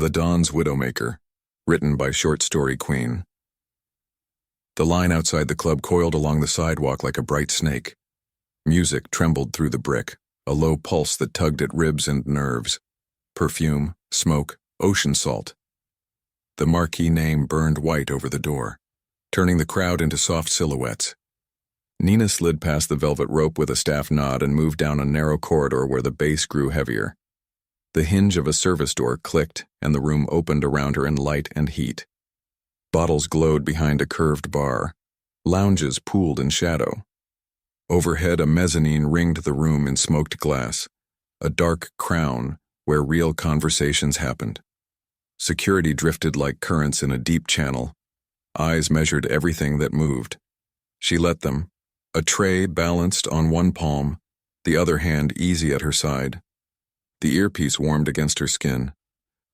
The Dawn's Widowmaker, written by Short Story Queen. The line outside the club coiled along the sidewalk like a bright snake. Music trembled through the brick, a low pulse that tugged at ribs and nerves. Perfume, smoke, ocean salt. The marquee name burned white over the door, turning the crowd into soft silhouettes. Nina slid past the velvet rope with a staff nod and moved down a narrow corridor where the bass grew heavier. The hinge of a service door clicked, and the room opened around her in light and heat. Bottles glowed behind a curved bar. Lounges pooled in shadow. Overhead, a mezzanine ringed the room in smoked glass, a dark crown where real conversations happened. Security drifted like currents in a deep channel. Eyes measured everything that moved. She let them, a tray balanced on one palm, the other hand easy at her side. The earpiece warmed against her skin,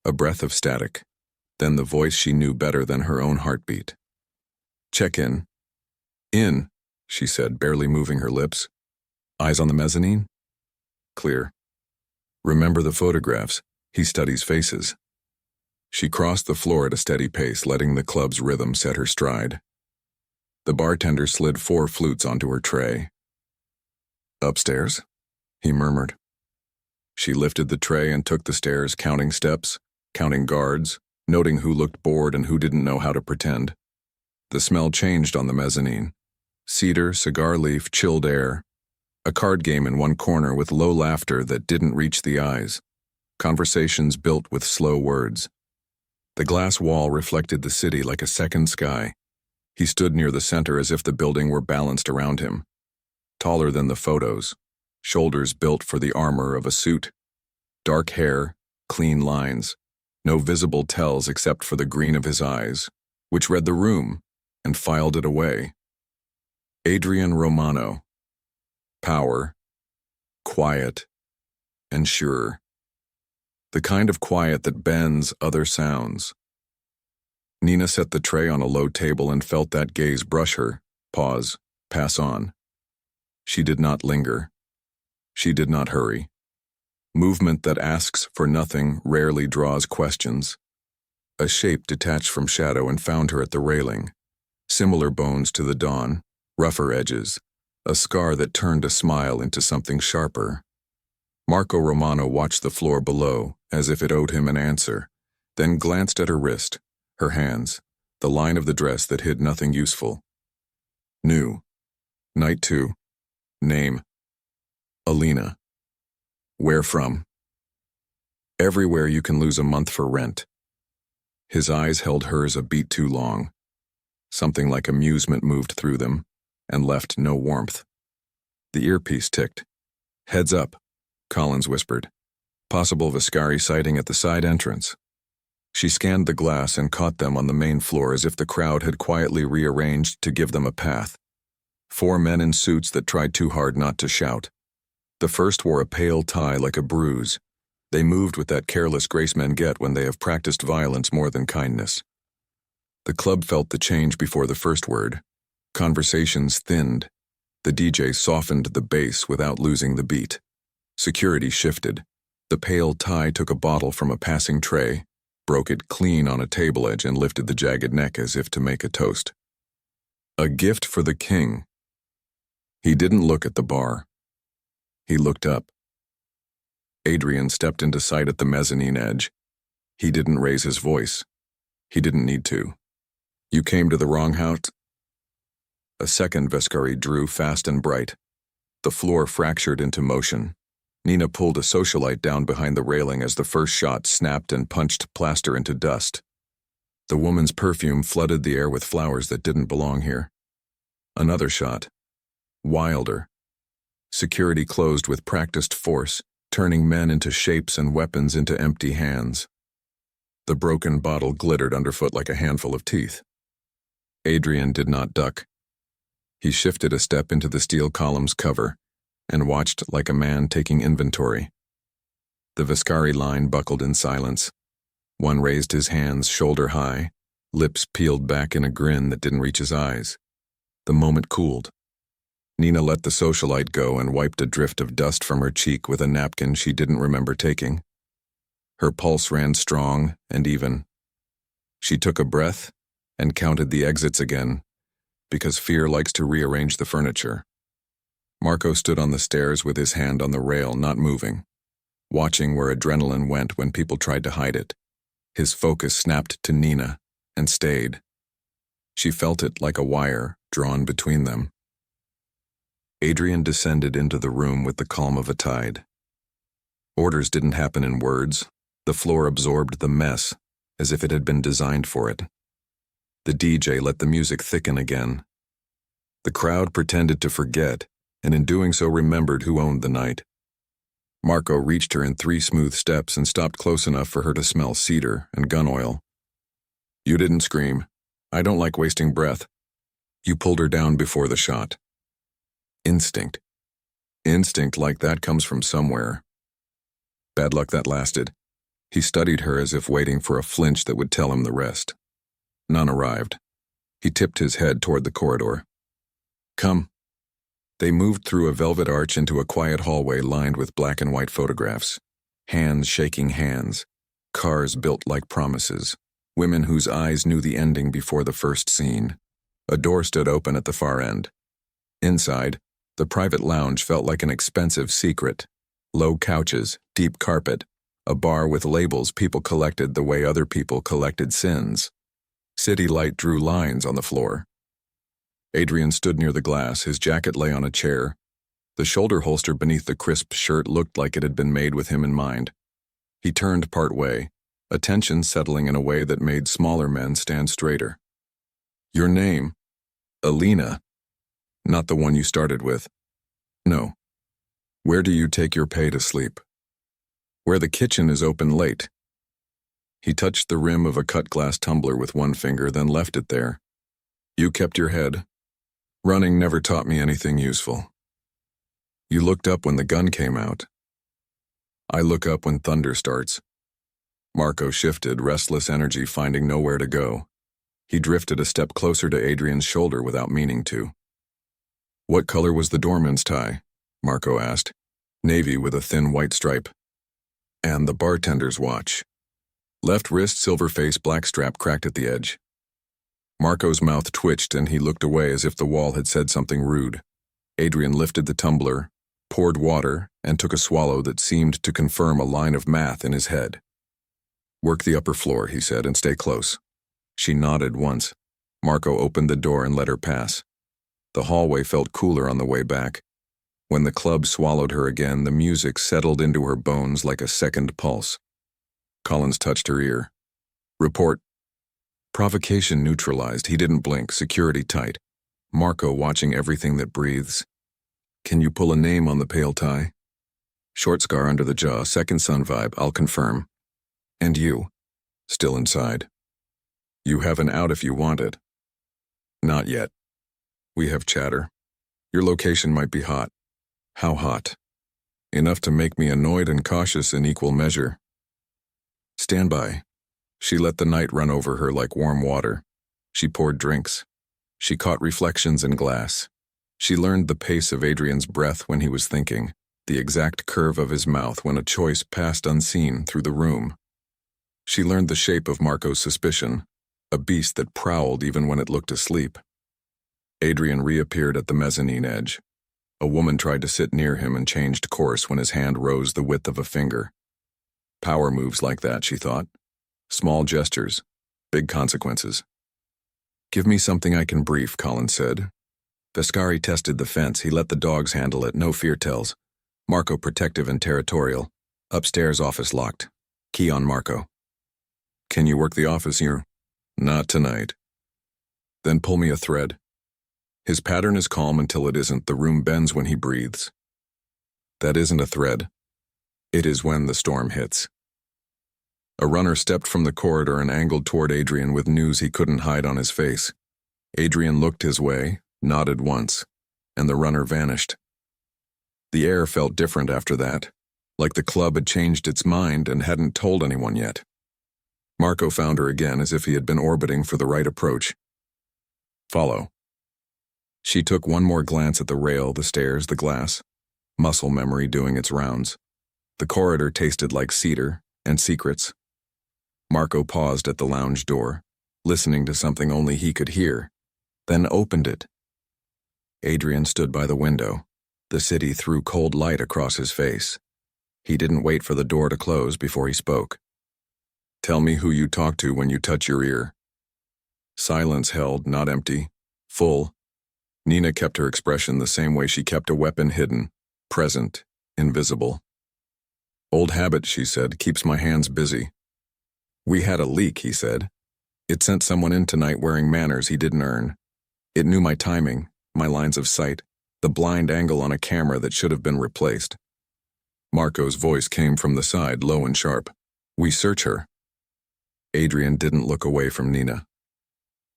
a breath of static, then the voice she knew better than her own heartbeat. "Check in." "In," she said, barely moving her lips. "Eyes on the mezzanine?" "Clear." "Remember the photographs. He studies faces." She crossed the floor at a steady pace, letting the club's rhythm set her stride. The bartender slid 4 flutes onto her tray. "Upstairs?" he murmured. She lifted the tray and took the stairs, counting steps, counting guards, noting who looked bored and who didn't know how to pretend. The smell changed on the mezzanine. Cedar, cigar leaf, chilled air. A card game in one corner with low laughter that didn't reach the eyes. Conversations built with slow words. The glass wall reflected the city like a second sky. He stood near the center as if the building were balanced around him. Taller than the photos. Shoulders built for the armor of a suit. Dark hair, clean lines. No visible tells except for the green of his eyes, which read the room and filed it away. Adrian Romano. Power. Quiet. And sure. The kind of quiet that bends other sounds. Nina set the tray on a low table and felt that gaze brush her, pause, pass on. She did not linger. She did not hurry. Movement that asks for nothing rarely draws questions. A shape detached from shadow and found her at the railing. Similar bones to the dawn, rougher edges, a scar that turned a smile into something sharper. Marco Romano watched the floor below, as if it owed him an answer, then glanced at her wrist, her hands, the line of the dress that hid nothing useful. New. Night 2. Name. Alina. Where from? Everywhere you can lose a month for rent. His eyes held hers a beat too long. Something like amusement moved through them, and left no warmth. The earpiece ticked. "Heads up," Collins whispered. "Possible Viscari sighting at the side entrance." She scanned the glass and caught them on the main floor as if the crowd had quietly rearranged to give them a path. 4 men in suits that tried too hard not to shout. The first wore a pale tie like a bruise. They moved with that careless grace men get when they have practiced violence more than kindness. The club felt the change before the first word. Conversations thinned. The DJ softened the bass without losing the beat. Security shifted. The pale tie took a bottle from a passing tray, broke it clean on a table edge and lifted the jagged neck as if to make a toast. A gift for the king. He didn't look at the bar. He looked up. Adrian stepped into sight at the mezzanine edge. He didn't raise his voice. He didn't need to. "You came to the wrong house?" A second Viscari drew fast and bright. The floor fractured into motion. Nina pulled a socialite down behind the railing as the first shot snapped and punched plaster into dust. The woman's perfume flooded the air with flowers that didn't belong here. Another shot. Wilder. Security closed with practiced force, turning men into shapes and weapons into empty hands. The broken bottle glittered underfoot like a handful of teeth. Adrian did not duck. He shifted a step into the steel column's cover and watched like a man taking inventory. The Viscari line buckled in silence. One raised his hands shoulder high, lips peeled back in a grin that didn't reach his eyes. The moment cooled. Nina let the socialite go and wiped a drift of dust from her cheek with a napkin she didn't remember taking. Her pulse ran strong and even. She took a breath and counted the exits again, because fear likes to rearrange the furniture. Marco stood on the stairs with his hand on the rail, not moving, watching where adrenaline went when people tried to hide it. His focus snapped to Nina and stayed. She felt it like a wire drawn between them. Adrian descended into the room with the calm of a tide. Orders didn't happen in words. The floor absorbed the mess as if it had been designed for it. The DJ let the music thicken again. The crowd pretended to forget, and in doing so remembered who owned the night. Marco reached her in 3 smooth steps and stopped close enough for her to smell cedar and gun oil. "You didn't scream. I don't like wasting breath." You pulled her down before the shot. Instinct. Instinct like that comes from somewhere. Bad luck that lasted. He studied her as if waiting for a flinch that would tell him the rest. None arrived. He tipped his head toward the corridor. "Come." They moved through a velvet arch into a quiet hallway lined with black and white photographs. Hands shaking hands. Cars built like promises. Women whose eyes knew the ending before the first scene. A door stood open at the far end. Inside, the private lounge felt like an expensive secret. Low couches, deep carpet, a bar with labels people collected the way other people collected sins. City light drew lines on the floor. Adrian stood near the glass, his jacket lay on a chair. The shoulder holster beneath the crisp shirt looked like it had been made with him in mind. He turned part way, attention settling in a way that made smaller men stand straighter. "Your name?" "Alina." "Not the one you started with." "No." "Where do you take your pay to sleep?" "Where the kitchen is open late." He touched the rim of a cut glass tumbler with one finger, then left it there. "You kept your head." "Running never taught me anything useful." "You looked up when the gun came out." "I look up when thunder starts." Marco shifted, restless energy finding nowhere to go. He drifted a step closer to Adrian's shoulder without meaning to. "What color was the doorman's tie?" Marco asked. "Navy with a thin white stripe." "And the bartender's watch?" "Left wrist, silver face, black strap cracked at the edge." Marco's mouth twitched and he looked away as if the wall had said something rude. Adrian lifted the tumbler, poured water, and took a swallow that seemed to confirm a line of math in his head. "Work the upper floor," he said, "and stay close." She nodded once. Marco opened the door and let her pass. The hallway felt cooler on the way back. When the club swallowed her again, the music settled into her bones like a second pulse. Collins touched her ear. "Report." Provocation neutralized. He didn't blink, security tight. Marco watching everything that breathes. "Can you pull a name on the pale tie?" "Short scar under the jaw, second sun vibe, I'll confirm." "And you?" "Still inside." "You have an out if you want it." "Not yet. We have chatter. Your location might be hot." "How hot?" "Enough to make me annoyed and cautious in equal measure." "Stand by." She let the night run over her like warm water. She poured drinks. She caught reflections in glass. She learned the pace of Adrian's breath when he was thinking, the exact curve of his mouth when a choice passed unseen through the room. She learned the shape of Marco's suspicion, a beast that prowled even when it looked asleep. Adrian reappeared at the mezzanine edge. A woman tried to sit near him and changed course when his hand rose the width of a finger. Power moves like that, she thought. Small gestures, big consequences. "Give me something I can brief," Collins said. Vescari tested the fence. He let the dogs handle it, no fear tells. Marco protective and territorial. Upstairs office locked. Key on Marco. "Can you work the office here?" "Not tonight." "Then pull me a thread." His pattern is calm until it isn't. The room bends when he breathes. That isn't a thread. It is when the storm hits. A runner stepped from the corridor and angled toward Adrian with news he couldn't hide on his face. Adrian looked his way, nodded once, and the runner vanished. The air felt different after that, like the club had changed its mind and hadn't told anyone yet. Marco found her again as if he had been orbiting for the right approach. "Follow." She took one more glance at the rail, the stairs, the glass. Muscle memory doing its rounds. The corridor tasted like cedar, And secrets. Marco paused at the lounge door, listening to something only he could hear, then opened it. Adrian stood by the window. The city threw cold light across his face. He didn't wait for the door to close before he spoke. "Tell me who you talk to when you touch your ear." Silence held, not empty, full. Nina kept her expression the same way she kept a weapon hidden, present, invisible. "Old habit," she said, "keeps my hands busy." "We had a leak," he said. "It sent someone in tonight wearing manners he didn't earn. It knew my timing, my lines of sight, the blind angle on a camera that should have been replaced." Marco's voice came from the side, low and sharp. "We search her." Adrian didn't look away from Nina.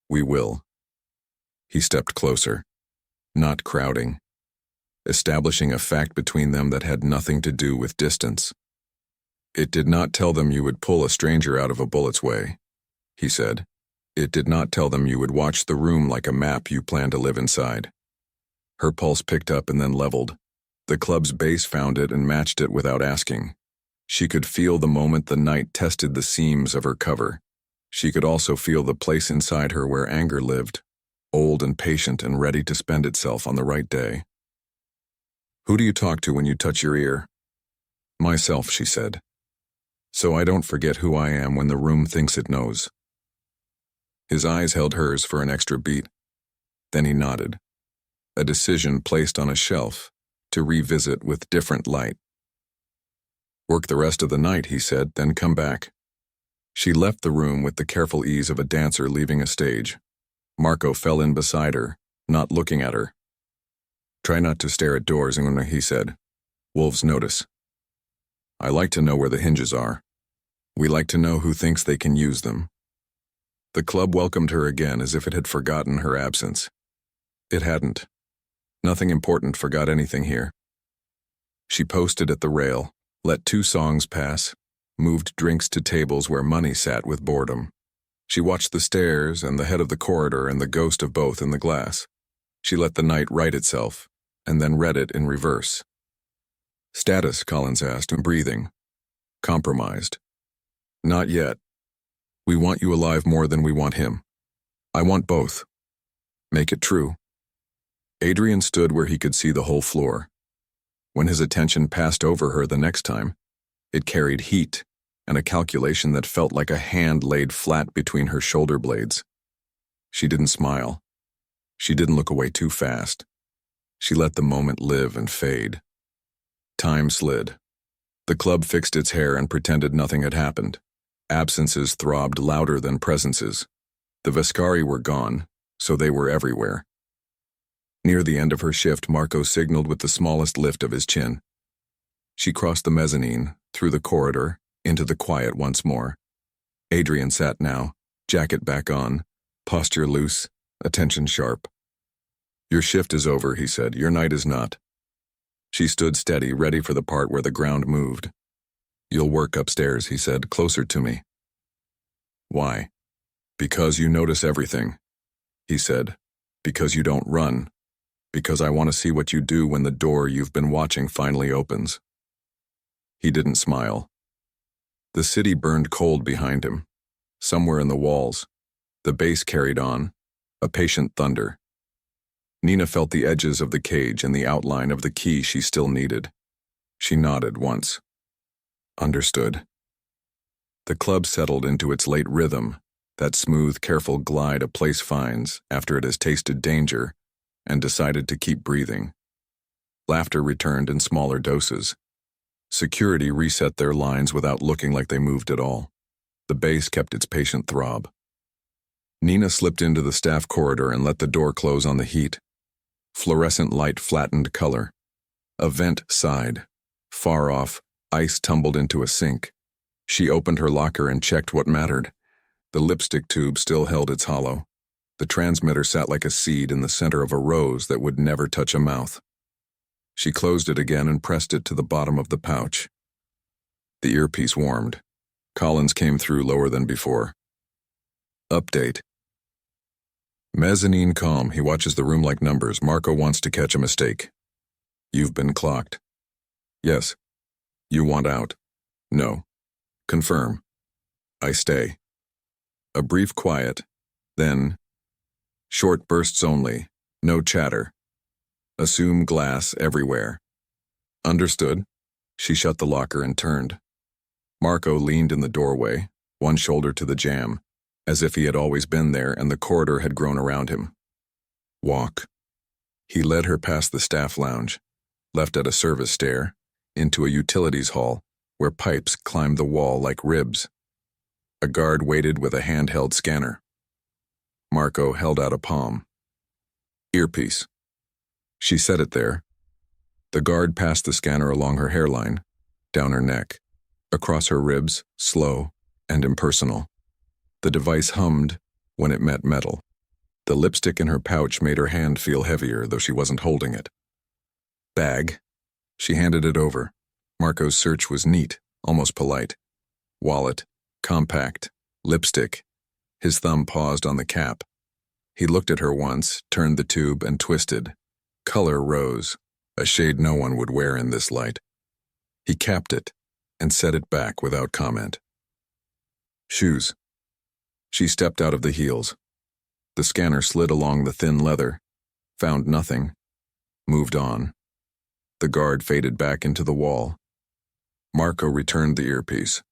"We will." He stepped closer, not crowding, establishing a fact between them that had nothing to do with distance. "It did not tell them you would pull a stranger out of a bullet's way," he said. "It did not tell them you would watch the room like a map you plan to live inside." Her pulse picked up and then leveled. The club's base found it and matched it without asking. She could feel the moment the night tested the seams of her cover. She could also feel the place inside her where anger lived, old and patient and ready to spend itself on the right day. "Who do you talk to when you touch your ear?" "Myself," she said. "So I don't forget who I am when the room thinks it knows." His eyes held hers for an extra beat. Then he nodded. A decision placed on a shelf, to revisit with different light. "Work the rest of the night," he said, "then come back." She left the room with the careful ease of a dancer leaving a stage. Marco fell in beside her, not looking at her. "Try not to stare at doors," he said. "Wolves notice." "I like to know where the hinges are. We like to know who thinks they can use them." The club welcomed her again as if it had forgotten her absence. It hadn't. Nothing important forgot anything here. She posted at the rail, let 2 songs pass, moved drinks to tables where money sat with boredom. She watched the stairs and the head of the corridor and the ghost of both in the glass. She let the night right itself, and then read it in reverse. "Status," Collins asked, breathing. "Compromised." "Not yet. We want you alive more than we want him. I want both. Make it true." Adrian stood where he could see the whole floor. When his attention passed over her the next time, it carried heat and a calculation that felt like a hand laid flat between her shoulder blades. She didn't smile. She didn't look away too fast. She let the moment live and fade. Time slid. The club fixed its hair and pretended nothing had happened. Absences throbbed louder than presences. The Vescari were gone, so they were everywhere. Near the end of her shift, Marco signaled with the smallest lift of his chin. She crossed the mezzanine, through the corridor, into the quiet once more. Adrian sat now, jacket back on, posture loose, attention sharp. "Your shift is over," he said. "Your night is not." She stood steady, ready for the part where the ground moved. "You'll work upstairs," he said, "closer to me." "Why?" "Because you notice everything," he said. "Because you don't run. Because I want to see what you do when the door you've been watching finally opens." He didn't smile. The city burned cold behind him. Somewhere in the walls, the bass carried on, a patient thunder. Nina felt the edges of the cage and the outline of the key she still needed. She nodded once. Understood. The club settled into its late rhythm, that smooth, careful glide a place finds after it has tasted danger and decided to keep breathing. Laughter returned in smaller doses. Security reset their lines without looking like they moved at all. The bass kept its patient throb. Nina slipped into the staff corridor and let the door close on the heat. Fluorescent light flattened color. A vent sighed. Far off, ice tumbled into a sink. She opened her locker and checked what mattered. The lipstick tube still held its hollow. The transmitter sat like a seed in the center of a rose that would never touch a mouth. She closed it again and pressed it to the bottom of the pouch. The earpiece warmed. Collins came through lower than before. Update. Mezzanine calm. He watches the room like numbers. Marco wants to catch a mistake. You've been clocked. Yes. You want out. No. Confirm. I stay. A brief quiet, then short bursts only, no chatter. Assume glass everywhere. Understood. She shut the locker and turned. Marco leaned in the doorway, one shoulder to the jamb, as if he had always been there and the corridor had grown around him. Walk. He led her past the staff lounge, left at a service stair, into a utilities hall where pipes climbed the wall like ribs. A guard waited with a handheld scanner. Marco held out a palm. Earpiece. She set it there. The guard passed the scanner along her hairline, down her neck, across her ribs, slow and impersonal. The device hummed when it met metal. The lipstick in her pouch made her hand feel heavier, though she wasn't holding it. Bag. She handed it over. Marco's search was neat, almost polite. Wallet, compact, lipstick. His thumb paused on the cap. He looked at her once, turned the tube, and twisted. Color rose, a shade no one would wear in this light. He capped it and set it back without comment. Shoes. She stepped out of the heels. The scanner slid along the thin leather, found nothing, moved on. The guard faded back into the wall. Marco returned the earpiece.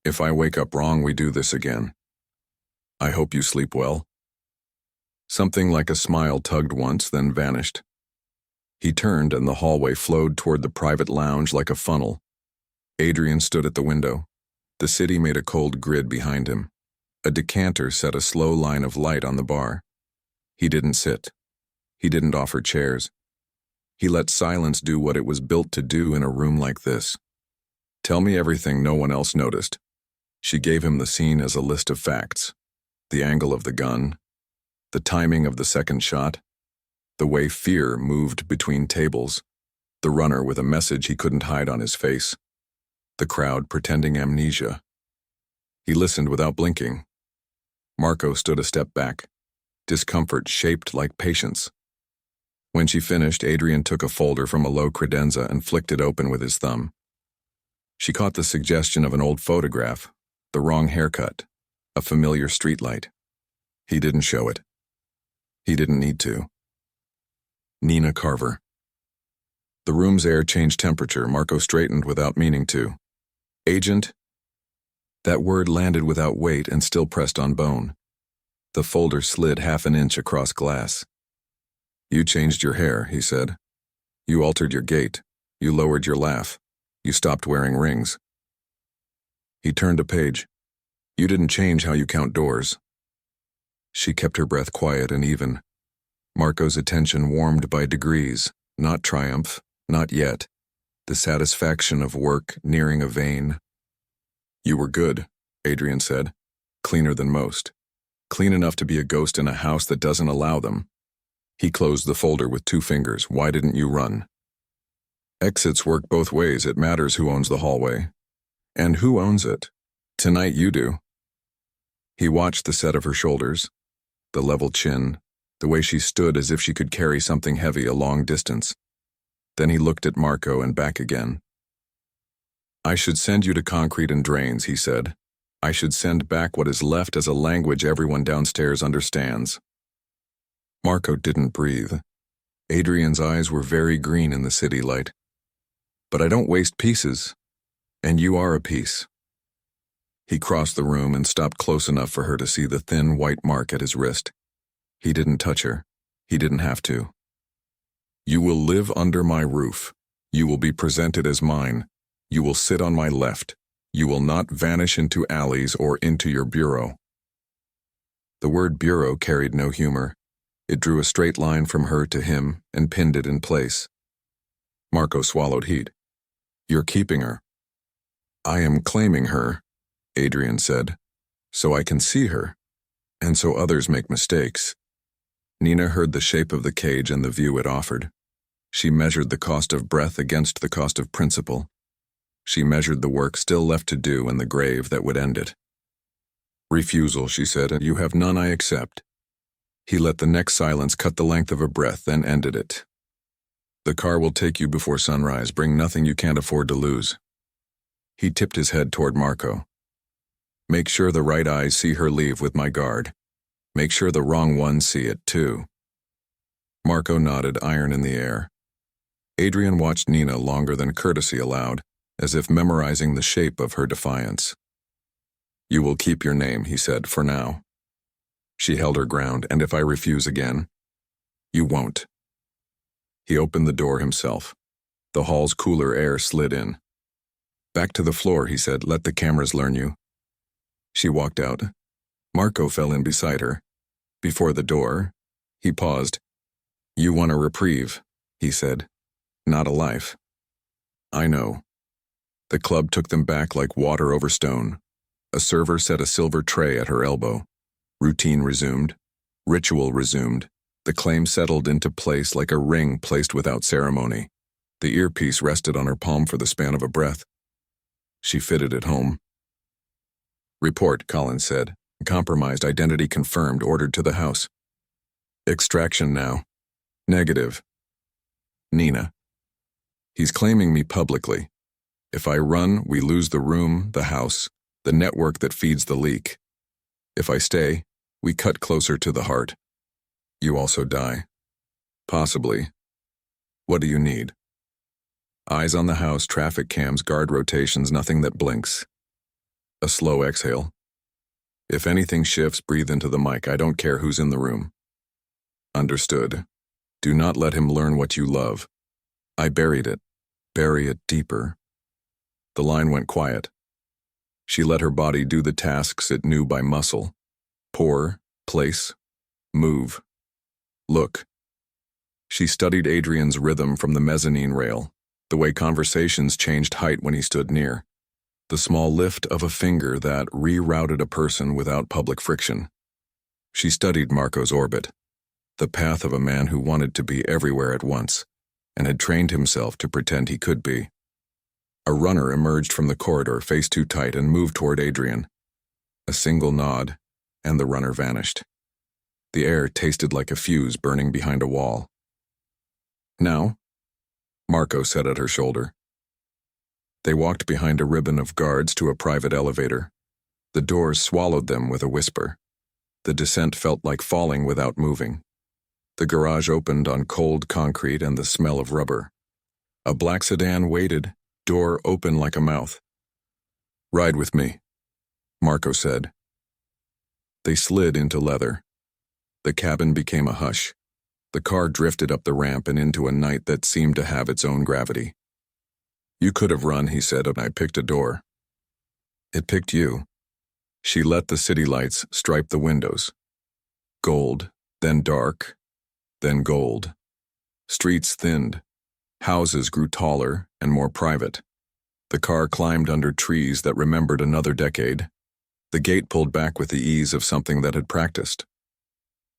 If I wake up wrong, we do this again. I hope you sleep well. Something like a smile tugged once, then vanished. He turned and the hallway flowed toward the private lounge like a funnel. Adrian stood at the window. The city made a cold grid behind him. A decanter set a slow line of light on the bar. He didn't sit. He didn't offer chairs. He let silence do what it was built to do in a room like this. Tell me everything no one else noticed. She gave him the scene as a list of facts. The angle of the gun, the timing of the second shot, the way fear moved between tables, the runner with a message he couldn't hide on his face, the crowd pretending amnesia. He listened without blinking. Marco stood a step back, discomfort shaped like patience. When she finished, Adrian took a folder from a low credenza and flicked it open with his thumb. She caught the suggestion of an old photograph, the wrong haircut, a familiar streetlight. He didn't show it. He didn't need to. Nina Carver. The room's air changed temperature. Marco straightened without meaning to. Agent? That word landed without weight and still pressed on bone. The folder slid half an inch across glass. You changed your hair, he said. You altered your gait. You lowered your laugh. You stopped wearing rings. He turned a page. You didn't change how you count doors. She kept her breath quiet and even. Marco's attention warmed by degrees, not triumph, not yet. The satisfaction of work nearing a vein. You were good, Adrian said. Cleaner than most. Clean enough to be a ghost in a house that doesn't allow them. He closed the folder with 2 fingers. Why didn't you run? Exits work both ways. It matters who owns the hallway. And who owns it? Tonight you do. He watched the set of her shoulders, the level chin, the way she stood as if she could carry something heavy a long distance. Then he looked at Marco and back again. I should send you to concrete and drains, he said. I should send back what is left as a language everyone downstairs understands. Marco didn't breathe. Adrian's eyes were very green in the city light. But I don't waste pieces, and you are a piece. He crossed the room and stopped close enough for her to see the thin white mark at his wrist. He didn't touch her. He didn't have to. You will live under my roof. You will be presented as mine. You will sit on my left. You will not vanish into alleys or into your bureau. The word bureau carried no humor. It drew a straight line from her to him and pinned it in place. Marco swallowed heat. You're keeping her. I am claiming her, Adrian said, so I can see her, and so others make mistakes. Nina heard the shape of the cage and the view it offered. She measured the cost of breath against the cost of principle. She measured the work still left to do and the grave that would end it. Refusal, she said, and you have none I accept. He let the next silence cut the length of a breath, then ended it. The car will take you before sunrise. Bring nothing you can't afford to lose. He tipped his head toward Marco. Make sure the right eyes see her leave with my guard. Make sure the wrong ones see it, too. Marco nodded, iron in the air. Adrian watched Nina longer than courtesy allowed, as if memorizing the shape of her defiance. You will keep your name, he said, for now. She held her ground, and if I refuse again, you won't. He opened the door himself. The hall's cooler air slid in. Back to the floor, he said, let the cameras learn you. She walked out. Marco fell in beside her. Before the door, he paused. You want a reprieve, he said. Not a life. I know. The club took them back like water over stone. A server set a silver tray at her elbow. Routine resumed. Ritual resumed. The claim settled into place like a ring placed without ceremony. The earpiece rested on her palm for the span of a breath. She fitted it home. Report, Collins said. Compromised identity confirmed, ordered to the house. Extraction now. Negative. Nina. He's claiming me publicly. If I run, we lose the room, the house, the network that feeds the leak. If I stay, we cut closer to the heart. You also die. Possibly. What do you need? Eyes on the house, traffic cams, guard rotations, nothing that blinks. A slow exhale. If anything shifts, breathe into the mic. I don't care who's in the room. Understood. Do not let him learn what you love. I buried it. Bury it deeper. The line went quiet. She let her body do the tasks it knew by muscle. Pour, place, move, look. She studied Adrian's rhythm from the mezzanine rail, the way conversations changed height when he stood near, the small lift of a finger that rerouted a person without public friction. She studied Marco's orbit, the path of a man who wanted to be everywhere at once, and had trained himself to pretend he could be. A runner emerged from the corridor, face too tight, and moved toward Adrian. A single nod, and the runner vanished. The air tasted like a fuse burning behind a wall. Now? Marco said at her shoulder. They walked behind a ribbon of guards to a private elevator. The doors swallowed them with a whisper. The descent felt like falling without moving. The garage opened on cold concrete and the smell of rubber. A black sedan waited, door open like a mouth. Ride with me, Marco said. They slid into leather. The cabin became a hush. The car drifted up the ramp and into a night that seemed to have its own gravity. You could have run, he said, and I picked a door. It picked you. She let the city lights stripe the windows. Gold, then dark, then gold. Streets thinned. Houses grew taller and more private. The car climbed under trees that remembered another decade. The gate pulled back with the ease of something that had practiced.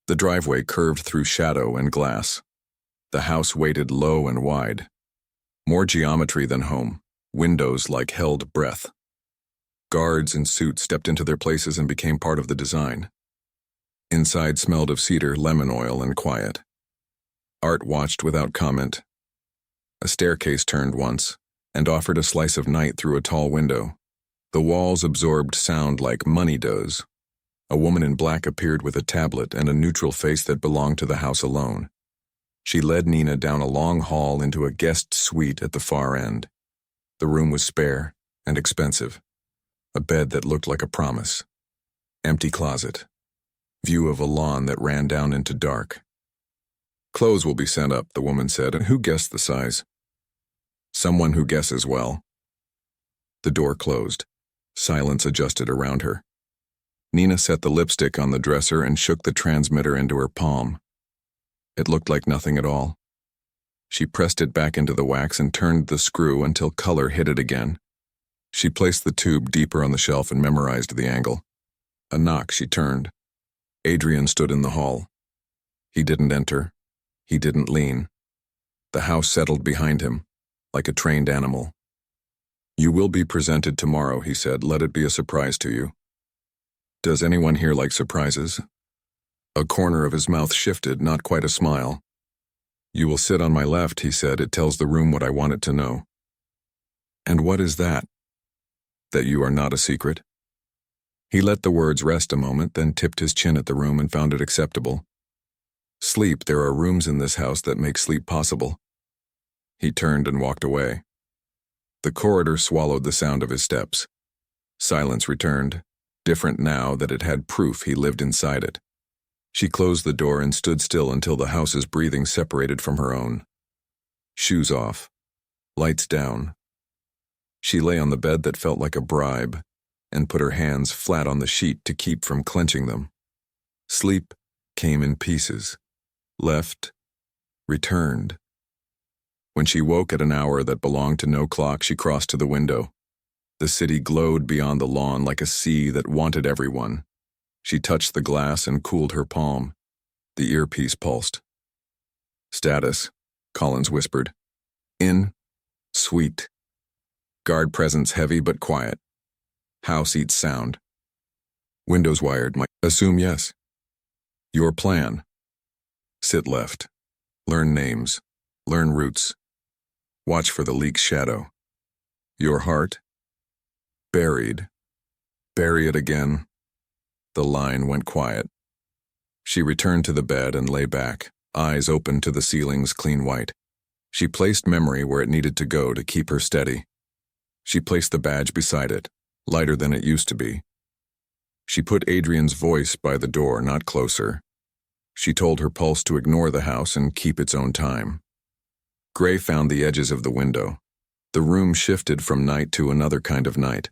The driveway curved through shadow and glass. The house waited low and wide. More geometry than home, windows like held breath. Guards in suits stepped into their places and became part of the design. Inside smelled of cedar, lemon oil, and quiet. Art watched without comment. A staircase turned once and offered a slice of night through a tall window. The walls absorbed sound like money does. A woman in black appeared with a tablet and a neutral face that belonged to the house alone. She led Nina down a long hall into a guest suite at the far end. The room was spare and expensive. A bed that looked like a promise. Empty closet. View of a lawn that ran down into dark. Clothes will be sent up, the woman said, and who guessed the size? Someone who guesses well. The door closed. Silence adjusted around her. Nina set the lipstick on the dresser and shook the transmitter into her palm. It looked like nothing at all. She pressed it back into the wax and turned the screw until color hit it again. She placed the tube deeper on the shelf and memorized the angle. A knock, she turned. Adrian stood in the hall. He didn't enter. He didn't lean. The house settled behind him, like a trained animal. You will be presented tomorrow, he said. Let it be a surprise to you. Does anyone here like surprises? A corner of his mouth shifted, not quite a smile. You will sit on my left, he said. It tells the room what I want it to know. And what is that? That you are not a secret? He let the words rest a moment, then tipped his chin at the room and found it acceptable. Sleep, there are rooms in this house that make sleep possible. He turned and walked away. The corridor swallowed the sound of his steps. Silence returned, different now that it had proof he lived inside it. She closed the door and stood still until the house's breathing separated from her own. Shoes off. Lights down. She lay on the bed that felt like a bribe and put her hands flat on the sheet to keep from clenching them. Sleep came in pieces. Left. Returned. When she woke at an hour that belonged to no clock, she crossed to the window. The city glowed beyond the lawn like a sea that wanted everyone. She touched the glass and cooled her palm. The earpiece pulsed. Status, Collins whispered. In. Suite. Guard presence heavy but quiet. House eats sound. Windows wired. Assume yes. Your plan. Sit left. Learn names. Learn routes. Watch for the leak's shadow. Your heart. Buried. Bury it again. The line went quiet. She returned to the bed and lay back, eyes open to the ceiling's clean white. She placed memory where it needed to go to keep her steady. She placed the badge beside it, lighter than it used to be. She put Adrian's voice by the door, not closer. She told her pulse to ignore the house and keep its own time. Gray found the edges of the window. The room shifted from night to another kind of night.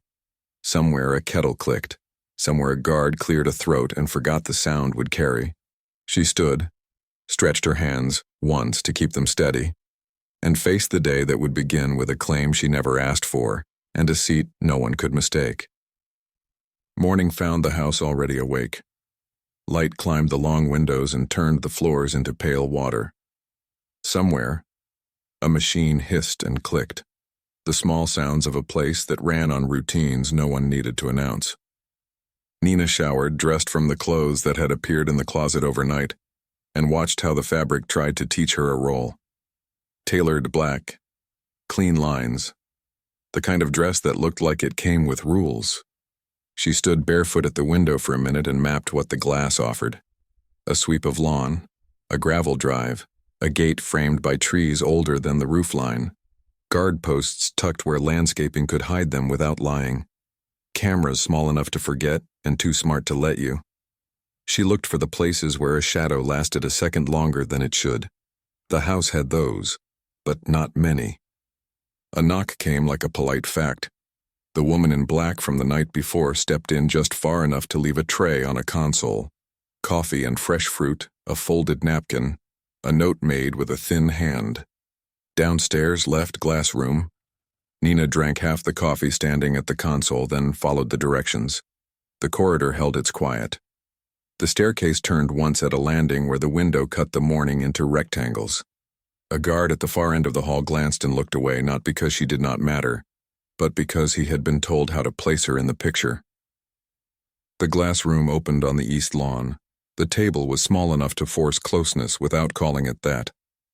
Somewhere a kettle clicked. Somewhere a guard cleared a throat and forgot the sound would carry. She stood, stretched her hands once to keep them steady, and faced the day that would begin with a claim she never asked for and a seat no one could mistake. Morning found the house already awake. Light climbed the long windows and turned the floors into pale water. Somewhere, a machine hissed and clicked, the small sounds of a place that ran on routines no one needed to announce. Nina showered, dressed from the clothes that had appeared in the closet overnight, and watched how the fabric tried to teach her a role. Tailored black, clean lines, the kind of dress that looked like it came with rules. She stood barefoot at the window for a minute and mapped what the glass offered. A sweep of lawn, a gravel drive, a gate framed by trees older than the roofline, guard posts tucked where landscaping could hide them without lying, cameras small enough to forget and too smart to let you. She looked for the places where a shadow lasted a second longer than it should. The house had those, but not many. A knock came like a polite fact. The woman in black from the night before stepped in just far enough to leave a tray on a console. Coffee and fresh fruit, a folded napkin, a note made with a thin hand. Downstairs, left glass room. Nina drank half the coffee standing at the console, then followed the directions. The corridor held its quiet. The staircase turned once at a landing where the window cut the morning into rectangles. A guard at the far end of the hall glanced and looked away, not because she did not matter, but because he had been told how to place her in the picture. The glass room opened on the east lawn. The table was small enough to force closeness without calling it that.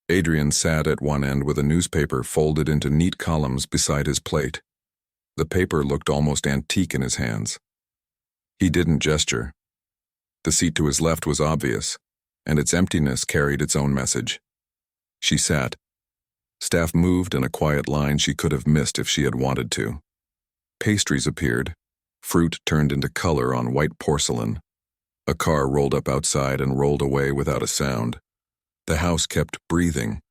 Adrian sat at one end with a newspaper folded into neat columns beside his plate. The paper looked almost antique in his hands. He didn't gesture. The seat to his left was obvious, and its emptiness carried its own message. She sat. Staff moved in a quiet line she could have missed if she had wanted to. Pastries appeared. Fruit turned into color on white porcelain. A car rolled up outside and rolled away without a sound. The house kept breathing.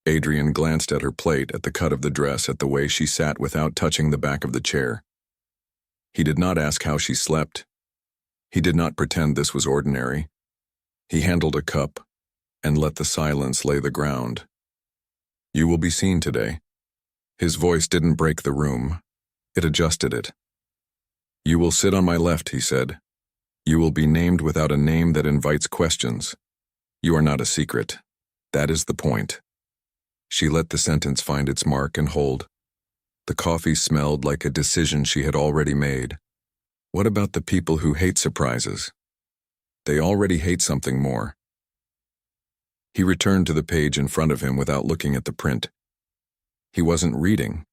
Adrian glanced at her plate, at the cut of the dress, at the way she sat without touching the back of the chair. He did not ask how she slept. He did not pretend this was ordinary. He handled a cup and let the silence lay the ground. You will be seen today. His voice didn't break the room. It adjusted it. You will sit on my left, he said. You will be named without a name that invites questions. You are not a secret. That is the point. She let the sentence find its mark and hold. The coffee smelled like a decision she had already made. What about the people who hate surprises? They already hate something more. He returned to the page in front of him without looking at the print. He wasn't reading.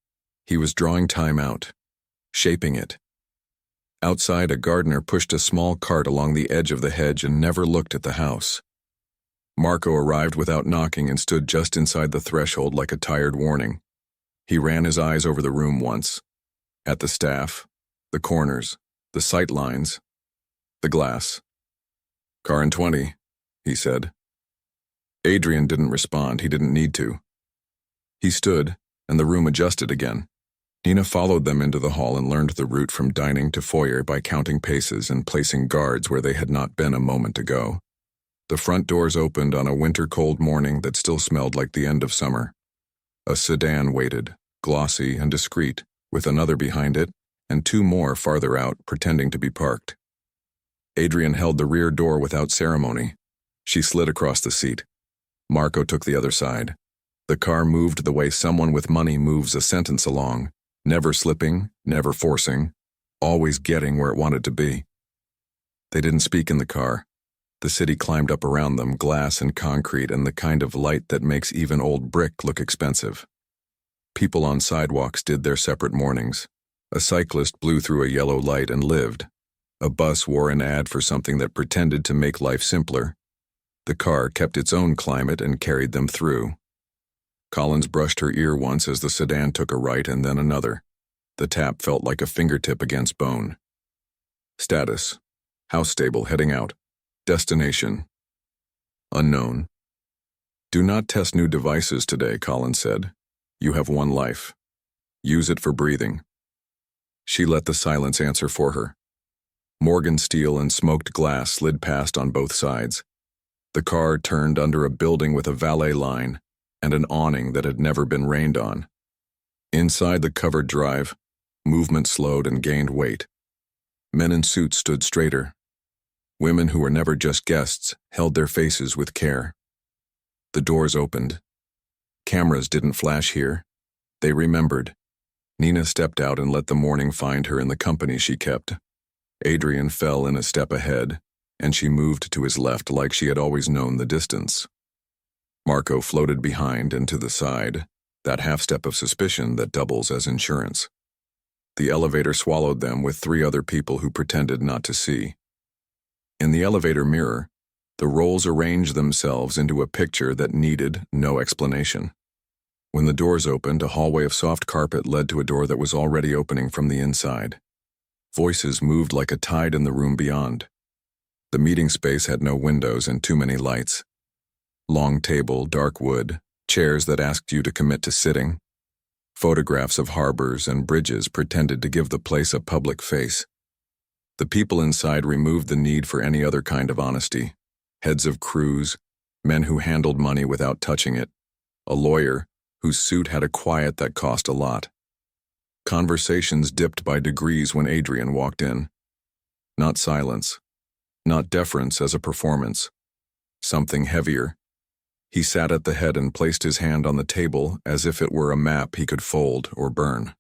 He was drawing time out. shaping it. Outside, a gardener pushed a small cart along the edge of the hedge and never looked at the house. Marco arrived without knocking and stood just inside the threshold like a tired warning. He ran his eyes over the room once, at the staff, the corners, the sight lines, the glass. "Car in 20, he said. Adrian didn't respond. He didn't need to. He stood, and the room adjusted again. Nina followed them into the hall and learned the route from dining to foyer by counting paces and placing guards where they had not been a moment ago. The front doors opened on a winter-cold morning that still smelled like the end of summer. A sedan waited, glossy and discreet, with another behind it, and two more farther out, pretending to be parked. Adrian held the rear door without ceremony. She slid across the seat. Marco took the other side. The car moved the way someone with money moves a sentence along, never slipping, never forcing, always getting where it wanted to be. They didn't speak in the car. The city climbed up around them, glass and concrete and the kind of light that makes even old brick look expensive. People on sidewalks did their separate mornings. A cyclist blew through a yellow light and lived. A bus wore an ad for something that pretended to make life simpler. The car kept its own climate and carried them through. Collins brushed her ear once as the sedan took a right and then another. The tap felt like a fingertip against bone. Status: house stable, heading out. Destination: unknown. "Do not test new devices today," Collins said. "You have one life. Use it for breathing." She let the silence answer for her. Morgan steel and smoked glass slid past on both sides. The car turned under a building with a valet line and an awning that had never been rained on. Inside the covered drive, movement slowed and gained weight. Men in suits stood straighter. Women who were never just guests held their faces with care. The doors opened. Cameras didn't flash here. They remembered. Nina stepped out and let the morning find her in the company she kept. Adrian fell in a step ahead, and she moved to his left like she had always known the distance. Marco floated behind and to the side, that half-step of suspicion that doubles as insurance. The elevator swallowed them with three other people who pretended not to see. In the elevator mirror, the roles arranged themselves into a picture that needed no explanation. When the doors opened, a hallway of soft carpet led to a door that was already opening from the inside. Voices moved like a tide in the room beyond. The meeting space had no windows and too many lights. Long table, dark wood, chairs that asked you to commit to sitting. Photographs of harbors and bridges pretended to give the place a public face. The people inside removed the need for any other kind of honesty. Heads of crews, men who handled money without touching it, a lawyer whose suit had a quiet that cost a lot. Conversations dipped by degrees when Adrian walked in. Not silence, not deference as a performance, something heavier. He sat at the head and placed his hand on the table as if it were a map he could fold or burn.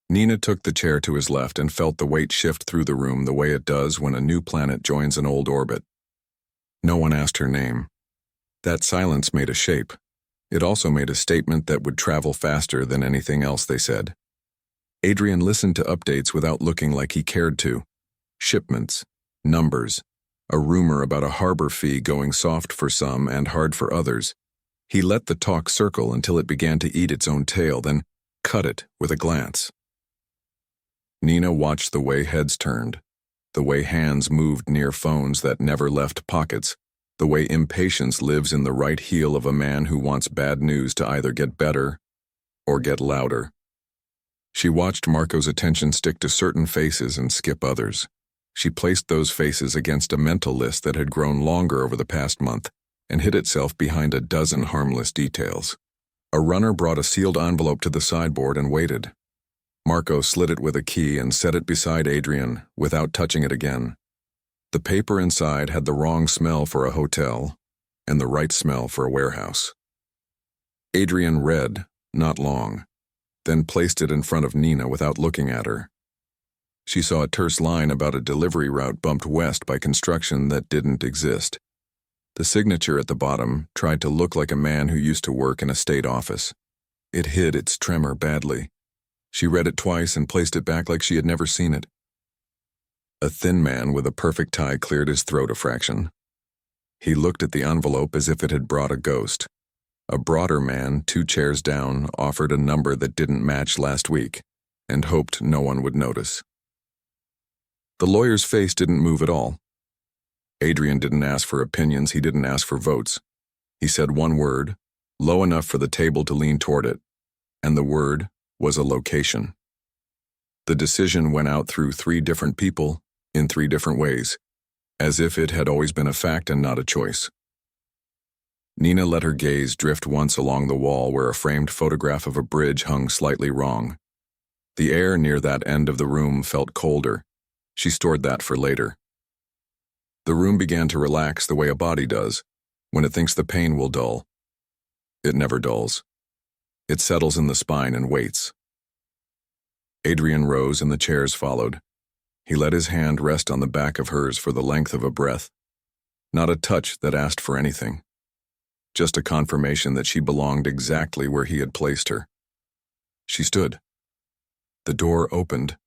Nina took the chair to his left and felt the weight shift through the room the way it does when a new planet joins an old orbit. No one asked her name. That silence made a shape. It also made a statement that would travel faster than anything else they said. Adrian listened to updates without looking like he cared to. Shipments, numbers, a rumor about a harbor fee going soft for some and hard for others. He let the talk circle until it began to eat its own tail, then cut it with a glance. Nina watched the way heads turned, the way hands moved near phones that never left pockets, the way impatience lives in the right heel of a man who wants bad news to either get better or get louder. She watched Marco's attention stick to certain faces and skip others. She placed those faces against a mental list that had grown longer over the past month and hid itself behind a dozen harmless details. A runner brought a sealed envelope to the sideboard and waited. Marco slid it with a key and set it beside Adrian without touching it again. The paper inside had the wrong smell for a hotel and the right smell for a warehouse. Adrian read, not long, then placed it in front of Nina without looking at her. She saw a terse line about a delivery route bumped west by construction that didn't exist. The signature at the bottom tried to look like a man who used to work in a state office. It hid its tremor badly. She read it twice and placed it back like she had never seen it. A thin man with a perfect tie cleared his throat a fraction. He looked at the envelope as if it had brought a ghost. A broader man, 2 chairs down, offered a number that didn't match last week, and hoped no one would notice. The lawyer's face didn't move at all. Adrian didn't ask for opinions, he didn't ask for votes. He said one word, low enough for the table to lean toward it, and the word was a location. The decision went out through 3 different people, in 3 different ways, as if it had always been a fact and not a choice. Nina let her gaze drift once along the wall where a framed photograph of a bridge hung slightly wrong. The air near that end of the room felt colder. She stored that for later. The room began to relax the way a body does, when it thinks the pain will dull. It never dulls. It settles in the spine and waits. Adrian rose and the chairs followed. He let his hand rest on the back of hers for the length of a breath. Not a touch that asked for anything. Just a confirmation that she belonged exactly where he had placed her. She stood. The door opened.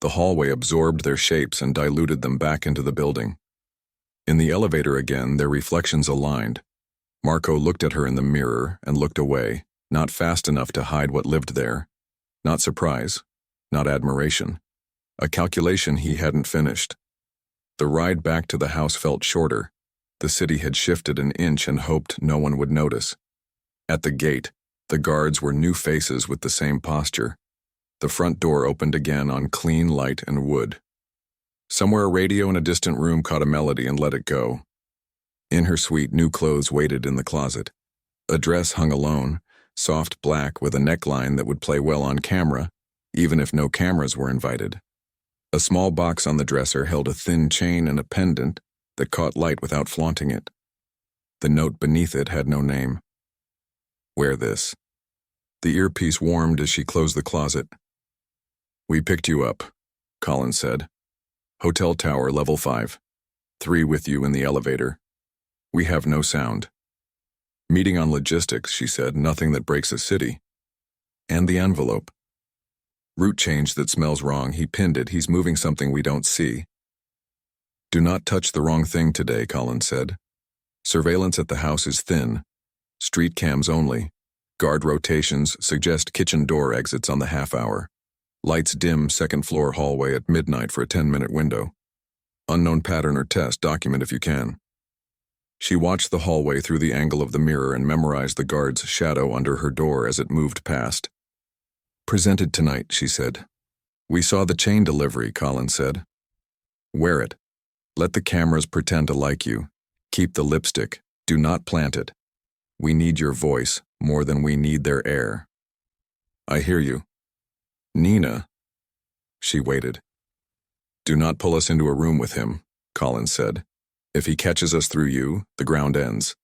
The hallway absorbed their shapes and diluted them back into the building. In the elevator again, their reflections aligned. Marco looked at her in the mirror and looked away, not fast enough to hide what lived there. Not surprise, not admiration. A calculation he hadn't finished. The ride back to the house felt shorter. The city had shifted an inch and hoped no one would notice. At the gate, the guards were new faces with the same posture. The front door opened again on clean light and wood. Somewhere a radio in a distant room caught a melody and let it go. In her suite, new clothes waited in the closet. A dress hung alone, soft black with a neckline that would play well on camera, even if no cameras were invited. A small box on the dresser held a thin chain and a pendant that caught light without flaunting it. The note beneath it had no name. Wear this. The earpiece warmed as she closed the closet. We picked you up, Colin said. Hotel tower, level 5. 3 with you in the elevator. We have no sound. Meeting on logistics, she said, nothing that breaks a city. And the envelope. Route change that smells wrong, he pinned it, he's moving something we don't see. Do not touch the wrong thing today, Colin said. Surveillance at the house is thin. Street cams only. Guard rotations suggest kitchen door exits on the half hour. Lights dim second floor hallway at midnight for a 10-minute window. Unknown pattern or test, document if you can. She watched the hallway through the angle of the mirror and memorized the guard's shadow under her door as it moved past. Presented tonight, she said. We saw the chain delivery, Colin said. Wear it. Let the cameras pretend to like you. Keep the lipstick. Do not plant it. We need your voice more than we need their air. I hear you. Nina. She waited. Do not pull us into a room with him, Colin said. If he catches us through you, the ground ends.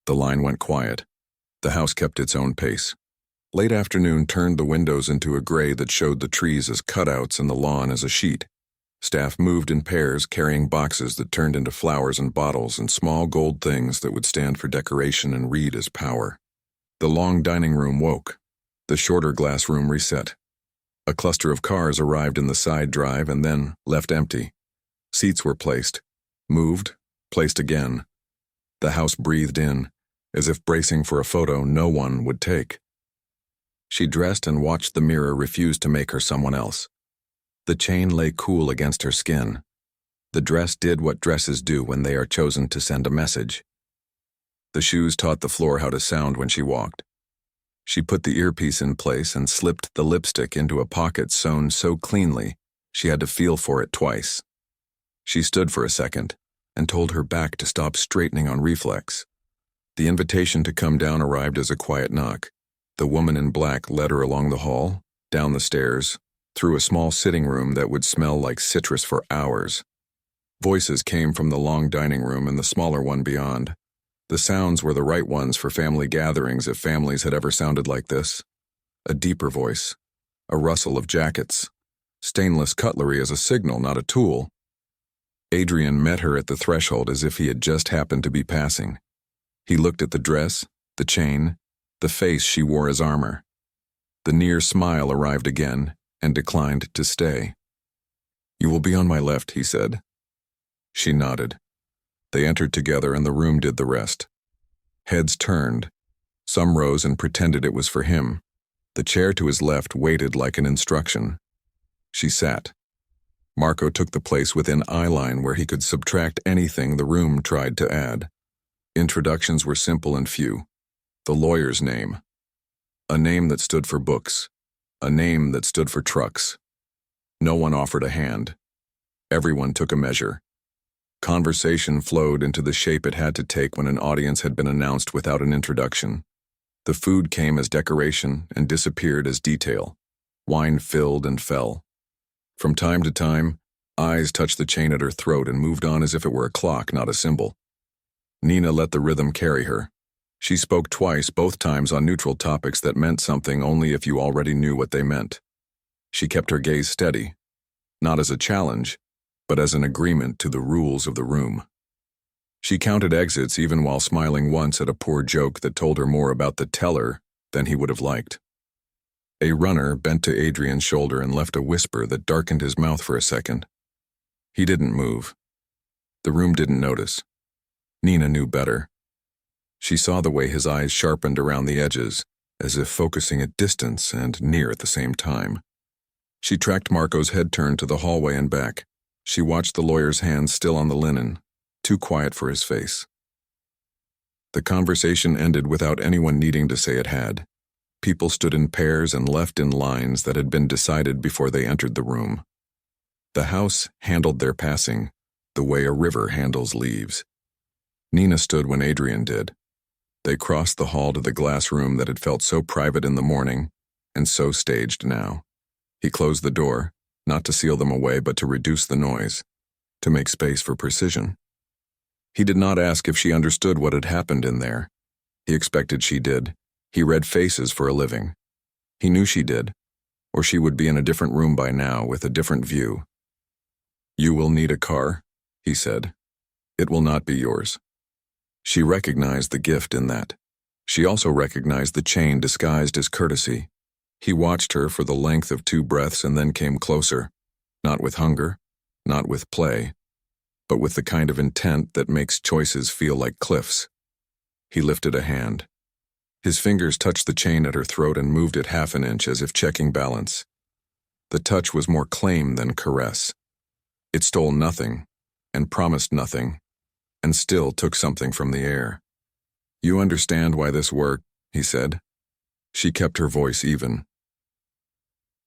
The line went quiet. The house kept its own pace. Late afternoon turned the windows into a gray that showed the trees as cutouts and the lawn as a sheet. Staff moved in pairs, carrying boxes that turned into flowers and bottles and small gold things that would stand for decoration and read as power. The long dining room woke. The shorter glass room reset. A cluster of cars arrived in the side drive and then left empty. Seats were placed, moved, placed again. The house breathed in, as if bracing for a photo no one would take. She dressed and watched the mirror refuse to make her someone else. The chain lay cool against her skin. The dress did what dresses do when they are chosen to send a message. The shoes taught the floor how to sound when she walked. She put the earpiece in place and slipped the lipstick into a pocket sewn so cleanly she had to feel for it twice. She stood for a second and told her back to stop straightening on reflex. The invitation to come down arrived as a quiet knock. The woman in black led her along the hall, down the stairs, through a small sitting room that would smell like citrus for hours. Voices came from the long dining room and the smaller one beyond. The sounds were the right ones for family gatherings if families had ever sounded like this. A deeper voice, a rustle of jackets, stainless cutlery as a signal, not a tool. Adrian met her at the threshold as if he had just happened to be passing. He looked at the dress, the chain, the face she wore as armor. The near smile arrived again and declined to stay. "You will be on my left," he said. She nodded. They entered together and the room did the rest. Heads turned. Some rose and pretended it was for him. The chair to his left waited like an instruction. She sat. Marco took the place within eyeline where he could subtract anything the room tried to add. Introductions were simple and few. The lawyer's name. A name that stood for books. A name that stood for trucks. No one offered a hand. Everyone took a measure. Conversation flowed into the shape it had to take when an audience had been announced without an introduction. The food came as decoration and disappeared as detail. Wine filled and fell. From time to time, eyes touched the chain at her throat and moved on as if it were a clock, not a symbol. Nina let the rhythm carry her. She spoke twice, both times on neutral topics that meant something only if you already knew what they meant. She kept her gaze steady, not as a challenge, but as an agreement to the rules of the room. She counted exits even while smiling once at a poor joke that told her more about the teller than he would have liked. A runner bent to Adrian's shoulder and left a whisper that darkened his mouth for a second. He didn't move. The room didn't notice. Nina knew better. She saw the way his eyes sharpened around the edges, as if focusing at distance and near at the same time. She tracked Marco's head turn to the hallway and back. She watched the lawyer's hands still on the linen, too quiet for his face. The conversation ended without anyone needing to say it had. People stood in pairs and left in lines that had been decided before they entered the room. The house handled their passing the way a river handles leaves. Nina stood when Adrian did. They crossed the hall to the glass room that had felt so private in the morning and so staged now. He closed the door, not to seal them away but to reduce the noise, to make space for precision. He did not ask if she understood what had happened in there. He expected she did. He read faces for a living. He knew she did, or she would be in a different room by now with a different view. "You will need a car," he said. "It will not be yours." She recognized the gift in that. She also recognized the chain disguised as courtesy. He watched her for the length of 2 breaths and then came closer, not with hunger, not with play, but with the kind of intent that makes choices feel like cliffs. He lifted a hand. His fingers touched the chain at her throat and moved it half an inch as if checking balance. The touch was more claim than caress. It stole nothing, and promised nothing, and still took something from the air. "You understand why this worked," he said. She kept her voice even.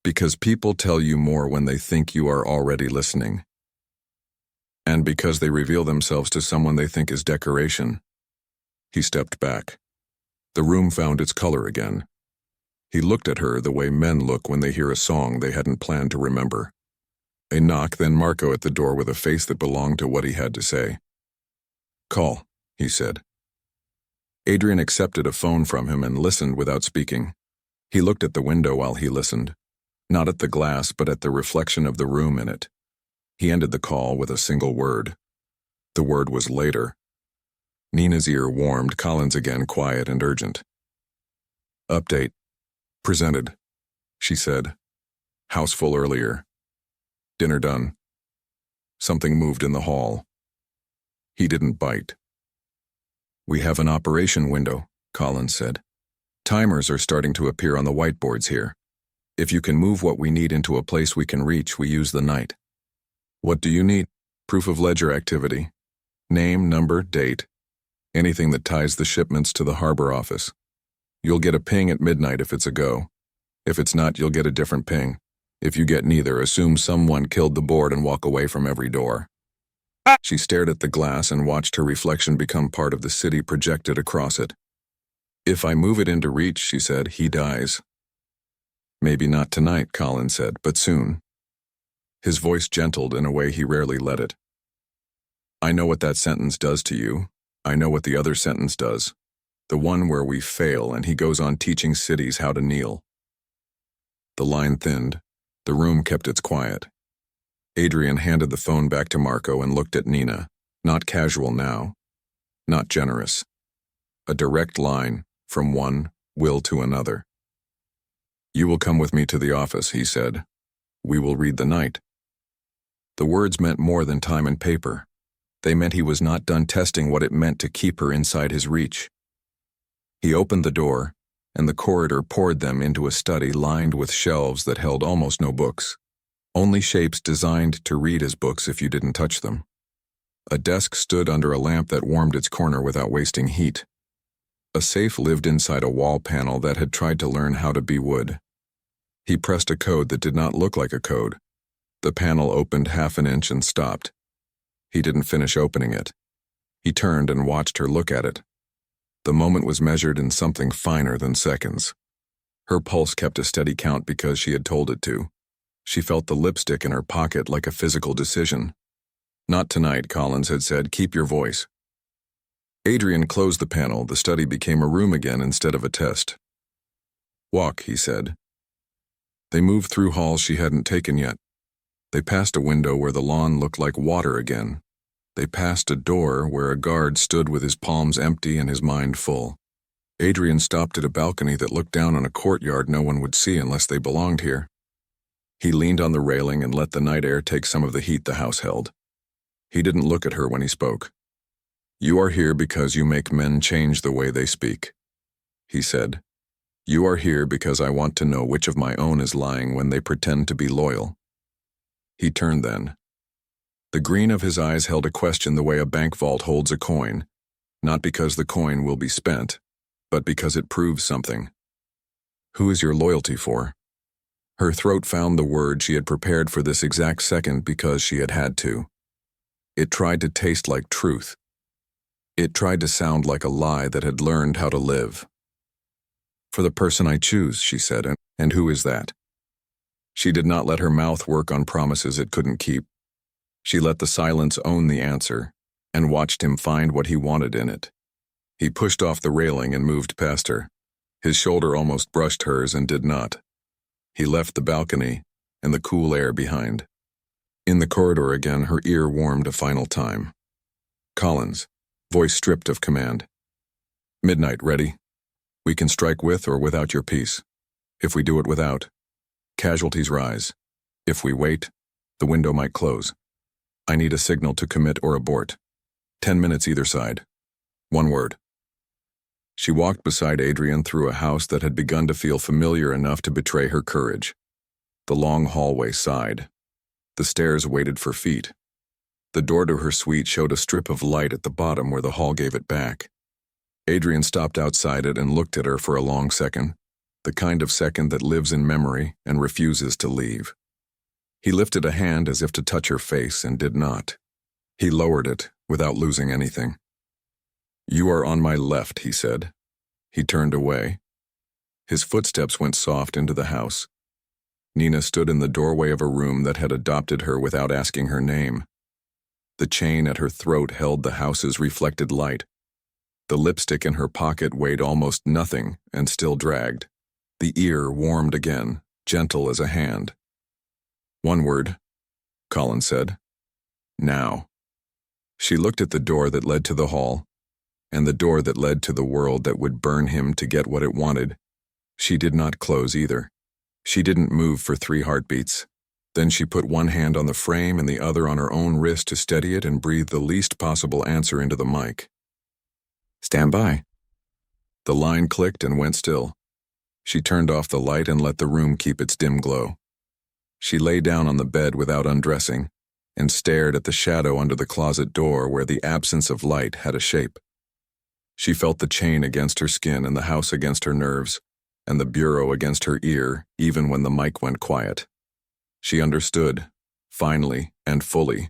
"Because people tell you more when they think you are already listening. And because they reveal themselves to someone they think is decoration." He stepped back. The room found its color again. He looked at her the way men look when they hear a song they hadn't planned to remember. A knock, then Marco at the door with a face that belonged to what he had to say. "Call," he said. Adrian accepted a phone from him and listened without speaking. He looked at the window while he listened, not at the glass but at the reflection of the room in it. He ended the call with a single word. The word was later. Nina's ear warmed, Collins again quiet and urgent. "Update. Presented," she said. "House full earlier. Dinner done." Something moved in the hall. He didn't bite. "We have an operation window," Collins said. "Timers are starting to appear on the whiteboards here. If you can move what we need into a place we can reach, we use the night." "What do you need?" "Proof of ledger activity. Name, number, date. Anything that ties the shipments to the harbor office. You'll get a ping at midnight if it's a go. If it's not, you'll get a different ping. If you get neither, assume someone killed the board and walk away from every door." She stared at the glass and watched her reflection become part of the city projected across it. "If I move it into reach," she said, "he dies." "Maybe not tonight," Collins said, "but soon." His voice gentled in a way he rarely let it. "I know what that sentence does to you. I know what the other sentence does. The one where we fail and he goes on teaching cities how to kneel." The line thinned. The room kept its quiet. Adrian handed the phone back to Marco and looked at Nina, not casual now, not generous. A direct line from one will to another. "You will come with me to the office," he said. "We will read the night." The words meant more than time and paper. They meant he was not done testing what it meant to keep her inside his reach. He opened the door, and the corridor poured them into a study lined with shelves that held almost no books, only shapes designed to read as books if you didn't touch them. A desk stood under a lamp that warmed its corner without wasting heat. A safe lived inside a wall panel that had tried to learn how to be wood. He pressed a code that did not look like a code. The panel opened half an inch and stopped. He didn't finish opening it. He turned and watched her look at it. The moment was measured in something finer than seconds. Her pulse kept a steady count because she had told it to. She felt the lipstick in her pocket like a physical decision. "Not tonight," Collins had said. "Keep your voice." Adrian closed the panel. The study became a room again instead of a test. "Walk," he said. They moved through halls she hadn't taken yet. They passed a window where the lawn looked like water again. They passed a door where a guard stood with his palms empty and his mind full. Adrian stopped at a balcony that looked down on a courtyard no one would see unless they belonged here. He leaned on the railing and let the night air take some of the heat the house held. He didn't look at her when he spoke. "You are here because you make men change the way they speak," he said. "You are here because I want to know which of my own is lying when they pretend to be loyal." He turned then. The green of his eyes held a question the way a bank vault holds a coin, not because the coin will be spent, but because it proves something. "Who is your loyalty for?" Her throat found the word she had prepared for this exact second because she had had to. It tried to taste like truth. It tried to sound like a lie that had learned how to live. "For the person I choose," she said, "and who is that?" She did not let her mouth work on promises it couldn't keep. She let the silence own the answer, and watched him find what he wanted in it. He pushed off the railing and moved past her. His shoulder almost brushed hers and did not. He left the balcony and the cool air behind. In the corridor again, her ear warmed a final time. "Collins," voice stripped of command. "Midnight, ready? We can strike with or without your piece. If we do it without, casualties rise. If we wait, the window might close. I need a signal to commit or abort. 10 minutes either side. One word." She walked beside Adrian through a house that had begun to feel familiar enough to betray her courage. The long hallway sighed. The stairs waited for feet. The door to her suite showed a strip of light at the bottom where the hall gave it back. Adrian stopped outside it and looked at her for a long second, the kind of second that lives in memory and refuses to leave. He lifted a hand as if to touch her face and did not. He lowered it without losing anything. "You are on my left," he said. He turned away. His footsteps went soft into the house. Nina stood in the doorway of a room that had adopted her without asking her name. The chain at her throat held the house's reflected light. The lipstick in her pocket weighed almost nothing and still dragged. The ear warmed again, gentle as a hand. "One word," Collins said. "Now." She looked at the door that led to the hall, and the door that led to the world that would burn him to get what it wanted. She did not close either. She didn't move for 3 heartbeats. Then she put one hand on the frame and the other on her own wrist to steady it and breathe the least possible answer into the mic. "Stand by." The line clicked and went still. She turned off the light and let the room keep its dim glow. She lay down on the bed without undressing and stared at the shadow under the closet door where the absence of light had a shape. She felt the chain against her skin and the house against her nerves, and the bureau against her ear, even when the mic went quiet. She understood, finally and fully,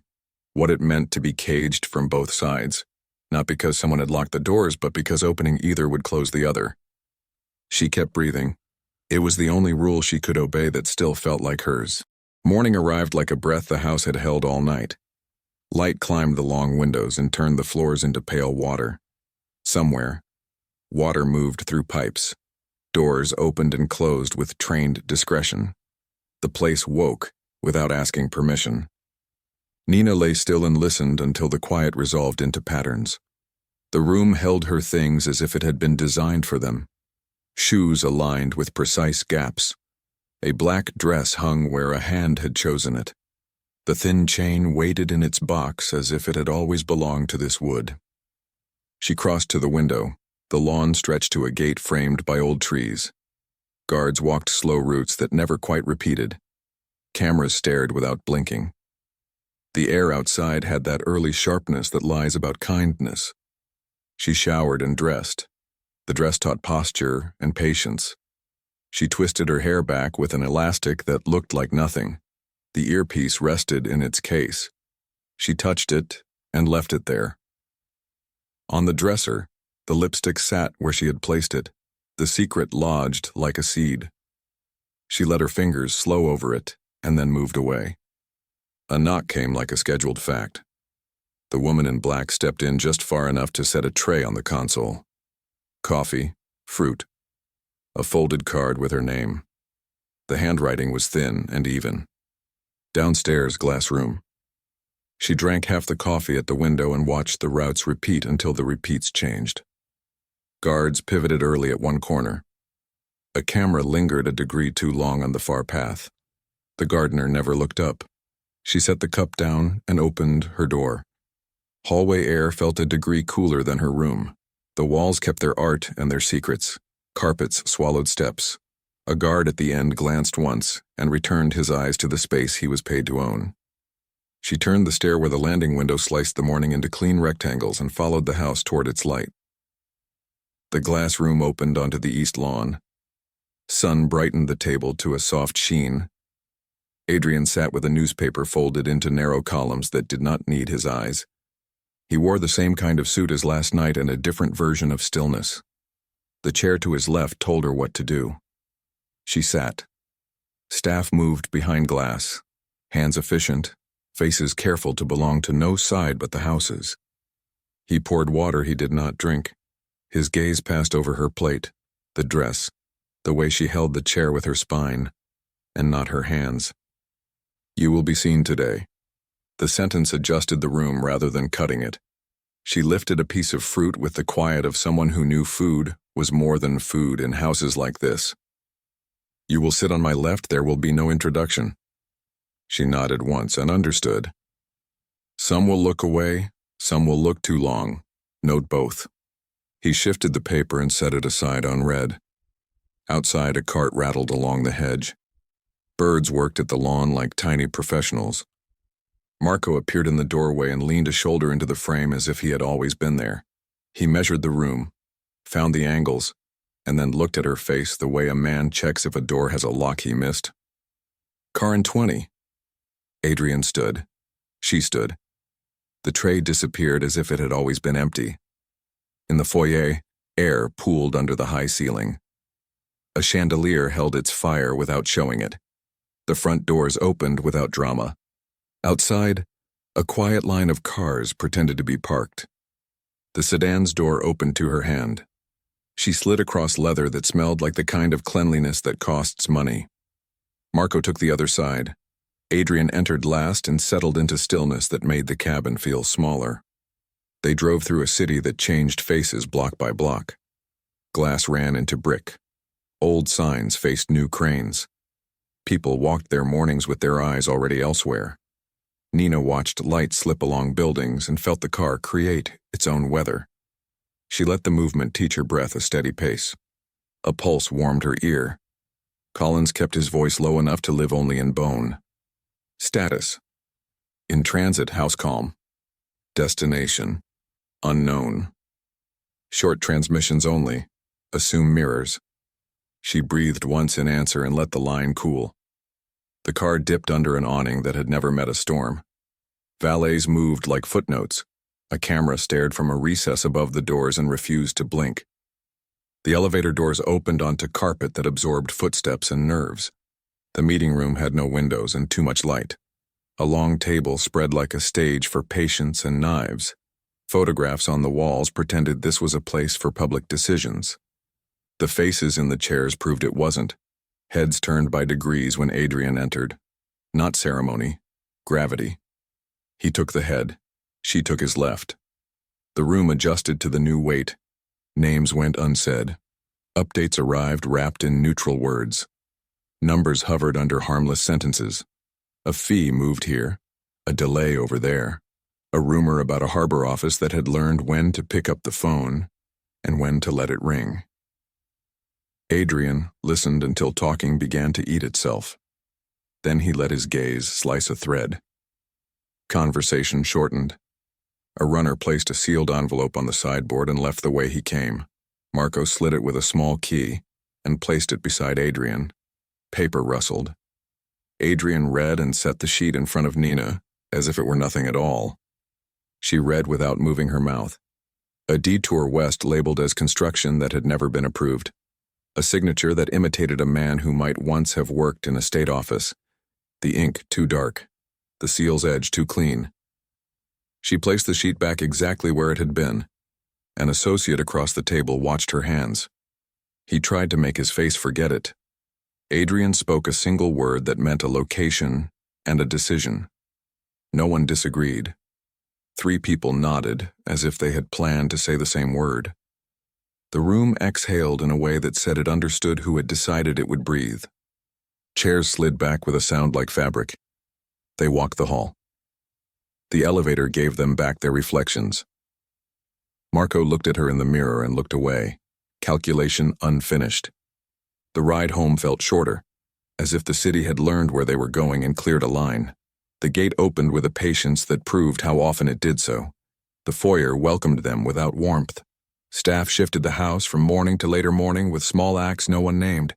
what it meant to be caged from both sides, not because someone had locked the doors, but because opening either would close the other. She kept breathing. It was the only rule she could obey that still felt like hers. Morning arrived like a breath the house had held all night. Light climbed the long windows and turned the floors into pale water. Somewhere, water moved through pipes. Doors opened and closed with trained discretion. The place woke without asking permission. Nina lay still and listened until the quiet resolved into patterns. The room held her things as if it had been designed for them. Shoes aligned with precise gaps, A black dress hung where a hand had chosen it. The thin chain waited in its box as if it had always belonged to this wood. She crossed to the window. The lawn stretched to a gate framed by old trees. Guards walked slow routes that never quite repeated. Cameras stared without blinking. The air outside had that early sharpness that lies about kindness. She showered and dressed. The dress taught posture and patience. She twisted her hair back with an elastic that looked like nothing. The earpiece rested in its case. She touched it and left it there. On the dresser, the lipstick sat where she had placed it, the secret lodged like a seed. She let her fingers slow over it and then moved away. A knock came like a scheduled fact. The woman in black stepped in just far enough to set a tray on the console. Coffee, fruit, a folded card with her name. The handwriting was thin and even. Downstairs, glass room. She drank half the coffee at the window and watched the routes repeat until the repeats changed. Guards pivoted early at one corner. A camera lingered a degree too long on the far path. The gardener never looked up. She set the cup down and opened her door. Hallway air felt a degree cooler than her room. The walls kept their art and their secrets. Carpets swallowed steps. A guard at the end glanced once and returned his eyes to the space he was paid to own. She turned the stair where the landing window sliced the morning into clean rectangles and followed the house toward its light. The glass room opened onto the east lawn. Sun brightened the table to a soft sheen. Adrian sat with a newspaper folded into narrow columns that did not need his eyes. He wore the same kind of suit as last night and a different version of stillness. The chair to his left told her what to do. She sat. Staff moved behind glass, hands efficient, faces careful to belong to no side but the house's. He poured water he did not drink. His gaze passed over her plate, the dress, the way she held the chair with her spine, and not her hands. You will be seen today. The sentence adjusted the room rather than cutting it. She lifted a piece of fruit with the quiet of someone who knew food was more than food in houses like this. You will sit on my left, there will be no introduction. She nodded once and understood. Some will look away, some will look too long. Note both. He shifted the paper and set it aside unread. Outside, a cart rattled along the hedge. Birds worked at the lawn like tiny professionals. Marco appeared in the doorway and leaned a shoulder into the frame as if he had always been there. He measured the room, found the angles, and then looked at her face the way a man checks if a door has a lock he missed. Car in 20. Adrian stood. She stood. The tray disappeared as if it had always been empty. In the foyer, air pooled under the high ceiling. A chandelier held its fire without showing it. The front doors opened without drama. Outside, a quiet line of cars pretended to be parked. The sedan's door opened to her hand. She slid across leather that smelled like the kind of cleanliness that costs money. Marco took the other side. Adrian entered last and settled into stillness that made the cabin feel smaller. They drove through a city that changed faces block by block. Glass ran into brick. Old signs faced new cranes. People walked their mornings with their eyes already elsewhere. Nina watched light slip along buildings and felt the car create its own weather. She let the movement teach her breath a steady pace. A pulse warmed her ear. Collins kept his voice low enough to live only in bone. Status. In transit, house calm. Destination. Unknown. Short transmissions only. Assume mirrors. She breathed once in answer and let the line cool. The car dipped under an awning that had never met a storm. Valets moved like footnotes. A camera stared from a recess above the doors and refused to blink. The elevator doors opened onto carpet that absorbed footsteps and nerves. The meeting room had no windows and too much light. A long table spread like a stage for patience and knives. Photographs on the walls pretended this was a place for public decisions. The faces in the chairs proved it wasn't. Heads turned by degrees when Adrian entered. Not ceremony, gravity. He took the head. She took his left. The room adjusted to the new weight. Names went unsaid. Updates arrived wrapped in neutral words. Numbers hovered under harmless sentences. A fee moved here, a delay over there, a rumor about a harbor office that had learned when to pick up the phone and when to let it ring. Adrian listened until talking began to eat itself. Then he let his gaze slice a thread. Conversation shortened. A runner placed a sealed envelope on the sideboard and left the way he came. Marco slid it with a small key and placed it beside Adrian. Paper rustled. Adrian read and set the sheet in front of Nina, as if it were nothing at all. She read without moving her mouth. A detour west labeled as construction that had never been approved. A signature that imitated a man who might once have worked in a state office. The ink too dark. The seal's edge too clean. She placed the sheet back exactly where it had been. An associate across the table watched her hands. He tried to make his face forget it. Adrian spoke a single word that meant a location and a decision. No one disagreed. 3 people nodded, as if they had planned to say the same word. The room exhaled in a way that said it understood who had decided it would breathe. Chairs slid back with a sound like fabric. They walked the hall. The elevator gave them back their reflections. Marco looked at her in the mirror and looked away, calculation unfinished. The ride home felt shorter, as if the city had learned where they were going and cleared a line. The gate opened with a patience that proved how often it did so. The foyer welcomed them without warmth. Staff shifted the house from morning to later morning with small acts no one named.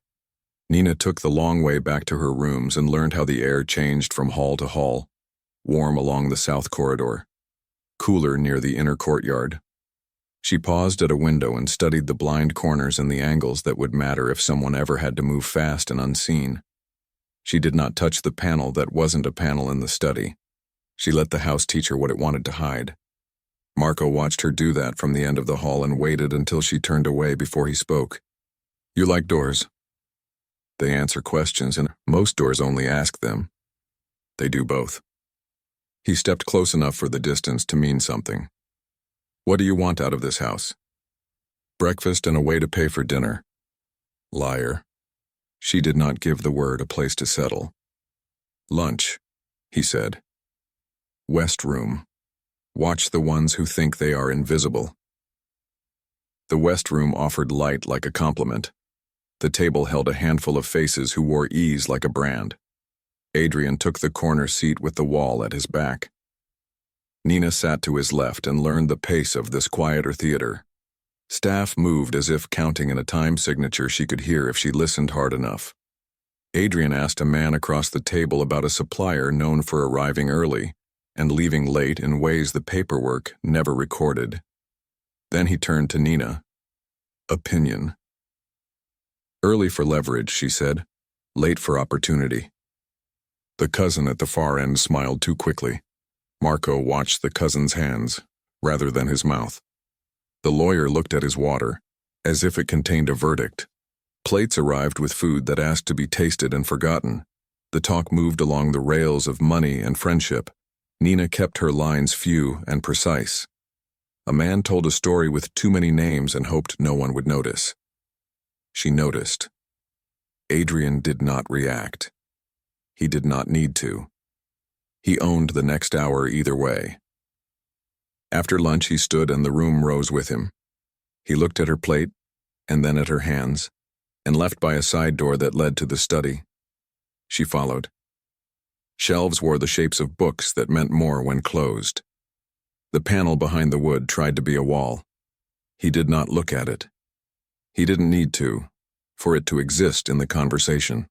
Nina took the long way back to her rooms and learned how the air changed from hall to hall. Warm along the south corridor. Cooler near the inner courtyard. She paused at a window and studied the blind corners and the angles that would matter if someone ever had to move fast and unseen. She did not touch the panel that wasn't a panel in the study. She let the house teach her what it wanted to hide. Marco watched her do that from the end of the hall and waited until she turned away before he spoke. "You like doors?" They answer questions, and most doors only ask them. They do both. He stepped close enough for the distance to mean something. "What do you want out of this house?" "Breakfast and a way to pay for dinner." Liar. She did not give the word a place to settle. "Lunch," he said. "West room. Watch the ones who think they are invisible." The West room offered light like a compliment. The table held a handful of faces who wore ease like a brand. Adrian took the corner seat with the wall at his back. Nina sat to his left and learned the pace of this quieter theater. Staff moved as if counting in a time signature she could hear if she listened hard enough. Adrian asked a man across the table about a supplier known for arriving early and leaving late in ways the paperwork never recorded. Then he turned to Nina. Opinion. "Early for leverage," she said. "Late for opportunity." The cousin at the far end smiled too quickly. Marco watched the cousin's hands, rather than his mouth. The lawyer looked at his water, as if it contained a verdict. Plates arrived with food that asked to be tasted and forgotten. The talk moved along the rails of money and friendship. Nina kept her lines few and precise. A man told a story with too many names and hoped no one would notice. She noticed. Adrian did not react. He did not need to. He owned the next hour either way. After lunch he stood and the room rose with him. He looked at her plate, and then at her hands, and left by a side door that led to the study. She followed. Shelves wore the shapes of books that meant more when closed. The panel behind the wood tried to be a wall. He did not look at it. He didn't need to, for it to exist in the conversation.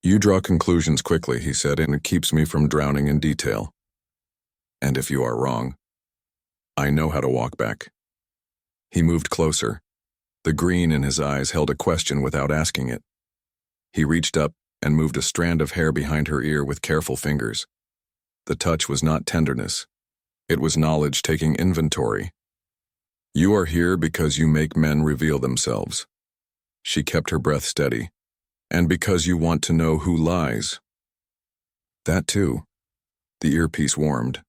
"You draw conclusions quickly," he said, "and it keeps me from drowning in detail. And if you are wrong, I know how to walk back." He moved closer. The green in his eyes held a question without asking it. He reached up and moved a strand of hair behind her ear with careful fingers. The touch was not tenderness. It was knowledge taking inventory. "You are here because you make men reveal themselves." She kept her breath steady. "And because you want to know who lies." "That too." The earpiece warmed.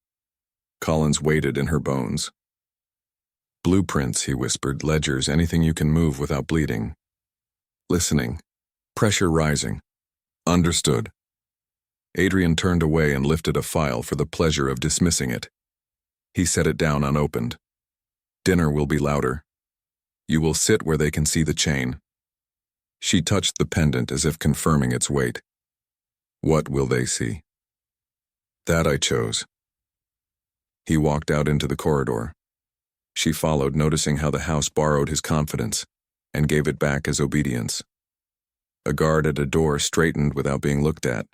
Collins waited in her bones. "Blueprints," he whispered, "ledgers, anything you can move without bleeding." Listening. Pressure rising. Understood. Adrian turned away and lifted a file for the pleasure of dismissing it. He set it down unopened. Dinner will be louder. You will sit where they can see the chain. She touched the pendant as if confirming its weight. What will they see? That I chose. He walked out into the corridor. She followed, noticing how the house borrowed his confidence and gave it back as obedience. A guard at a door straightened without being looked at.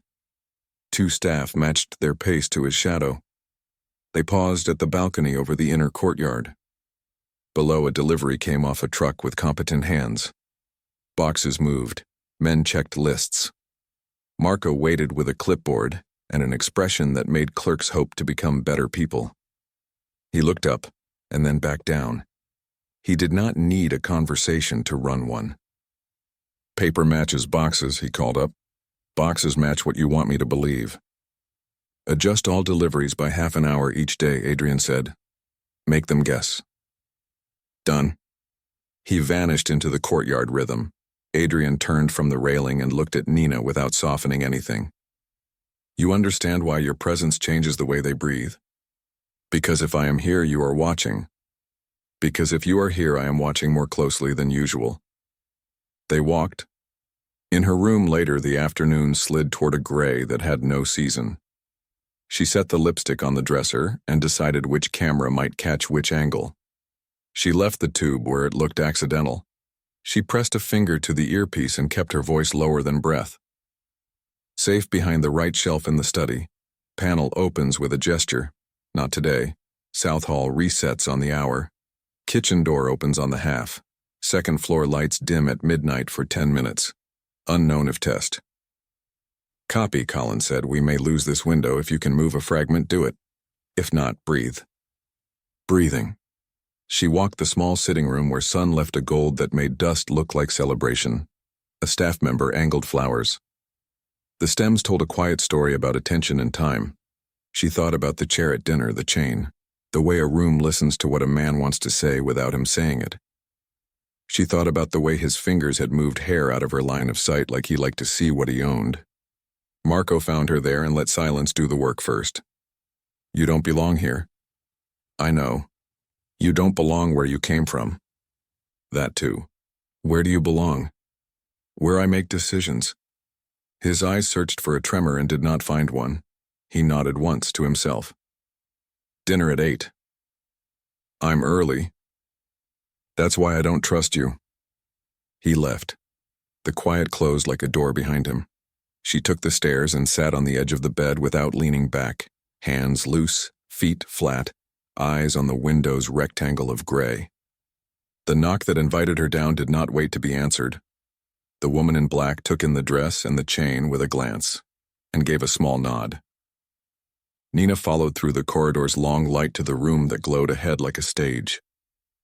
2 staff matched their pace to his shadow. They paused at the balcony over the inner courtyard. Below, a delivery came off a truck with competent hands. Boxes moved. Men checked lists. Marco waited with a clipboard and an expression that made clerks hope to become better people. He looked up and then back down. He did not need a conversation to run one. Paper matches boxes, he called up. Boxes match what you want me to believe. Adjust all deliveries by half an hour each day, Adrian said. Make them guess. Done. He vanished into the courtyard rhythm. Adrian turned from the railing and looked at Nina without softening anything. You understand why your presence changes the way they breathe? Because if I am here, you are watching. Because if you are here, I am watching more closely than usual. They walked. In her room later, the afternoon slid toward a gray that had no season. She set the lipstick on the dresser and decided which camera might catch which angle. She left the tube where it looked accidental. She pressed a finger to the earpiece and kept her voice lower than breath. Safe behind the right shelf in the study. Panel opens with a gesture. Not today. South Hall resets on the hour. Kitchen door opens on the half. Second floor lights dim at midnight for 10 minutes. Unknown if test. Copy, Colin said. We may lose this window. If you can move a fragment, do it. If not, breathe. Breathing. She walked the small sitting room where sun left a gold that made dust look like celebration. A staff member angled flowers. The stems told a quiet story about attention and time. She thought about the chair at dinner, the chain, the way a room listens to what a man wants to say without him saying it. She thought about the way his fingers had moved hair out of her line of sight like he liked to see what he owned. Marco found her there and let silence do the work first. You don't belong here. I know. You don't belong where you came from. That too. Where do you belong? Where I make decisions. His eyes searched for a tremor and did not find one. He nodded once to himself. Dinner at 8. I'm early. That's why I don't trust you. He left. The quiet closed like a door behind him. She took the stairs and sat on the edge of the bed without leaning back, hands loose, feet flat, eyes on the window's rectangle of gray. The knock that invited her down did not wait to be answered. The woman in black took in the dress and the chain with a glance, and gave a small nod. Nina followed through the corridor's long light to the room that glowed ahead like a stage.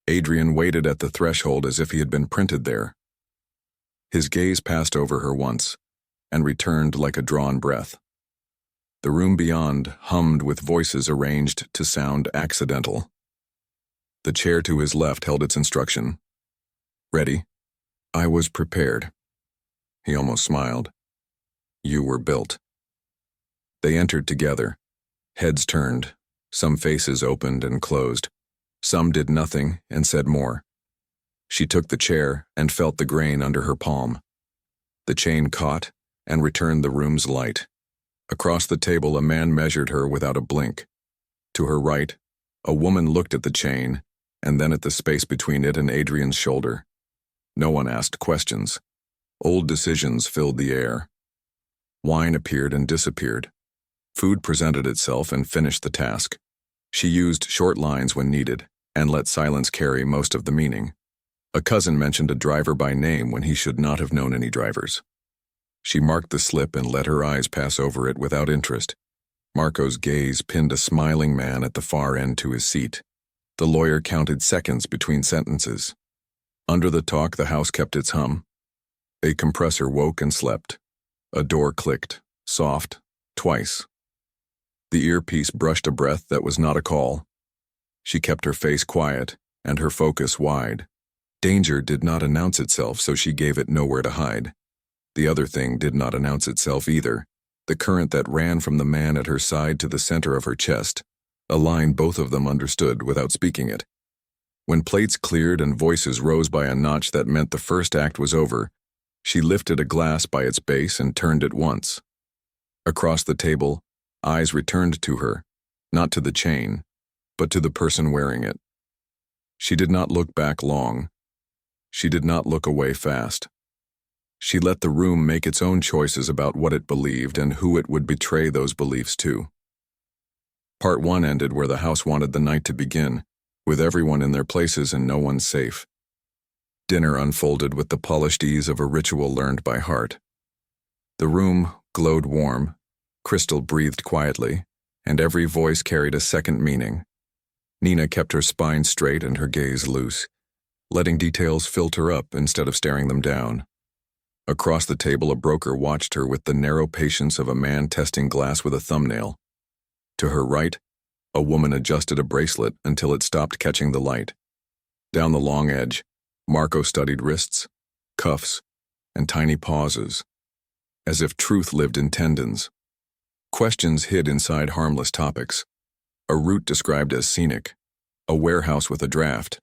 Adrian waited at the threshold as if he had been printed there. His gaze passed over her once, and returned like a drawn breath. The room beyond hummed with voices arranged to sound accidental. The chair to his left held its instruction. Ready? I was prepared. He almost smiled. You were built. They entered together. Heads turned. Some faces opened and closed. Some did nothing and said more. She took the chair and felt the grain under her palm. The chain caught and returned the room's light. Across the table, a man measured her without a blink. To her right, a woman looked at the chain and then at the space between it and Adrian's shoulder. No one asked questions. Old decisions filled the air. Wine appeared and disappeared. Food presented itself and finished the task. She used short lines when needed and let silence carry most of the meaning. A cousin mentioned a driver by name when he should not have known any drivers. She marked the slip and let her eyes pass over it without interest. Marco's gaze pinned a smiling man at the far end to his seat. The lawyer counted seconds between sentences. Under the talk, the house kept its hum. A compressor woke and slept. A door clicked, soft, twice. The earpiece brushed a breath that was not a call. She kept her face quiet and her focus wide. Danger did not announce itself, so she gave it nowhere to hide. The other thing did not announce itself either. The current that ran from the man at her side to the center of her chest, a line both of them understood without speaking it. When plates cleared and voices rose by a notch that meant the first act was over, she lifted a glass by its base and turned it once. Across the table, eyes returned to her, not to the chain, but to the person wearing it. She did not look back long. She did not look away fast. She let the room make its own choices about what it believed and who it would betray those beliefs to. Part 1 ended where the house wanted the night to begin, with everyone in their places and no one safe. Dinner unfolded with the polished ease of a ritual learned by heart. The room glowed warm, Crystal breathed quietly, and every voice carried a second meaning. Nina kept her spine straight and her gaze loose, letting details filter up instead of staring them down. Across the table, a broker watched her with the narrow patience of a man testing glass with a thumbnail. To her right, a woman adjusted a bracelet until it stopped catching the light. Down the long edge, Marco studied wrists, cuffs, and tiny pauses, as if truth lived in tendons. Questions hid inside harmless topics. A route described as scenic, a warehouse with a draft,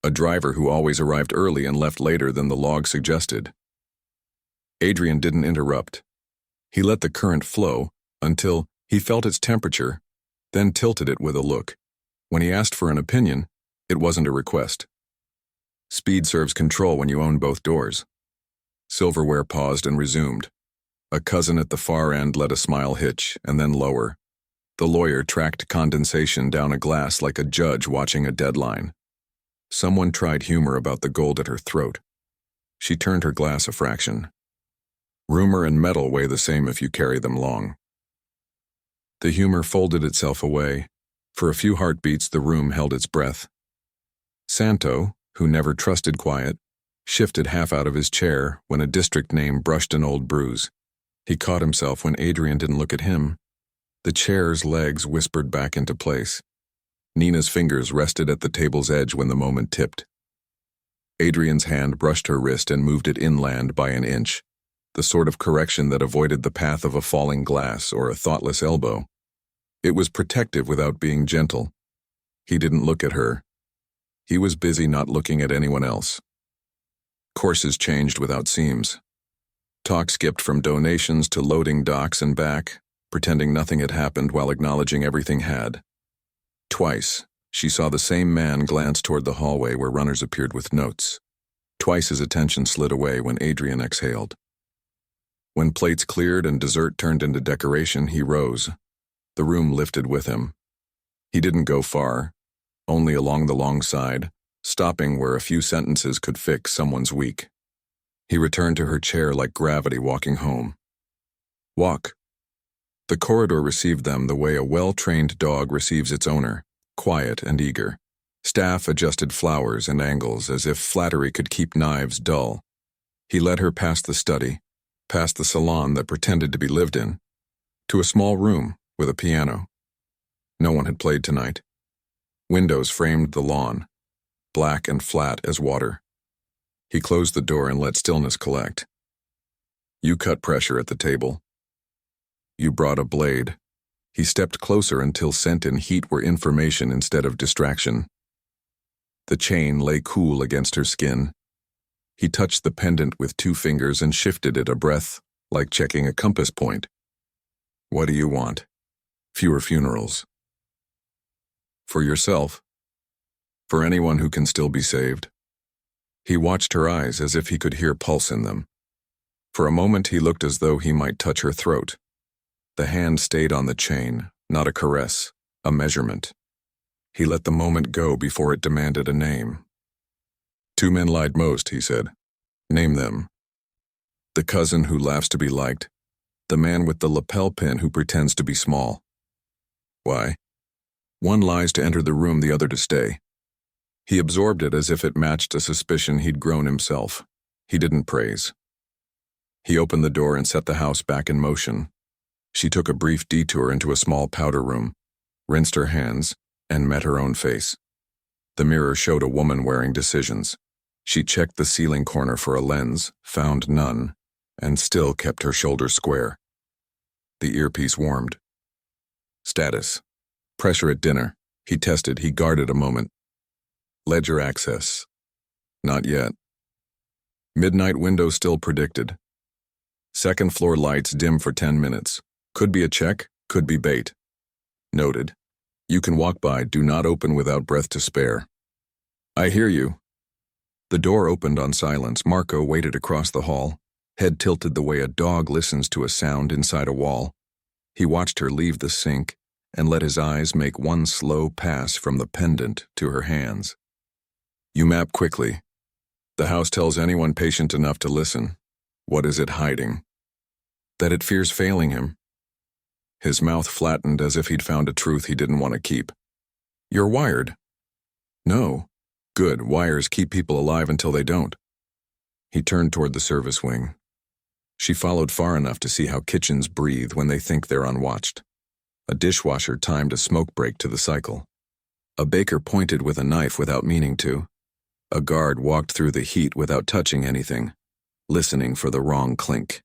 a driver who always arrived early and left later than the log suggested. Adrian didn't interrupt. He let the current flow until he felt its temperature, then tilted it with a look. When he asked for an opinion, it wasn't a request. Speed serves control when you own both doors. Silverware paused and resumed. A cousin at the far end let a smile hitch and then lower. The lawyer tracked condensation down a glass like a judge watching a deadline. Someone tried humor about the gold at her throat. She turned her glass a fraction. Rumor and metal weigh the same if you carry them long. The humor folded itself away. For a few heartbeats, the room held its breath. Santo, who never trusted quiet, shifted half out of his chair when a district name brushed an old bruise. He caught himself when Adrian didn't look at him. The chair's legs whispered back into place. Nina's fingers rested at the table's edge when the moment tipped. Adrian's hand brushed her wrist and moved it inland by an inch, the sort of correction that avoided the path of a falling glass or a thoughtless elbow. It was protective without being gentle. He didn't look at her. He was busy not looking at anyone else. Courses changed without seams. Talk skipped from donations to loading docks and back, pretending nothing had happened while acknowledging everything had. Twice, she saw the same man glance toward the hallway where runners appeared with notes. Twice his attention slid away when Adrian exhaled. When plates cleared and dessert turned into decoration, he rose. The room lifted with him. He didn't go far, only along the long side, stopping where a few sentences could fix someone's week. He returned to her chair like gravity walking home. Walk. The corridor received them the way a well-trained dog receives its owner, quiet and eager. Staff adjusted flowers and angles as if flattery could keep knives dull. He led her past the study, past the salon that pretended to be lived in, to a small room with a piano. No one had played tonight. Windows framed the lawn, black and flat as water. He closed the door and let stillness collect. You cut pressure at the table. You brought a blade. He stepped closer until scent and heat were information instead of distraction. The chain lay cool against her skin. He touched the pendant with 2 fingers and shifted it a breath, like checking a compass point. What do you want? Fewer funerals. For yourself? For anyone who can still be saved? He watched her eyes as if he could hear pulse in them. For a moment he looked as though he might touch her throat. The hand stayed on the chain, not a caress, a measurement. He let the moment go before it demanded a name. 2 men lied most, he said. Name them. The cousin who laughs to be liked. The man with the lapel pin who pretends to be small. Why? One lies to enter the room, the other to stay. He absorbed it as if it matched a suspicion he'd grown himself. He didn't praise. He opened the door and set the house back in motion. She took a brief detour into a small powder room, rinsed her hands, and met her own face. The mirror showed a woman wearing decisions. She checked the ceiling corner for a lens, found none. and still kept her shoulders square. The earpiece warmed. Status. Pressure at dinner. He tested, he guarded a moment. Ledger access. Not yet. Midnight window still predicted. Second floor lights dim for 10 minutes. Could be a check, could be bait. Noted. You can walk by, do not open without breath to spare. I hear you. The door opened on silence. Marco waited across the hall, head tilted the way a dog listens to a sound inside a wall. He watched her leave the sink and let his eyes make one slow pass from the pendant to her hands. You map quickly. The house tells anyone patient enough to listen. What is it hiding? That it fears failing him. His mouth flattened as if he'd found a truth he didn't want to keep. You're wired. No. Good, wires keep people alive until they don't. He turned toward the service wing. She followed far enough to see how kitchens breathe when they think they're unwatched. A dishwasher timed a smoke break to the cycle. A baker pointed with a knife without meaning to. A guard walked through the heat without touching anything, listening for the wrong clink.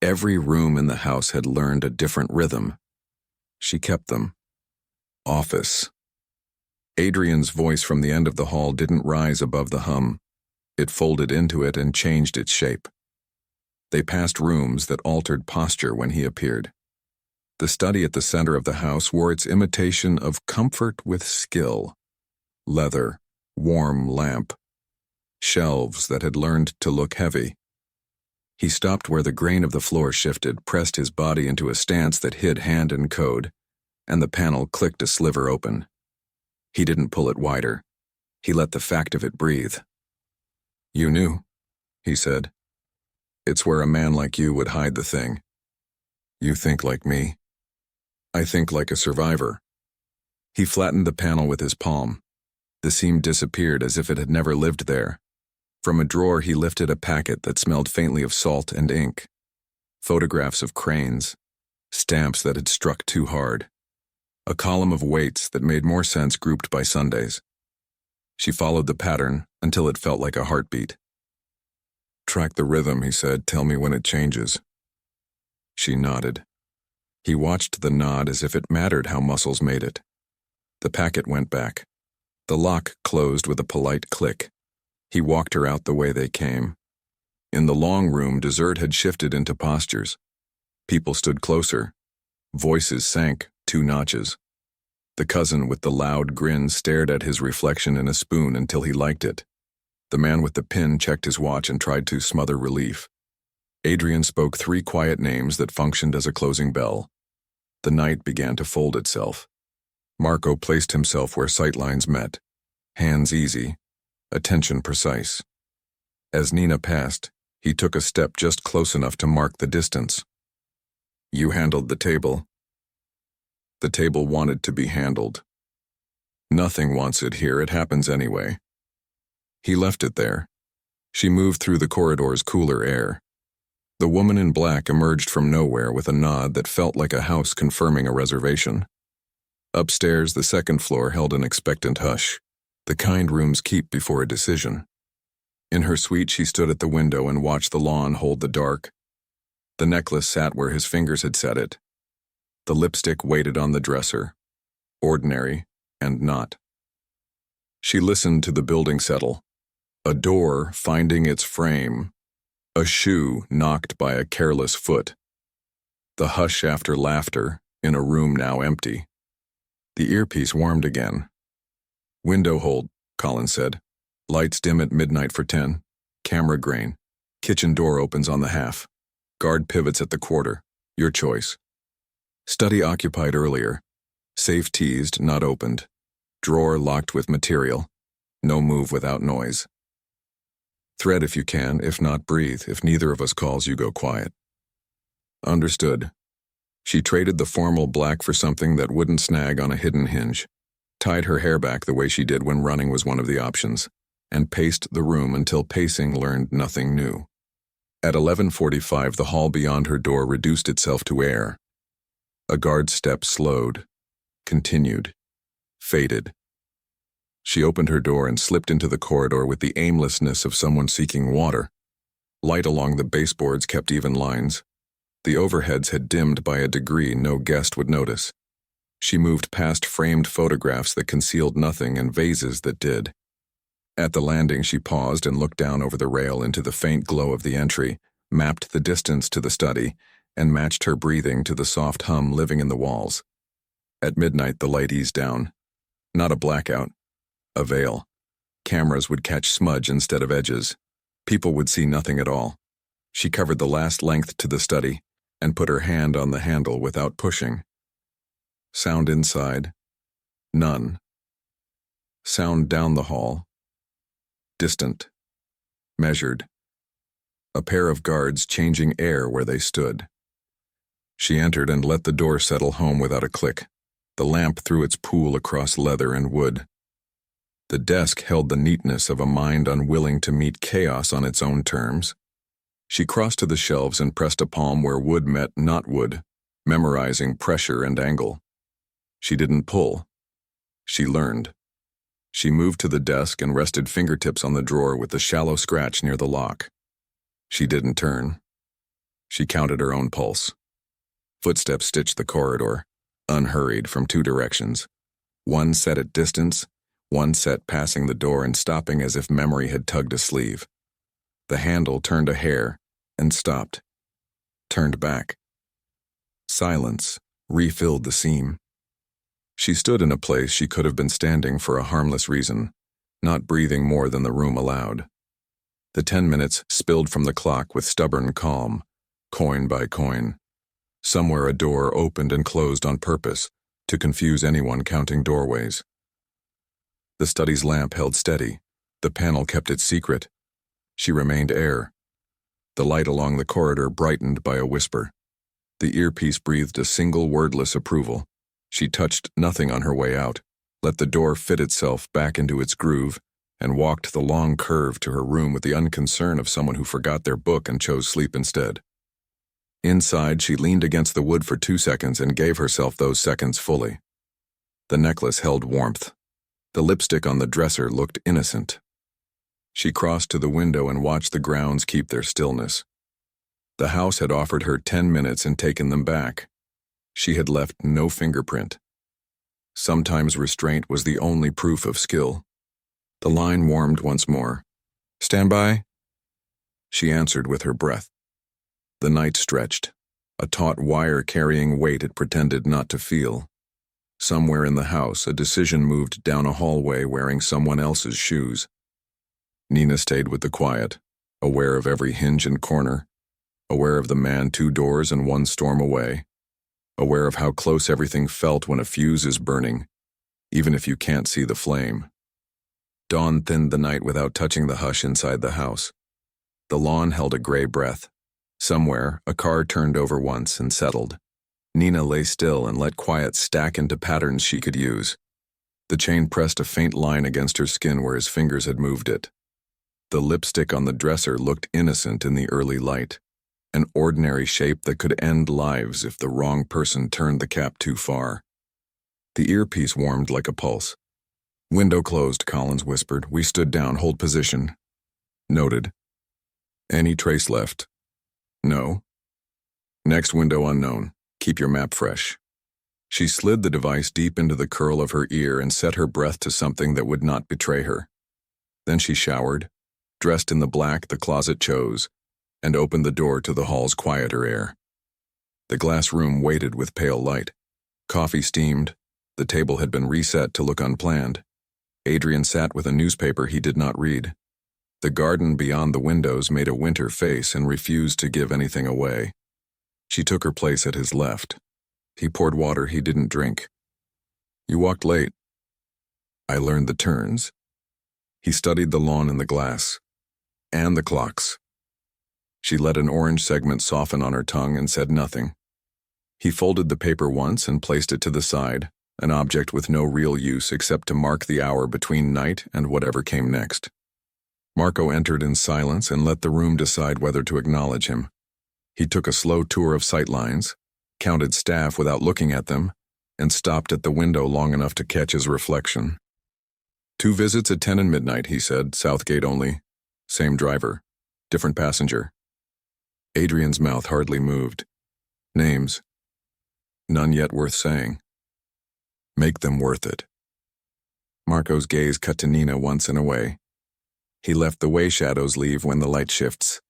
Every room in the house had learned a different rhythm. She kept them. Office. Adrian's voice from the end of the hall didn't rise above the hum. It folded into it and changed its shape. They passed rooms that altered posture when he appeared. The study at the center of the house wore its imitation of comfort with skill. Leather, warm lamp, shelves that had learned to look heavy. He stopped where the grain of the floor shifted, pressed his body into a stance that hid hand and code, and the panel clicked a sliver open. He didn't pull it wider. He let the fact of it breathe. You knew, he said. It's where a man like you would hide the thing. You think like me. I think like a survivor. He flattened the panel with his palm. The seam disappeared as if it had never lived there. From a drawer he lifted a packet that smelled faintly of salt and ink. Photographs of cranes. Stamps that had struck too hard. A column of weights that made more sense grouped by Sundays. She followed the pattern until it felt like a heartbeat. Track the rhythm, he said. Tell me when it changes. She nodded. He watched the nod as if it mattered how muscles made it. The packet went back. The lock closed with a polite click. He walked her out the way they came. In the long room, dessert had shifted into postures. People stood closer. Voices sank 2 notches. The cousin with the loud grin stared at his reflection in a spoon until he liked it. The man with the pin checked his watch and tried to smother relief. Adrian spoke 3 quiet names that functioned as a closing bell. The night began to fold itself. Marco placed himself where sightlines met. Hands easy, attention precise. As Nina passed, he took a step just close enough to mark the distance. You handled the table. The table wanted to be handled. Nothing wants it here, it happens anyway. He left it there. She moved through the corridor's cooler air. The woman in black emerged from nowhere with a nod that felt like a house confirming a reservation. Upstairs, the second floor held an expectant hush, the kind rooms keep before a decision. In her suite, she stood at the window and watched the lawn hold the dark. The necklace sat where his fingers had set it. The lipstick waited on the dresser, ordinary and not. She listened to the building settle, a door finding its frame, a shoe knocked by a careless foot. The hush after laughter in a room now empty. The earpiece warmed again. Window hold, Colin said. Lights dim at midnight for 10. Camera grain. Kitchen door opens on the half. Guard pivots at the quarter. Your choice. Study occupied earlier. Safe teased, not opened. Drawer locked with material. No move without noise. Thread if you can, if not breathe. If neither of us calls, you go quiet. Understood. She traded the formal black for something that wouldn't snag on a hidden hinge, tied her hair back the way she did when running was one of the options, and paced the room until pacing learned nothing new. At 11:45, the hall beyond her door reduced itself to air. A guard's step slowed, continued, faded. She opened her door and slipped into the corridor with the aimlessness of someone seeking water. Light along the baseboards kept even lines. The overheads had dimmed by a degree no guest would notice. She moved past framed photographs that concealed nothing and vases that did. At the landing, she paused and looked down over the rail into the faint glow of the entry, mapped the distance to the study, and matched her breathing to the soft hum living in the walls. At midnight, the light eased down. Not a blackout, a veil. Cameras would catch smudge instead of edges. People would see nothing at all. She covered the last length to the study and put her hand on the handle without pushing. Sound inside? None. Sound down the hall? Distant. Measured. A pair of guards changing air where they stood. She entered and let the door settle home without a click. The lamp threw its pool across leather and wood. The desk held the neatness of a mind unwilling to meet chaos on its own terms. She crossed to the shelves and pressed a palm where wood met not wood, memorizing pressure and angle. She didn't pull. She learned. She moved to the desk and rested fingertips on the drawer with the shallow scratch near the lock. She didn't turn. She counted her own pulse. Footsteps stitched the corridor, unhurried from two directions. One set at distance, one set passing the door and stopping as if memory had tugged a sleeve. The handle turned a hair and stopped. Turned back. Silence refilled the seam. She stood in a place she could have been standing for a harmless reason, not breathing more than the room allowed. The 10 minutes spilled from the clock with stubborn calm, coin by coin. Somewhere a door opened and closed on purpose, to confuse anyone counting doorways. The study's lamp held steady. The panel kept its secret. She remained air. The light along the corridor brightened by a whisper. The earpiece breathed a single wordless approval. She touched nothing on her way out, let the door fit itself back into its groove, and walked the long curve to her room with the unconcern of someone who forgot their book and chose sleep instead. Inside, she leaned against the wood for 2 seconds and gave herself those seconds fully. The necklace held warmth. The lipstick on the dresser looked innocent. She crossed to the window and watched the grounds keep their stillness. The house had offered her 10 minutes and taken them back. She had left no fingerprint. Sometimes restraint was the only proof of skill. The line warmed once more. "Stand by?" She answered with her breath. The night stretched, a taut wire carrying weight it pretended not to feel. Somewhere in the house, a decision moved down a hallway wearing someone else's shoes. Nina stayed with the quiet, aware of every hinge and corner, aware of the man 2 doors and 1 storm away, aware of how close everything felt when a fuse is burning, even if you can't see the flame. Dawn thinned the night without touching the hush inside the house. The lawn held a gray breath. Somewhere, a car turned over once and settled. Nina lay still and let quiet stack into patterns she could use. The chain pressed a faint line against her skin where his fingers had moved it. The lipstick on the dresser looked innocent in the early light, an ordinary shape that could end lives if the wrong person turned the cap too far. The earpiece warmed like a pulse. "Window closed," Collins whispered. "We stood down. Hold position." "Noted." "Any trace left?" "No." "Next window unknown. Keep your map fresh." She slid the device deep into the curl of her ear and set her breath to something that would not betray her. Then she showered, dressed in the black the closet chose, and opened the door to the hall's quieter air. The glass room waited with pale light. Coffee steamed. The table had been reset to look unplanned. Adrian sat with a newspaper he did not read. The garden beyond the windows made a winter face and refused to give anything away. She took her place at his left. He poured water he didn't drink. "You walked late." "I learned the turns." He studied the lawn and the glass. "And the clocks." She let an orange segment soften on her tongue and said nothing. He folded the paper once and placed it to the side, an object with no real use except to mark the hour between night and whatever came next. Marco entered in silence and let the room decide whether to acknowledge him. He took a slow tour of sightlines, counted staff without looking at them, and stopped at the window long enough to catch his reflection. 2 visits at 10 and midnight, he said, Southgate only. Same driver. Different passenger. Adrian's mouth hardly moved. Names. None yet worth saying. Make them worth it. Marco's gaze cut to Nina once and away. He left the way shadows leave when the light shifts.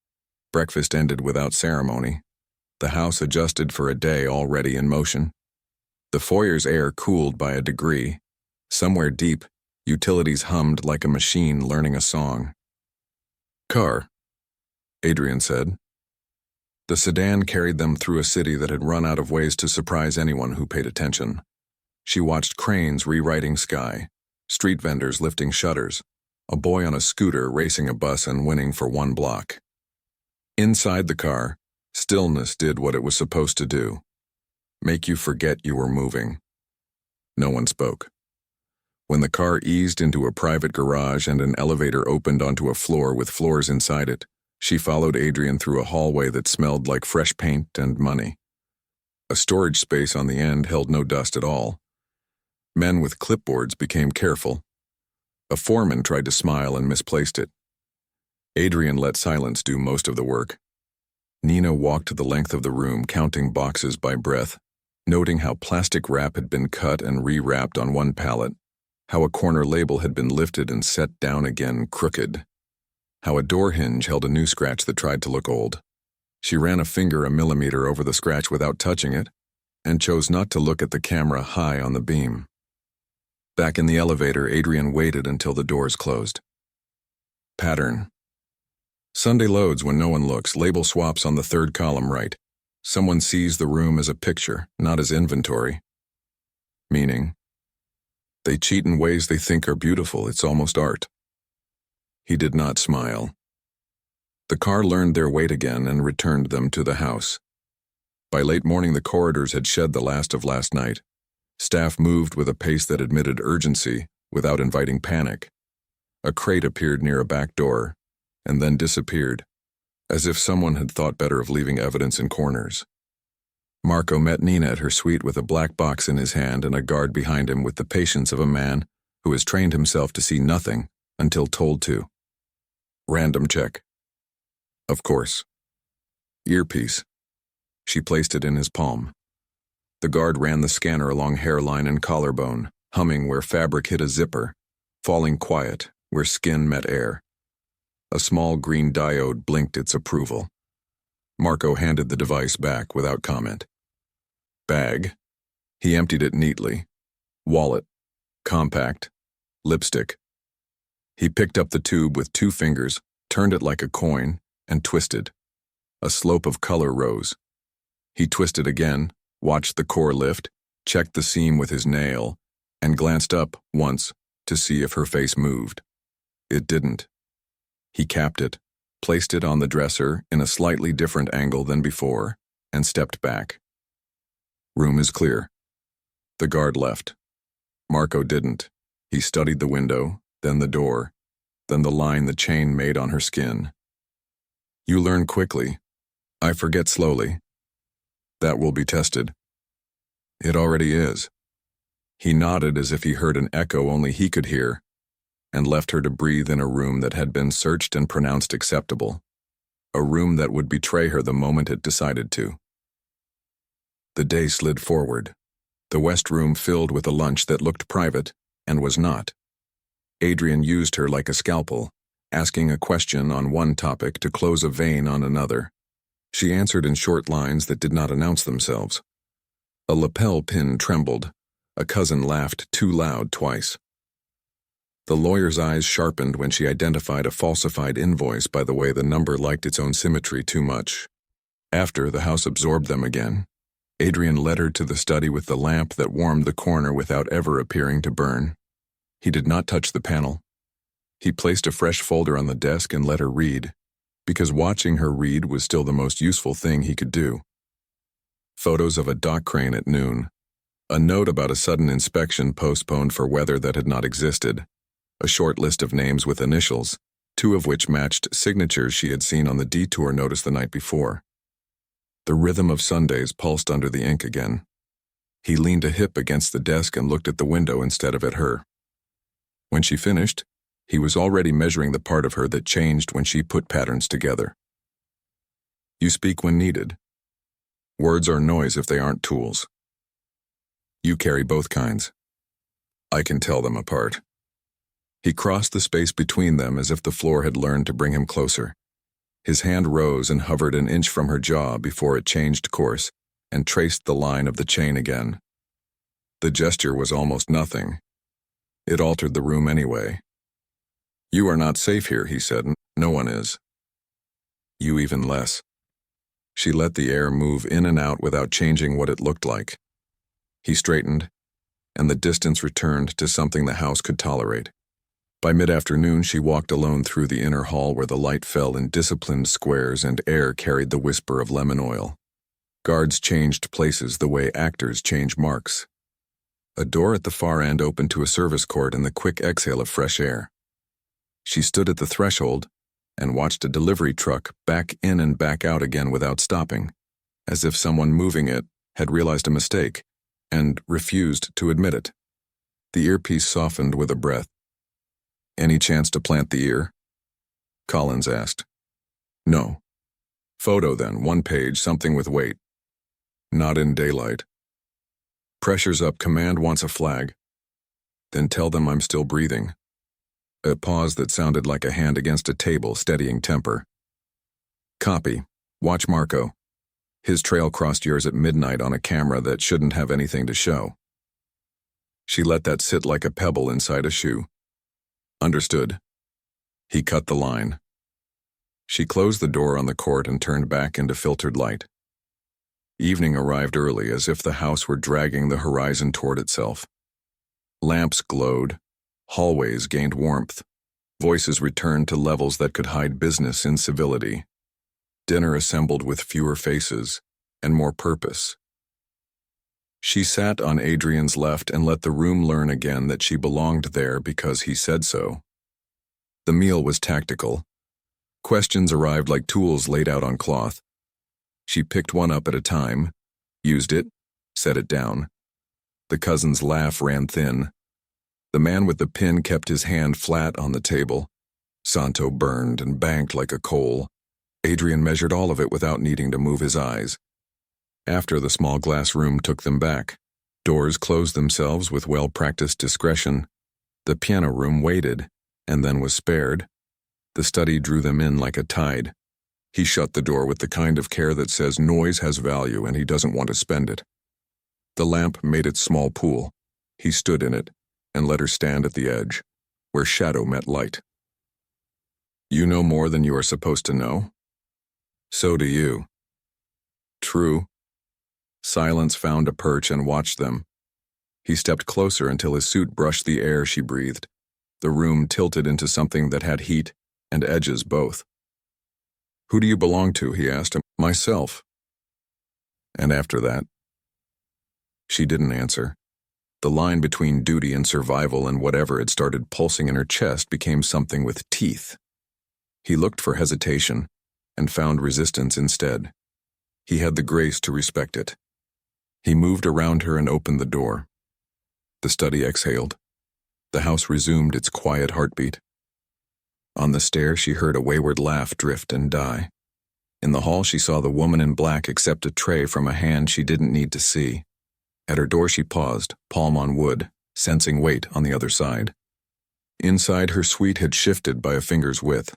Breakfast ended without ceremony. The house adjusted for a day already in motion. The foyer's air cooled by a degree. Somewhere deep, utilities hummed like a machine learning a song. Car, Adrian said. The sedan carried them through a city that had run out of ways to surprise anyone who paid attention. She watched cranes rewriting sky, street vendors lifting shutters, a boy on a scooter racing a bus and winning for one block. Inside the car, stillness did what it was supposed to do. Make you forget you were moving. No one spoke. When the car eased into a private garage and an elevator opened onto a floor with floors inside it, she followed Adrian through a hallway that smelled like fresh paint and money. A storage space on the end held no dust at all. Men with clipboards became careful. A foreman tried to smile and misplaced it. Adrian let silence do most of the work. Nina walked the length of the room, counting boxes by breath, noting how plastic wrap had been cut and rewrapped on one pallet, how a corner label had been lifted and set down again crooked, how a door hinge held a new scratch that tried to look old. She ran a finger a millimeter over the scratch without touching it, and chose not to look at the camera high on the beam. Back in the elevator, Adrian waited until the doors closed. Pattern. Sunday loads when no one looks, label swaps on the third column right. Someone sees the room as a picture, not as inventory. Meaning, they cheat in ways they think are beautiful, it's almost art. He did not smile. The car learned their weight again and returned them to the house. By late morning, the corridors had shed the last of last night. Staff moved with a pace that admitted urgency without inviting panic. A crate appeared near a back door, and then disappeared, as if someone had thought better of leaving evidence in corners. Marco met Nina at her suite with a black box in his hand and a guard behind him with the patience of a man who has trained himself to see nothing until told to. Random check. Of course. Earpiece. She placed it in his palm. The guard ran the scanner along hairline and collarbone, humming where fabric hit a zipper, falling quiet where skin met air. A small green diode blinked its approval. Marco handed the device back without comment. Bag. He emptied it neatly. Wallet. Compact. Lipstick. He picked up the tube with 2 fingers, turned it like a coin, and twisted. A slope of color rose. He twisted again, watched the core lift, checked the seam with his nail, and glanced up once to see if her face moved. It didn't. He capped it, placed it on the dresser in a slightly different angle than before, and stepped back. Room is clear. The guard left. Marco didn't. He studied the window, then the door, then the line the chain made on her skin. You learn quickly. I forget slowly. That will be tested. It already is. He nodded as if he heard an echo only he could hear, and left her to breathe in a room that had been searched and pronounced acceptable. A room that would betray her the moment it decided to. The day slid forward. The West Room filled with a lunch that looked private and was not. Adrian used her like a scalpel, asking a question on one topic to close a vein on another. She answered in short lines that did not announce themselves. A lapel pin trembled. A cousin laughed too loud twice. The lawyer's eyes sharpened when she identified a falsified invoice by the way the number liked its own symmetry too much. After the house absorbed them again, Adrian led her to the study with the lamp that warmed the corner without ever appearing to burn. He did not touch the panel. He placed a fresh folder on the desk and let her read, because watching her read was still the most useful thing he could do. Photos of a dock crane at noon. A note about a sudden inspection postponed for weather that had not existed. A short list of names with initials, 2 of which matched signatures she had seen on the detour notice the night before. The rhythm of Sundays pulsed under the ink again. He leaned a hip against the desk and looked at the window instead of at her. When she finished, he was already measuring the part of her that changed when she put patterns together. You speak when needed. Words are noise if they aren't tools. You carry both kinds. I can tell them apart. He crossed the space between them as if the floor had learned to bring him closer. His hand rose and hovered an inch from her jaw before it changed course and traced the line of the chain again. The gesture was almost nothing. It altered the room anyway. You are not safe here, he said. No one is. You even less. She let the air move in and out without changing what it looked like. He straightened, and the distance returned to something the house could tolerate. By mid-afternoon, she walked alone through the inner hall where the light fell in disciplined squares and air carried the whisper of lemon oil. Guards changed places the way actors change marks. A door at the far end opened to a service court and the quick exhale of fresh air. She stood at the threshold and watched a delivery truck back in and back out again without stopping, as if someone moving it had realized a mistake and refused to admit it. The earpiece softened with a breath. Any chance to plant the ear? Collins asked. No. Photo then, 1 page, something with weight. Not in daylight. Pressure's up, command wants a flag. Then tell them I'm still breathing. A pause that sounded like a hand against a table, steadying temper. Copy. Watch Marco. His trail crossed yours at midnight on a camera that shouldn't have anything to show. She let that sit like a pebble inside a shoe. Understood. He cut the line. She closed the door on the court and turned back into filtered light. Evening arrived early, as if the house were dragging the horizon toward itself. Lamps glowed. Hallways gained warmth. Voices returned to levels that could hide business in civility. Dinner assembled with fewer faces and more purpose. She sat on Adrian's left and let the room learn again that she belonged there because he said so. The meal was tactical. Questions arrived like tools laid out on cloth. She picked one up at a time, used it, set it down. The cousin's laugh ran thin. The man with the pin kept his hand flat on the table. Santo burned and banked like a coal. Adrian measured all of it without needing to move his eyes. After the small glass room took them back, doors closed themselves with well-practiced discretion. The piano room waited, and then was spared. The study drew them in like a tide. He shut the door with the kind of care that says noise has value and he doesn't want to spend it. The lamp made its small pool. He stood in it and let her stand at the edge, where shadow met light. You know more than you are supposed to know? So do you. True. Silence found a perch and watched them. He stepped closer until his suit brushed the air she breathed. The room tilted into something that had heat and edges both. Who do you belong to? He asked him. Myself. And after that? She didn't answer. The line between duty and survival and whatever had started pulsing in her chest became something with teeth. He looked for hesitation and found resistance instead. He had the grace to respect it. He moved around her and opened the door. The study exhaled. The house resumed its quiet heartbeat. On the stair, she heard a wayward laugh drift and die. In the hall, she saw the woman in black accept a tray from a hand she didn't need to see. At her door, she paused, palm on wood, sensing weight on the other side. Inside, her suite had shifted by a finger's width.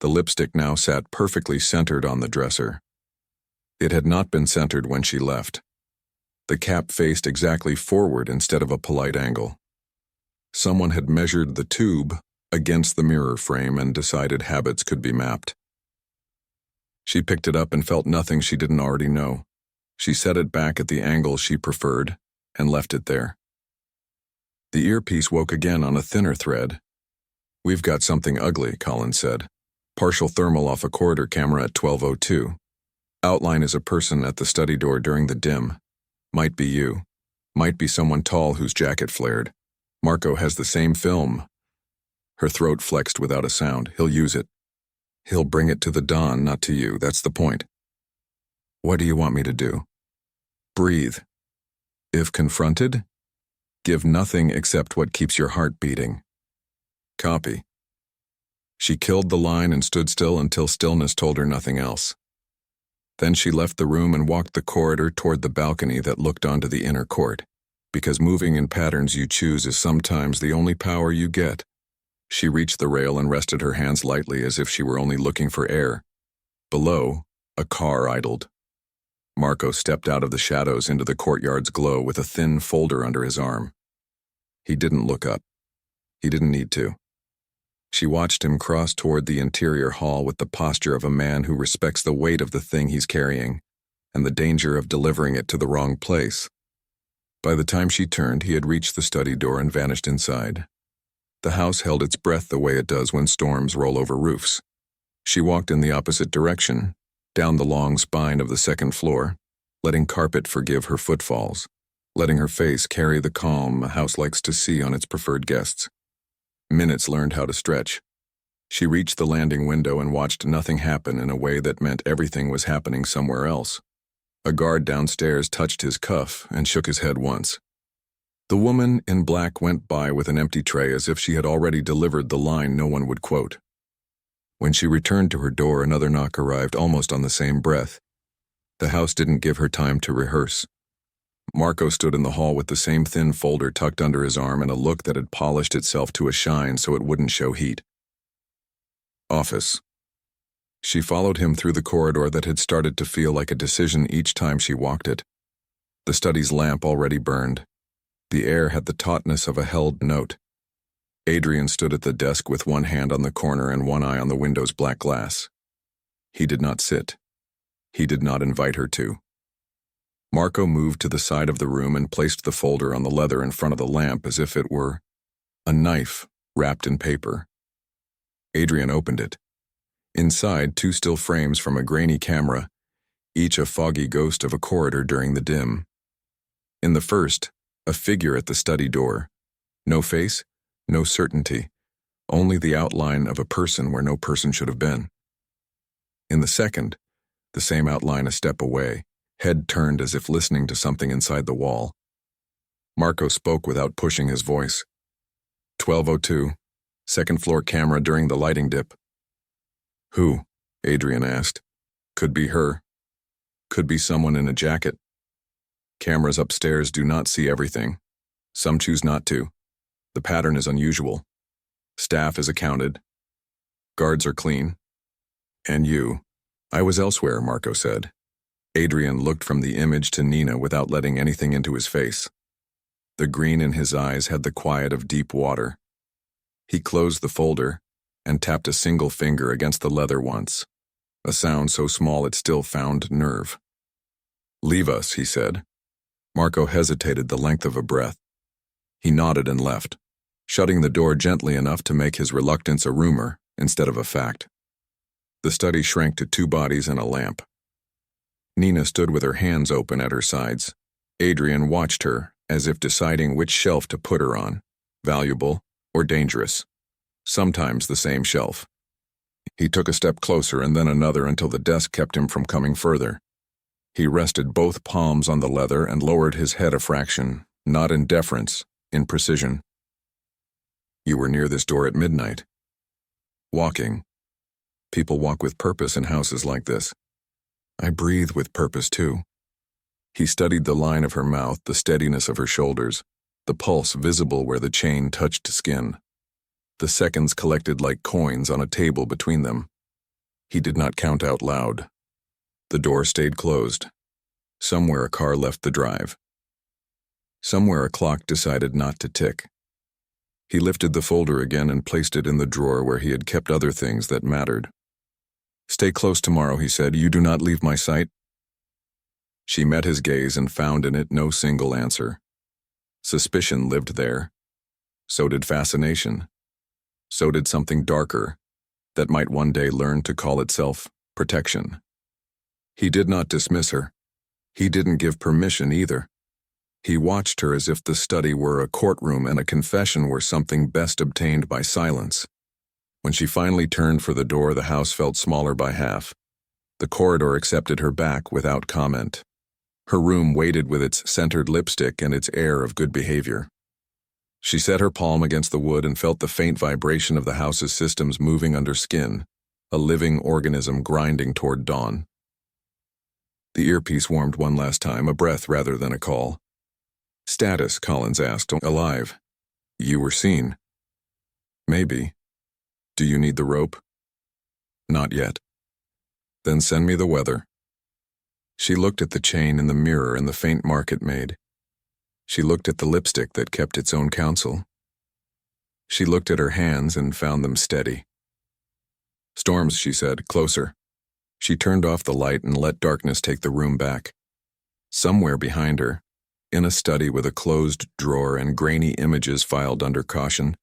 The lipstick now sat perfectly centered on the dresser. It had not been centered when she left. The cap faced exactly forward instead of a polite angle. Someone had measured the tube against the mirror frame and decided habits could be mapped. She picked it up and felt nothing she didn't already know. She set it back at the angle she preferred and left it there. The earpiece woke again on a thinner thread. We've got something ugly, Collins said. Partial thermal off a corridor camera at 12:02. Outline is a person at the study door during the dim. Might be you. Might be someone tall whose jacket flared. Marco has the same film. Her throat flexed without a sound. He'll use it. He'll bring it to the dawn, not to you. That's the point. What do you want me to do? Breathe. If confronted, give nothing except what keeps your heart beating. Copy. She killed the line and stood still until stillness told her nothing else. Then she left the room and walked the corridor toward the balcony that looked onto the inner court, because moving in patterns you choose is sometimes the only power you get. She reached the rail and rested her hands lightly as if she were only looking for air. Below, a car idled. Marco stepped out of the shadows into the courtyard's glow with a thin folder under his arm. He didn't look up. He didn't need to. She watched him cross toward the interior hall with the posture of a man who respects the weight of the thing he's carrying and the danger of delivering it to the wrong place. By the time she turned, he had reached the study door and vanished inside. The house held its breath the way it does when storms roll over roofs. She walked in the opposite direction, down the long spine of the second floor, letting carpet forgive her footfalls, letting her face carry the calm a house likes to see on its preferred guests. Minutes learned how to stretch. She reached the landing window and watched nothing happen in a way that meant everything was happening somewhere else. A guard downstairs touched his cuff and shook his head once. The woman in black went by with an empty tray as if she had already delivered the line no one would quote. When she returned to her door, another knock arrived almost on the same breath. The house didn't give her time to rehearse. Marco stood in the hall with the same thin folder tucked under his arm and a look that had polished itself to a shine so it wouldn't show heat. Office. She followed him through the corridor that had started to feel like a decision each time she walked it. The study's lamp already burned. The air had the tautness of a held note. Adrian stood at the desk with one hand on the corner and one eye on the window's black glass. He did not sit. He did not invite her to. Marco moved to the side of the room and placed the folder on the leather in front of the lamp as if it were a knife wrapped in paper. Adrian opened it. Inside, two still frames from a grainy camera, each a foggy ghost of a corridor during the dim. In the first, a figure at the study door. No face, no certainty, only the outline of a person where no person should have been. In the second, the same outline a step away, head turned as if listening to something inside the wall. Marco spoke without pushing his voice. 12:02, second floor camera during the lighting dip. Who? Adrian asked. Could be her. Could be someone in a jacket. Cameras upstairs do not see everything. Some choose not to. The pattern is unusual. Staff is accounted. Guards are clean. And you. I was elsewhere, Marco said. Adrian looked from the image to Nina without letting anything into his face. The green in his eyes had the quiet of deep water. He closed the folder and tapped a single finger against the leather once, a sound so small it still found nerve. Leave us, he said. Marco hesitated the length of a breath. He nodded and left, shutting the door gently enough to make his reluctance a rumor instead of a fact. The study shrank to two bodies and a lamp. Nina stood with her hands open at her sides. Adrian watched her, as if deciding which shelf to put her on, valuable or dangerous. Sometimes the same shelf. He took a step closer and then another until the desk kept him from coming further. He rested both palms on the leather and lowered his head a fraction, not in deference, in precision. You were near this door at midnight. Walking. People walk with purpose in houses like this. I breathe with purpose, too. He studied the line of her mouth, the steadiness of her shoulders, the pulse visible where the chain touched skin. The seconds collected like coins on a table between them. He did not count out loud. The door stayed closed. Somewhere a car left the drive. Somewhere a clock decided not to tick. He lifted the folder again and placed it in the drawer where he had kept other things that mattered. Stay close tomorrow, he said. You do not leave my sight. She met his gaze and found in it no single answer. Suspicion lived there. So did fascination. So did something darker that might one day learn to call itself protection. He did not dismiss her. He didn't give permission either. He watched her as if the study were a courtroom and a confession were something best obtained by silence. When she finally turned for the door, the house felt smaller by half. The corridor accepted her back without comment. Her room waited with its scented lipstick and its air of good behavior. She set her palm against the wood and felt the faint vibration of the house's systems moving under skin, a living organism grinding toward dawn. The earpiece warmed one last time, a breath rather than a call. "Status," Collins asked. "Alive. You were seen." "Maybe. Do you need the rope?" "Not yet." "Then send me the weather." She looked at the chain in the mirror and the faint mark it made. She looked at the lipstick that kept its own counsel. She looked at her hands and found them steady. "Storms," she said, "closer." She turned off the light and let darkness take the room back. Somewhere behind her, in a study with a closed drawer and grainy images filed under caution,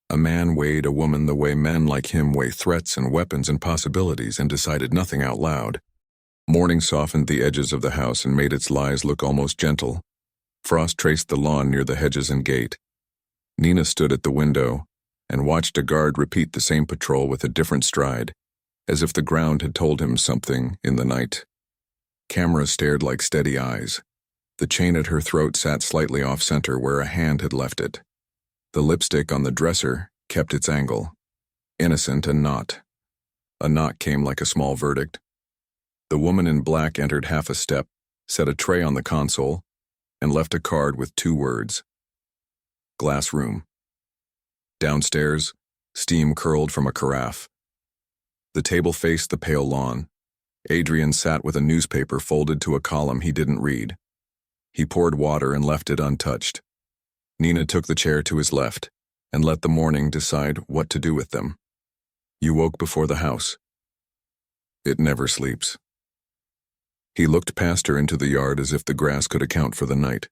a man weighed a woman the way men like him weigh threats and weapons and possibilities and decided nothing out loud. Morning softened the edges of the house and made its lies look almost gentle. Frost traced the lawn near the hedges and gate. Nina stood at the window and watched a guard repeat the same patrol with a different stride, as if the ground had told him something in the night. Cameras stared like steady eyes. The chain at her throat sat slightly off-center where a hand had left it. The lipstick on the dresser kept its angle. Innocent and not. A knock came like a small verdict. The woman in black entered half a step, set a tray on the console, and left a card with 2 words. Glass room. Downstairs, steam curled from a carafe. The table faced the pale lawn. Adrian sat with a newspaper folded to a column he didn't read. He poured water and left it untouched. Nina took the chair to his left and let the morning decide what to do with them. "You woke before the house." "It never sleeps." He looked past her into the yard as if the grass could account for the night.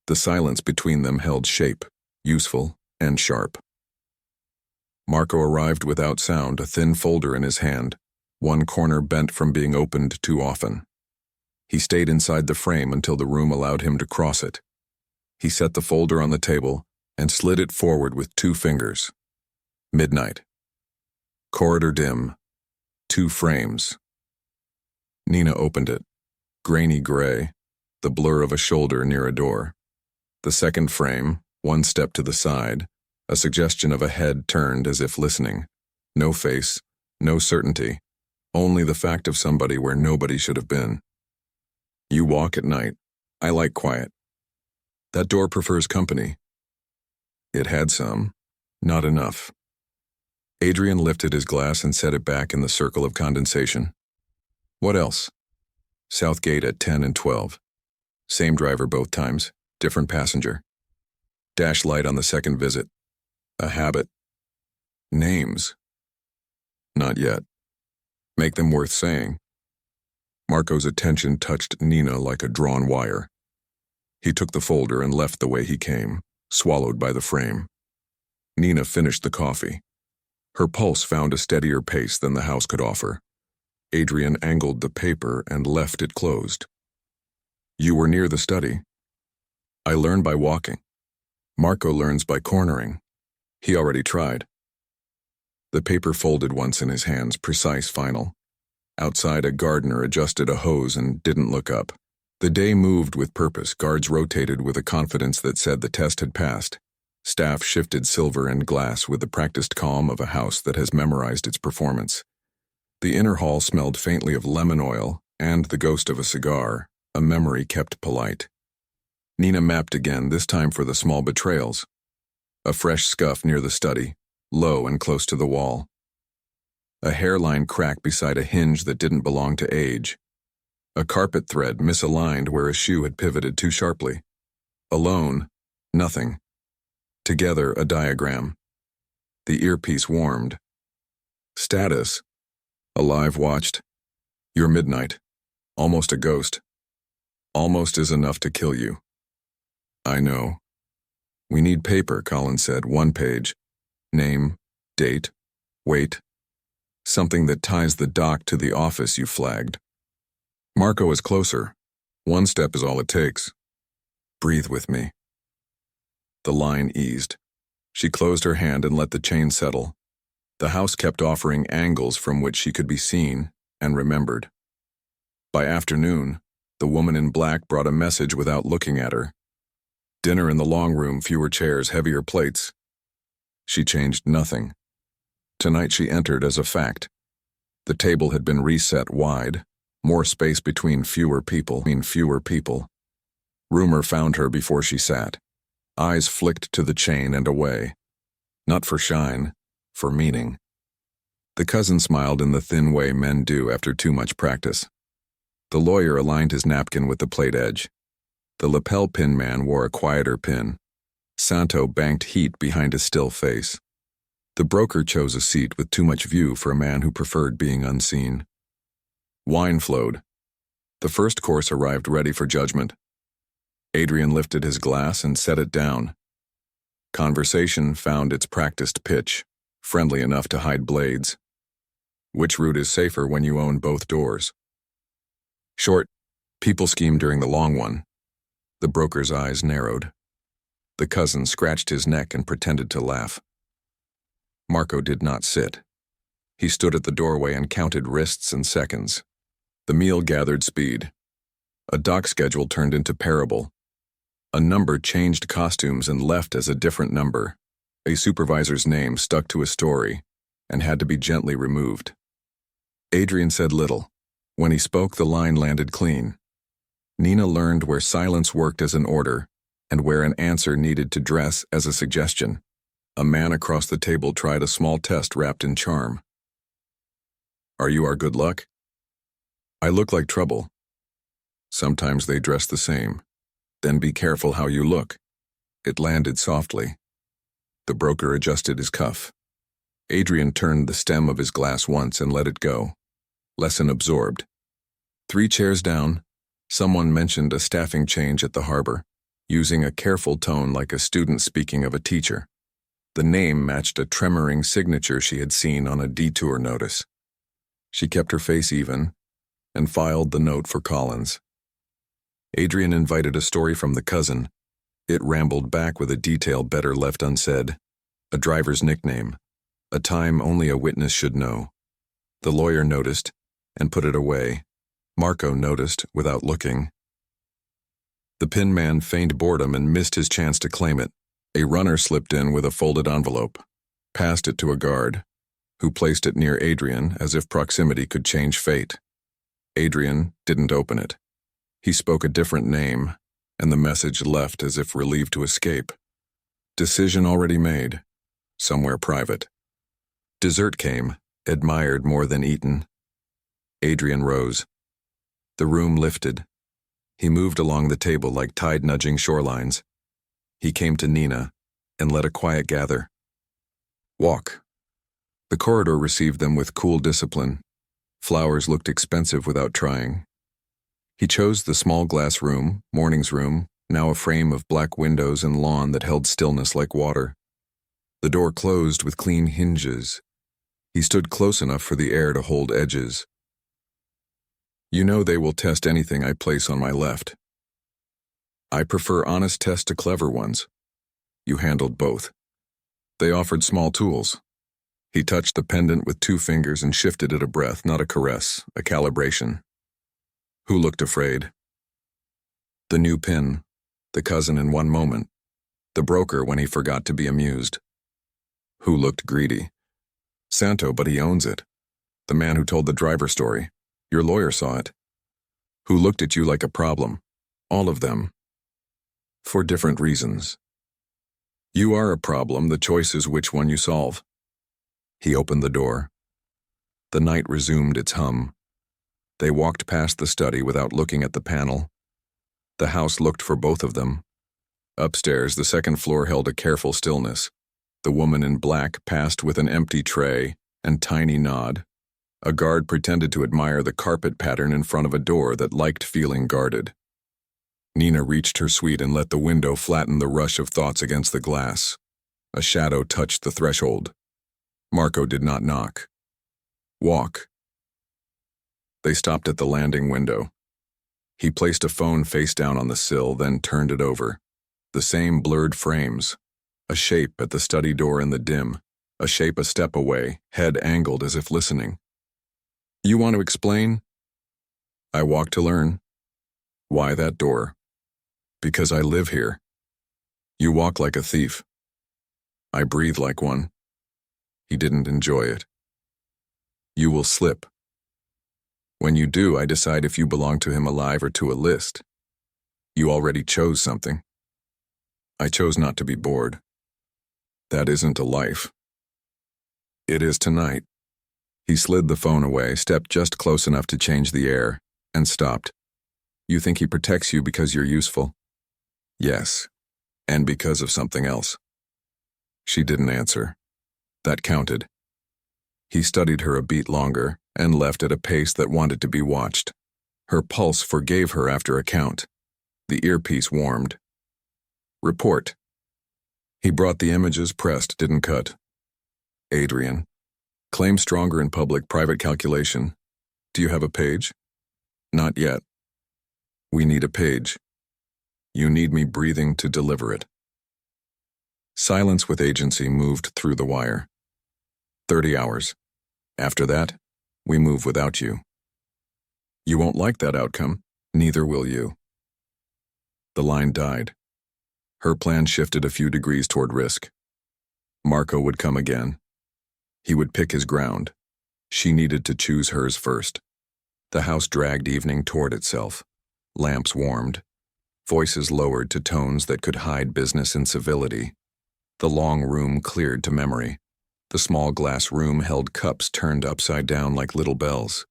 The silence between them held shape, useful and sharp. Marco arrived without sound, a thin folder in his hand, one corner bent from being opened too often. He stayed inside the frame until the room allowed him to cross it. He set the folder on the table and slid it forward with 2 fingers. Midnight. Corridor dim. 2 frames. Nina opened it. Grainy gray, the blur of a shoulder near a door. The second frame, 1 step to the side, a suggestion of a head turned as if listening. No face, no certainty, only the fact of somebody where nobody should have been. "You walk at night. I like quiet." "That door prefers company." It had some, not enough. Adrian lifted his glass and set it back in the circle of condensation. "What else?" "Southgate at 10 and 12. Same driver both times, different passenger. Dash light on the second visit. A habit." "Names?" "Not yet. Make them worth saying." Marco's attention touched Nina like a drawn wire. He took the folder and left the way he came, swallowed by the frame. Nina finished the coffee. Her pulse found a steadier pace than the house could offer. Adrian angled the paper and left it closed. "You were near the study." "I learn by walking." "Marco learns by cornering." "He already tried." The paper folded once in his hands, precise, final. Outside, a gardener adjusted a hose and didn't look up. The day moved with purpose. Guards rotated with a confidence that said the test had passed. Staff shifted silver and glass with the practiced calm of a house that has memorized its performance. The inner hall smelled faintly of lemon oil and the ghost of a cigar, a memory kept polite. Nina mapped again, this time for the small betrayals. A fresh scuff near the study, low and close to the wall. A hairline crack beside a hinge that didn't belong to age. A carpet thread misaligned where a shoe had pivoted too sharply. Alone, nothing. Together, a diagram. The earpiece warmed. Status. Alive watched. You're midnight. Almost a ghost. Almost is enough to kill you. I know. We need paper, Collins said, 1 page. Name, date, weight. Something that ties the dock to the office you flagged. Marco is closer. 1 step is all it takes. Breathe with me. The line eased. She closed her hand and let the chain settle. The house kept offering angles from which she could be seen and remembered. By afternoon, the woman in black brought a message without looking at her. Dinner in the long room, fewer chairs, heavier plates. She changed nothing. Tonight she entered as a fact. The table had been reset wide, More space between fewer people. Rumor found her before she sat. Eyes flicked to the chain and away. Not for shine, for meaning. The cousin smiled in the thin way men do after too much practice. The lawyer aligned his napkin with the plate edge. The lapel pin man wore a quieter pin. Santo banked heat behind his still face. The broker chose a seat with too much view for a man who preferred being unseen. Wine flowed. The first course arrived ready for judgment. Adrian lifted his glass and set it down. Conversation found its practiced pitch, friendly enough to hide blades. Which route is safer when you own both doors? Short, people scheme during the long one. The broker's eyes narrowed. The cousin scratched his neck and pretended to laugh. Marco did not sit. He stood at the doorway and counted wrists and seconds. The meal gathered speed. A dock schedule turned into parable. A number changed costumes and left as a different number. A supervisor's name stuck to a story and had to be gently removed. Adrian said little. When he spoke, the line landed clean. Nina learned where silence worked as an order and where an answer needed to dress as a suggestion. A man across the table tried a small test wrapped in charm. Are you our good luck? I look like trouble. Sometimes they dress the same. Then be careful how you look. It landed softly. The broker adjusted his cuff. Adrian turned the stem of his glass once and let it go. Lesson absorbed. 3 chairs down, someone mentioned a staffing change at the harbor, using a careful tone like a student speaking of a teacher. The name matched a tremoring signature she had seen on a detour notice. She kept her face even and filed the note for Collins. Adrian invited a story from the cousin. It rambled back with a detail better left unsaid. A driver's nickname. A time only a witness should know. The lawyer noticed and put it away. Marco noticed without looking. The pin man feigned boredom and missed his chance to claim it. A runner slipped in with a folded envelope, passed it to a guard, who placed it near Adrian as if proximity could change fate. Adrian didn't open it. He spoke a different name, and the message left as if relieved to escape. Decision already made. Somewhere private. Dessert came, admired more than eaten. Adrian rose. The room lifted. He moved along the table like tide nudging shorelines. He came to Nina and let a quiet gather. Walk. The corridor received them with cool discipline. Flowers looked expensive without trying. He chose the small glass room, morning's room, now a frame of black windows and lawn that held stillness like water. The door closed with clean hinges. He stood close enough for the air to hold edges. You know they will test anything I place on my left. I prefer honest tests to clever ones. You handled both. They offered small tools. He touched the pendant with 2 fingers and shifted it a breath, not a caress, a calibration. Who looked afraid? The new pin, the cousin in one moment, the broker when he forgot to be amused. Who looked greedy? Santo, but he owns it. The man who told the driver story. Your lawyer saw it. Who looked at you like a problem? All of them. For different reasons. You are a problem, the choice is which one you solve. He opened the door. The night resumed its hum. They walked past the study without looking at the panel. The house looked for both of them. Upstairs, the second floor held a careful stillness. The woman in black passed with an empty tray and tiny nod. A guard pretended to admire the carpet pattern in front of a door that liked feeling guarded. Nina reached her suite and let the window flatten the rush of thoughts against the glass. A shadow touched the threshold. Marco did not knock. Walk. They stopped at the landing window. He placed a phone face down on the sill, then turned it over. The same blurred frames. A shape at the study door in the dim. A shape a step away, head angled as if listening. You want to explain? I walk to learn. Why that door? Because I live here. You walk like a thief. I breathe like one. He didn't enjoy it. You will slip. When you do, I decide if you belong to him alive or to a list. You already chose something. I chose not to be bored. That isn't a life. It is tonight. He slid the phone away, stepped just close enough to change the air, and stopped. You think he protects you because you're useful? Yes, and because of something else. She didn't answer. That counted. He studied her a beat longer and left at a pace that wanted to be watched. Her pulse forgave her after a count. The earpiece warmed. Report. He brought the images, pressed, didn't cut. Adrian. Claim stronger in public, private calculation. Do you have a page? Not yet. We need a page. You need me breathing to deliver it. Silence with agency moved through the wire. 30 hours. After that, we move without you. You won't like that outcome, neither will you. The line died. Her plan shifted a few degrees toward risk. Marco would come again. He would pick his ground. She needed to choose hers first. The house dragged evening toward itself. Lamps warmed. Voices lowered to tones that could hide business and civility. The long room cleared to memory. The small glass room held cups turned upside down like little bells.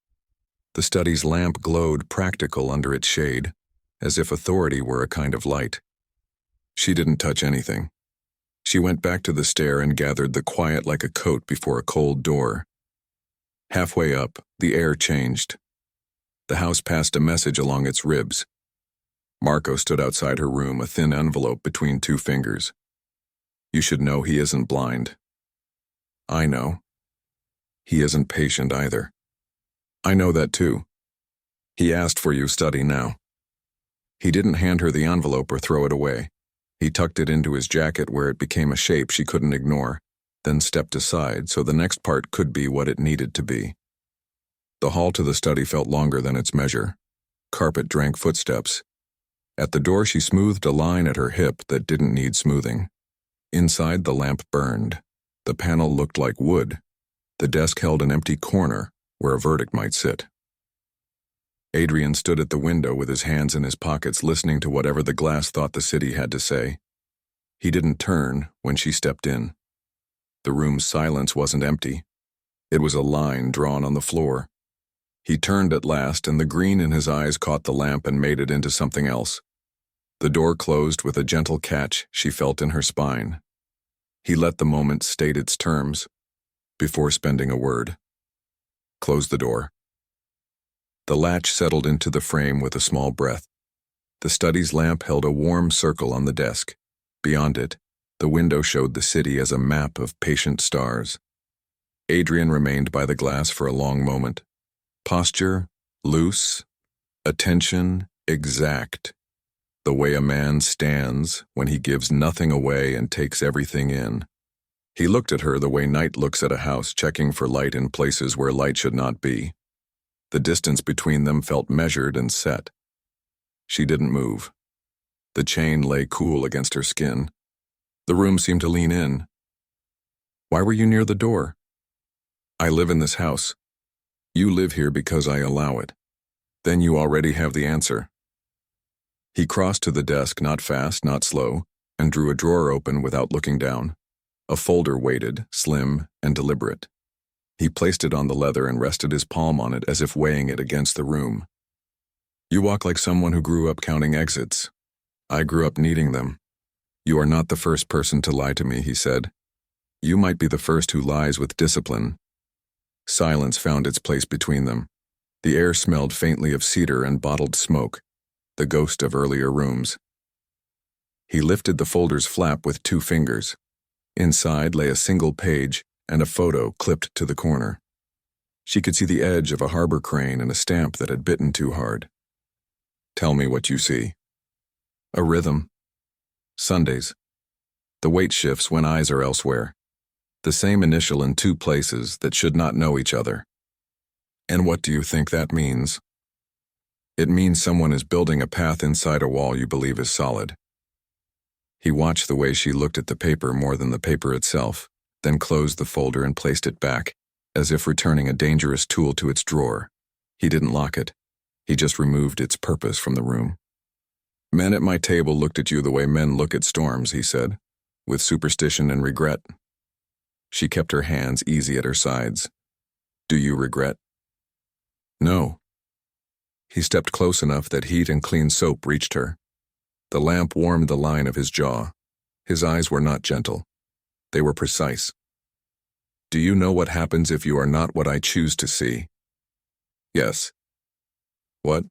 The study's lamp glowed practical under its shade, as if authority were a kind of light. She didn't touch anything. She went back to the stair and gathered the quiet like a coat before a cold door. Halfway up, the air changed. The house passed a message along its ribs. Marco stood outside her room, a thin envelope between two fingers. You should know he isn't blind. I know. He isn't patient either. I know that too. He asked for you, study now. He didn't hand her the envelope or throw it away. He tucked it into his jacket where it became a shape she couldn't ignore, then stepped aside so the next part could be what it needed to be. The hall to the study felt longer than its measure. Carpet drank footsteps. At the door she smoothed a line at her hip that didn't need smoothing. Inside, the lamp burned. The panel looked like wood. The desk held an empty corner where a verdict might sit. Adrian stood at the window with his hands in his pockets, listening to whatever the glass thought the city had to say. He didn't turn when she stepped in. The room's silence wasn't empty. It was a line drawn on the floor. He turned at last, and the green in his eyes caught the lamp and made it into something else. The door closed with a gentle catch she felt in her spine. He let the moment state its terms, before spending a word. Close the door. The latch settled into the frame with a small breath. The study's lamp held a warm circle on the desk. Beyond it, the window showed the city as a map of patient stars. Adrian remained by the glass for a long moment. Posture, loose. Attention, exact. The way a man stands when he gives nothing away and takes everything in. He looked at her the way night looks at a house, checking for light in places where light should not be. The distance between them felt measured and set. She didn't move. The chain lay cool against her skin. The room seemed to lean in. Why were you near the door? I live in this house. You live here because I allow it. Then you already have the answer. He crossed to the desk, not fast, not slow, and drew a drawer open without looking down. A folder waited, slim and deliberate. He placed it on the leather and rested his palm on it as if weighing it against the room. You walk like someone who grew up counting exits. I grew up needing them. You are not the first person to lie to me, he said. You might be the first who lies with discipline. Silence found its place between them. The air smelled faintly of cedar and bottled smoke, the ghost of earlier rooms. He lifted the folder's flap with 2 fingers. Inside lay a single page and a photo clipped to the corner. She could see the edge of a harbor crane and a stamp that had bitten too hard. Tell me what you see. A rhythm. Sundays. The weight shifts when eyes are elsewhere. The same initial in 2 places that should not know each other. And what do you think that means? It means someone is building a path inside a wall you believe is solid. He watched the way she looked at the paper more than the paper itself, then closed the folder and placed it back, as if returning a dangerous tool to its drawer. He didn't lock it. He just removed its purpose from the room. Men at my table looked at you the way men look at storms, he said, with superstition and regret. She kept her hands easy at her sides. Do you regret? No. He stepped close enough that heat and clean soap reached her. The lamp warmed the line of his jaw. His eyes were not gentle. They were precise. Do you know what happens if you are not what I choose to see? Yes. What?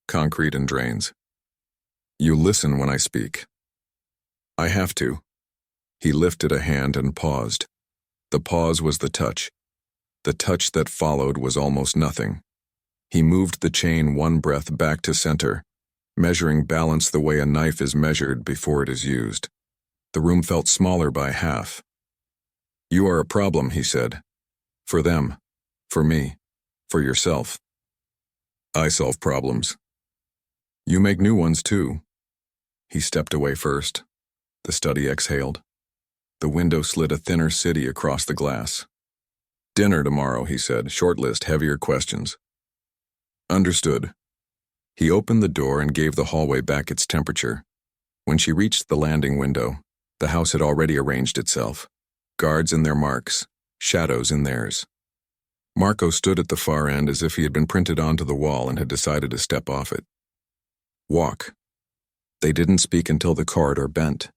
Concrete and drains. You listen when I speak. I have to. He lifted a hand and paused. The pause was the touch. The touch that followed was almost nothing. He moved the chain one breath back to center, measuring balance the way a knife is measured before it is used. The room felt smaller by half. You are a problem, he said. For them. For me. For yourself. I solve problems. You make new ones, too. He stepped away first. The study exhaled. The window slid a thinner city across the glass. Dinner tomorrow, he said. Short list, heavier questions. Understood. He opened the door and gave the hallway back its temperature. When she reached the landing window, the house had already arranged itself. Guards in their marks, shadows in theirs. Marco stood at the far end as if he had been printed onto the wall and had decided to step off it. Walk. They didn't speak until the corridor bent.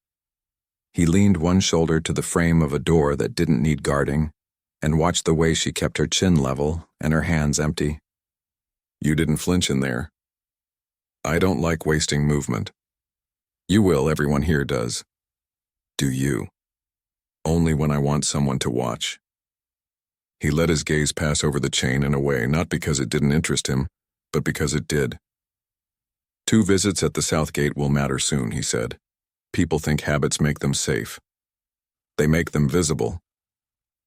He leaned one shoulder to the frame of a door that didn't need guarding and watched the way she kept her chin level and her hands empty. You didn't flinch in there. I don't like wasting movement. You will, everyone here does. Do you? Only when I want someone to watch. He let his gaze pass over the chain and away, not because it didn't interest him, but because it did. 2 visits at the south gate will matter soon, he said. People think habits make them safe. They make them visible.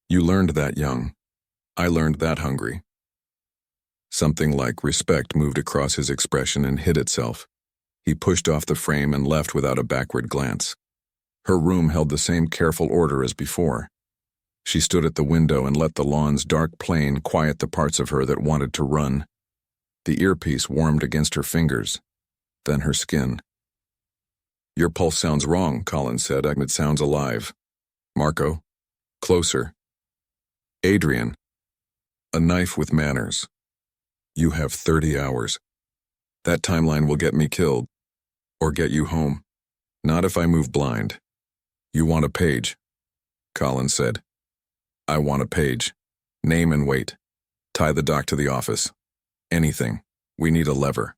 You learned that young. I learned that hungry. Something like respect moved across his expression and hid itself. He pushed off the frame and left without a backward glance. Her room held the same careful order as before. She stood at the window and let the lawn's dark plane quiet the parts of her that wanted to run. The earpiece warmed against her fingers, then her skin. Your pulse sounds wrong, Colin said. It sounds alive. Marco. Closer. Adrian. A knife with manners. You have 30 hours. That timeline will get me killed. Or get you home. Not if I move blind. You want a page? Colin said. I want a page. Name and weight. Tie the doc to the office. Anything. We need a lever.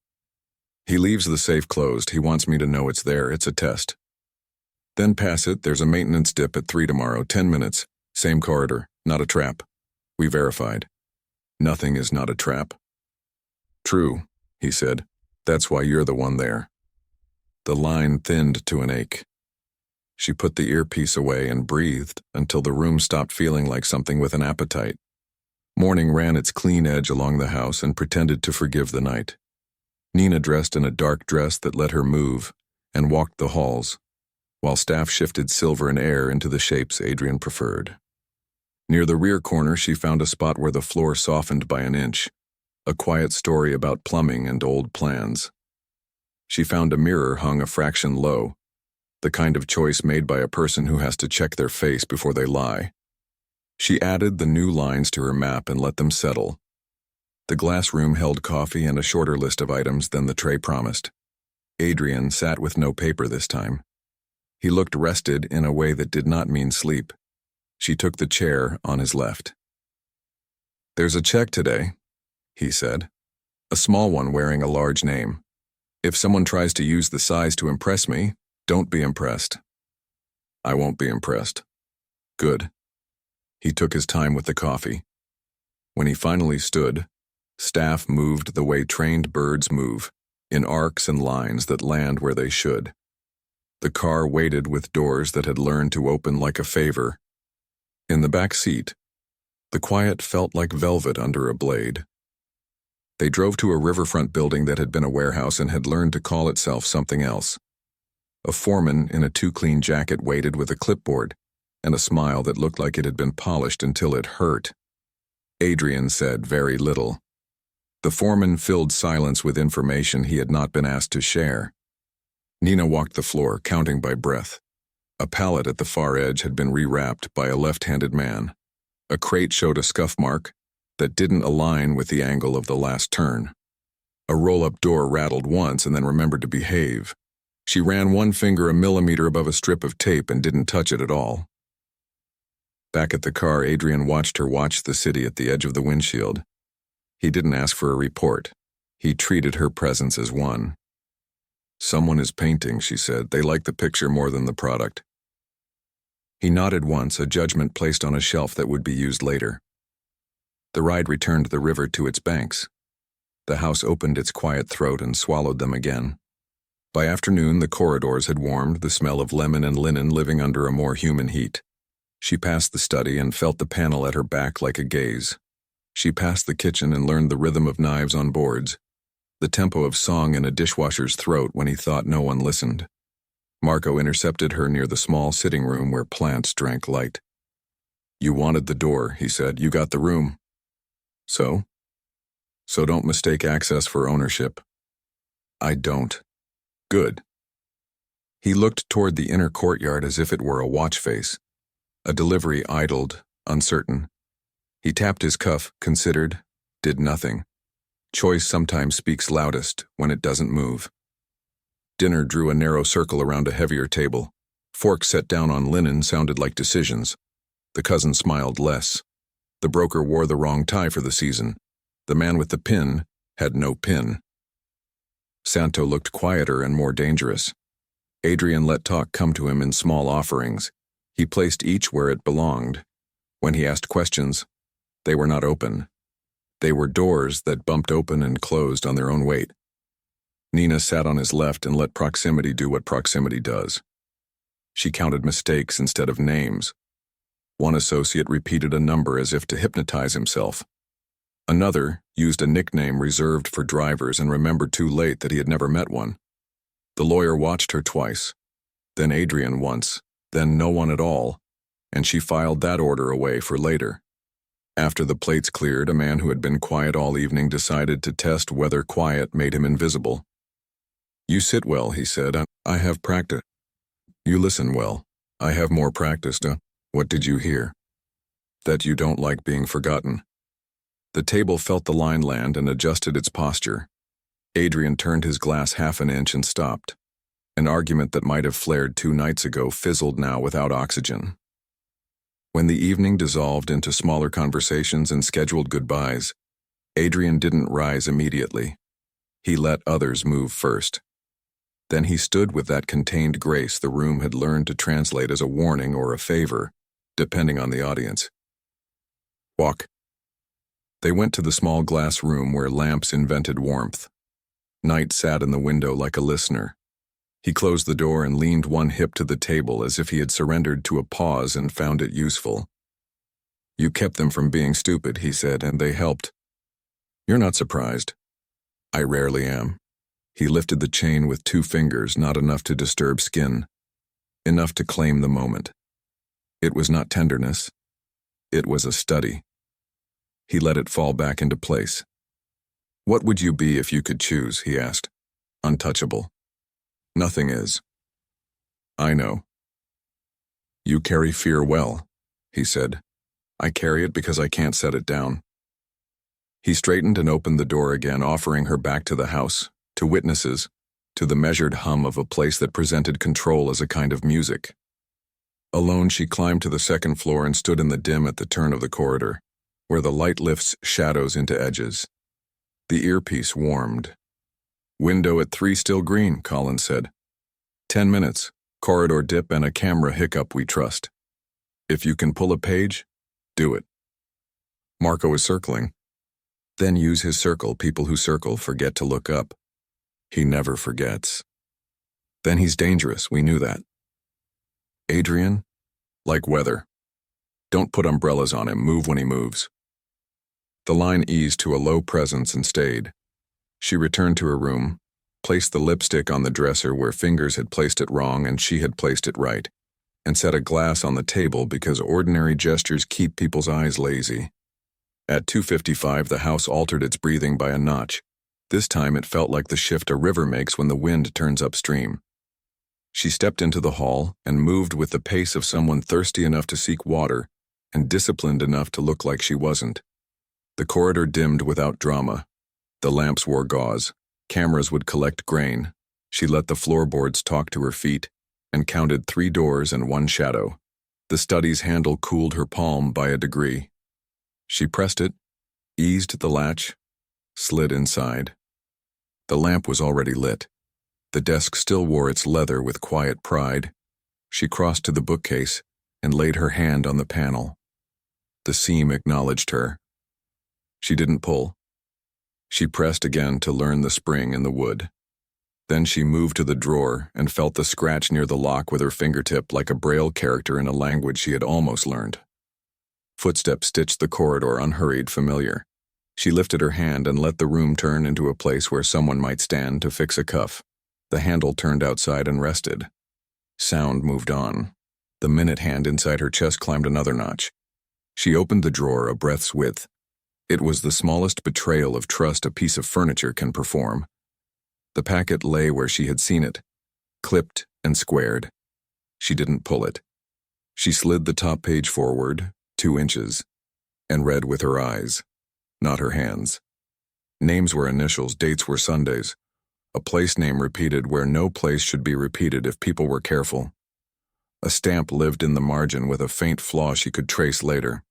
He leaves the safe closed. He wants me to know it's there. It's a test. Then pass it. There's a maintenance dip at 3 tomorrow. 10 minutes. Same corridor. Not a trap. We verified. Nothing is not a trap. True, he said. That's why you're the one there. The line thinned to an ache. She put the earpiece away and breathed until the room stopped feeling like something with an appetite. Morning ran its clean edge along the house and pretended to forgive the night. Nina dressed in a dark dress that let her move and walked the halls, while staff shifted silver and air into the shapes Adrian preferred. Near the rear corner, she found a spot where the floor softened by an inch, a quiet story about plumbing and old plans. She found a mirror hung a fraction low, the kind of choice made by a person who has to check their face before they lie. She added the new lines to her map and let them settle. The glass room held coffee and a shorter list of items than the tray promised. Adrian sat with no paper this time. He looked rested in a way that did not mean sleep. She took the chair on his left. There's a check today, he said. A small one wearing a large name. If someone tries to use the size to impress me, don't be impressed. I won't be impressed. Good. He took his time with the coffee. When he finally stood, staff moved the way trained birds move, in arcs and lines that land where they should. The car waited with doors that had learned to open like a favor. In the back seat, the quiet felt like velvet under a blade. They drove to a riverfront building that had been a warehouse and had learned to call itself something else. A foreman in a too-clean jacket waited with a clipboard and a smile that looked like it had been polished until it hurt. Adrian said very little. The foreman filled silence with information he had not been asked to share. Nina walked the floor, counting by breath. A pallet at the far edge had been rewrapped by a left-handed man. A crate showed a scuff mark that didn't align with the angle of the last turn. A roll-up door rattled once and then remembered to behave. She ran one finger a millimeter above a strip of tape and didn't touch it at all. Back at the car, Adrian watched her watch the city at the edge of the windshield. He didn't ask for a report. He treated her presence as one. "Someone is painting," she said. "They like the picture more than the product." He nodded once, a judgment placed on a shelf that would be used later. The ride returned the river to its banks. The house opened its quiet throat and swallowed them again. By afternoon, the corridors had warmed, the smell of lemon and linen living under a more human heat. She passed the study and felt the panel at her back like a gaze. She passed the kitchen and learned the rhythm of knives on boards, the tempo of song in a dishwasher's throat when he thought no one listened. Marco intercepted her near the small sitting room where plants drank light. "You wanted the door," he said. "You got the room." So? "So don't mistake access for ownership." "I don't." "Good." He looked toward the inner courtyard as if it were a watch face. A delivery idled, uncertain. He tapped his cuff, considered, did nothing. Choice sometimes speaks loudest when it doesn't move. Dinner drew a narrow circle around a heavier table. Forks set down on linen sounded like decisions. The cousin smiled less. The broker wore the wrong tie for the season. The man with the pin had no pin. Santo looked quieter and more dangerous. Adrian let talk come to him in small offerings. He placed each where it belonged. When he asked questions, they were not open. They were doors that bumped open and closed on their own weight. Nina sat on his left and let proximity do what proximity does. She counted mistakes instead of names. One associate repeated a number as if to hypnotize himself. Another used a nickname reserved for drivers and remembered too late that he had never met one. The lawyer watched her twice, then Adrian once, then no one at all, and she filed that order away for later. After the plates cleared, a man who had been quiet all evening decided to test whether quiet made him invisible. "You sit well," he said. "I have practice." "You listen well. I have more practice. What did you hear?" "That you don't like being forgotten." The table felt the line land and adjusted its posture. Adrian turned his glass half an inch and stopped. An argument that might have flared 2 nights ago fizzled now without oxygen. When the evening dissolved into smaller conversations and scheduled goodbyes, Adrian didn't rise immediately. He let others move first. Then he stood with that contained grace the room had learned to translate as a warning or a favor, depending on the audience. "Walk." They went to the small glass room where lamps invented warmth. Night sat in the window like a listener. He closed the door and leaned one hip to the table as if he had surrendered to a pause and found it useful. "You kept them from being stupid," he said, "and they helped." "You're not surprised." "I rarely am." He lifted the chain with 2 fingers, not enough to disturb skin, enough to claim the moment. It was not tenderness. It was a study. He let it fall back into place. "What would you be if you could choose?" he asked. "Untouchable." "Nothing is." "I know." "You carry fear well," he said. "I carry it because I can't set it down." He straightened and opened the door again, offering her back to the house, to witnesses, to the measured hum of a place that presented control as a kind of music. Alone, she climbed to the 2nd floor and stood in the dim at the turn of the corridor, where the light lifts shadows into edges. The earpiece warmed. "Window at 3 still green," Collins said. 10 minutes, corridor dip and a camera hiccup we trust. If you can pull a page, do it." Marco is circling. Then use his circle. People who circle forget to look up. He never forgets. Then he's dangerous, we knew that. Adrian, like weather. Don't put umbrellas on him, move when he moves. The line eased to a low presence and stayed. She returned to her room, placed the lipstick on the dresser where fingers had placed it wrong and she had placed it right, and set a glass on the table because ordinary gestures keep people's eyes lazy. At 2:55, the house altered its breathing by a notch. This time it felt like the shift a river makes when the wind turns upstream. She stepped into the hall and moved with the pace of someone thirsty enough to seek water and disciplined enough to look like she wasn't. The corridor dimmed without drama. The lamps wore gauze. Cameras would collect grain. She let the floorboards talk to her feet and counted 3 doors and 1 shadow. The study's handle cooled her palm by a degree. She pressed it, eased the latch, slid inside. The lamp was already lit. The desk still wore its leather with quiet pride. She crossed to the bookcase and laid her hand on the panel. The seam acknowledged her. She didn't pull. She pressed again to learn the spring in the wood. Then she moved to the drawer and felt the scratch near the lock with her fingertip like a Braille character in a language she had almost learned. Footsteps stitched the corridor, unhurried, familiar. She lifted her hand and let the room turn into a place where someone might stand to fix a cuff. The handle turned outside and rested. Sound moved on. The minute hand inside her chest climbed another notch. She opened the drawer a breath's width. It was the smallest betrayal of trust a piece of furniture can perform. The packet lay where she had seen it, clipped and squared. She didn't pull it. She slid the top page forward, 2 inches, and read with her eyes, not her hands. Names were initials, dates were Sundays. A place name repeated where no place should be repeated if people were careful. A stamp lived in the margin with a faint flaw she could trace later.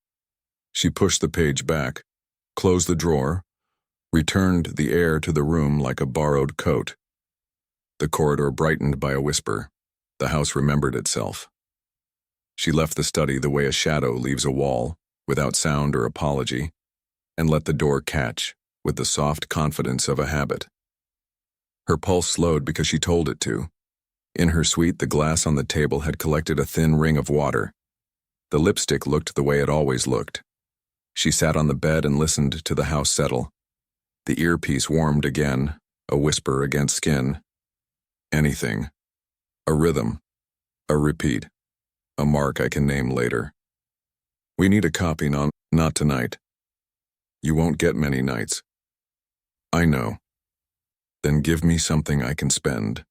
She pushed the page back, closed the drawer, returned the air to the room like a borrowed coat. The corridor brightened by a whisper. The house remembered itself. She left the study the way a shadow leaves a wall, without sound or apology, and let the door catch with the soft confidence of a habit. Her pulse slowed because she told it to. In her suite, the glass on the table had collected a thin ring of water. The lipstick looked the way it always looked. She sat on the bed and listened to the house settle. The earpiece warmed again, a whisper against skin. Anything. A rhythm. A repeat. A mark I can name later. We need a copy, not tonight. You won't get many nights. I know. Then give me something I can spend.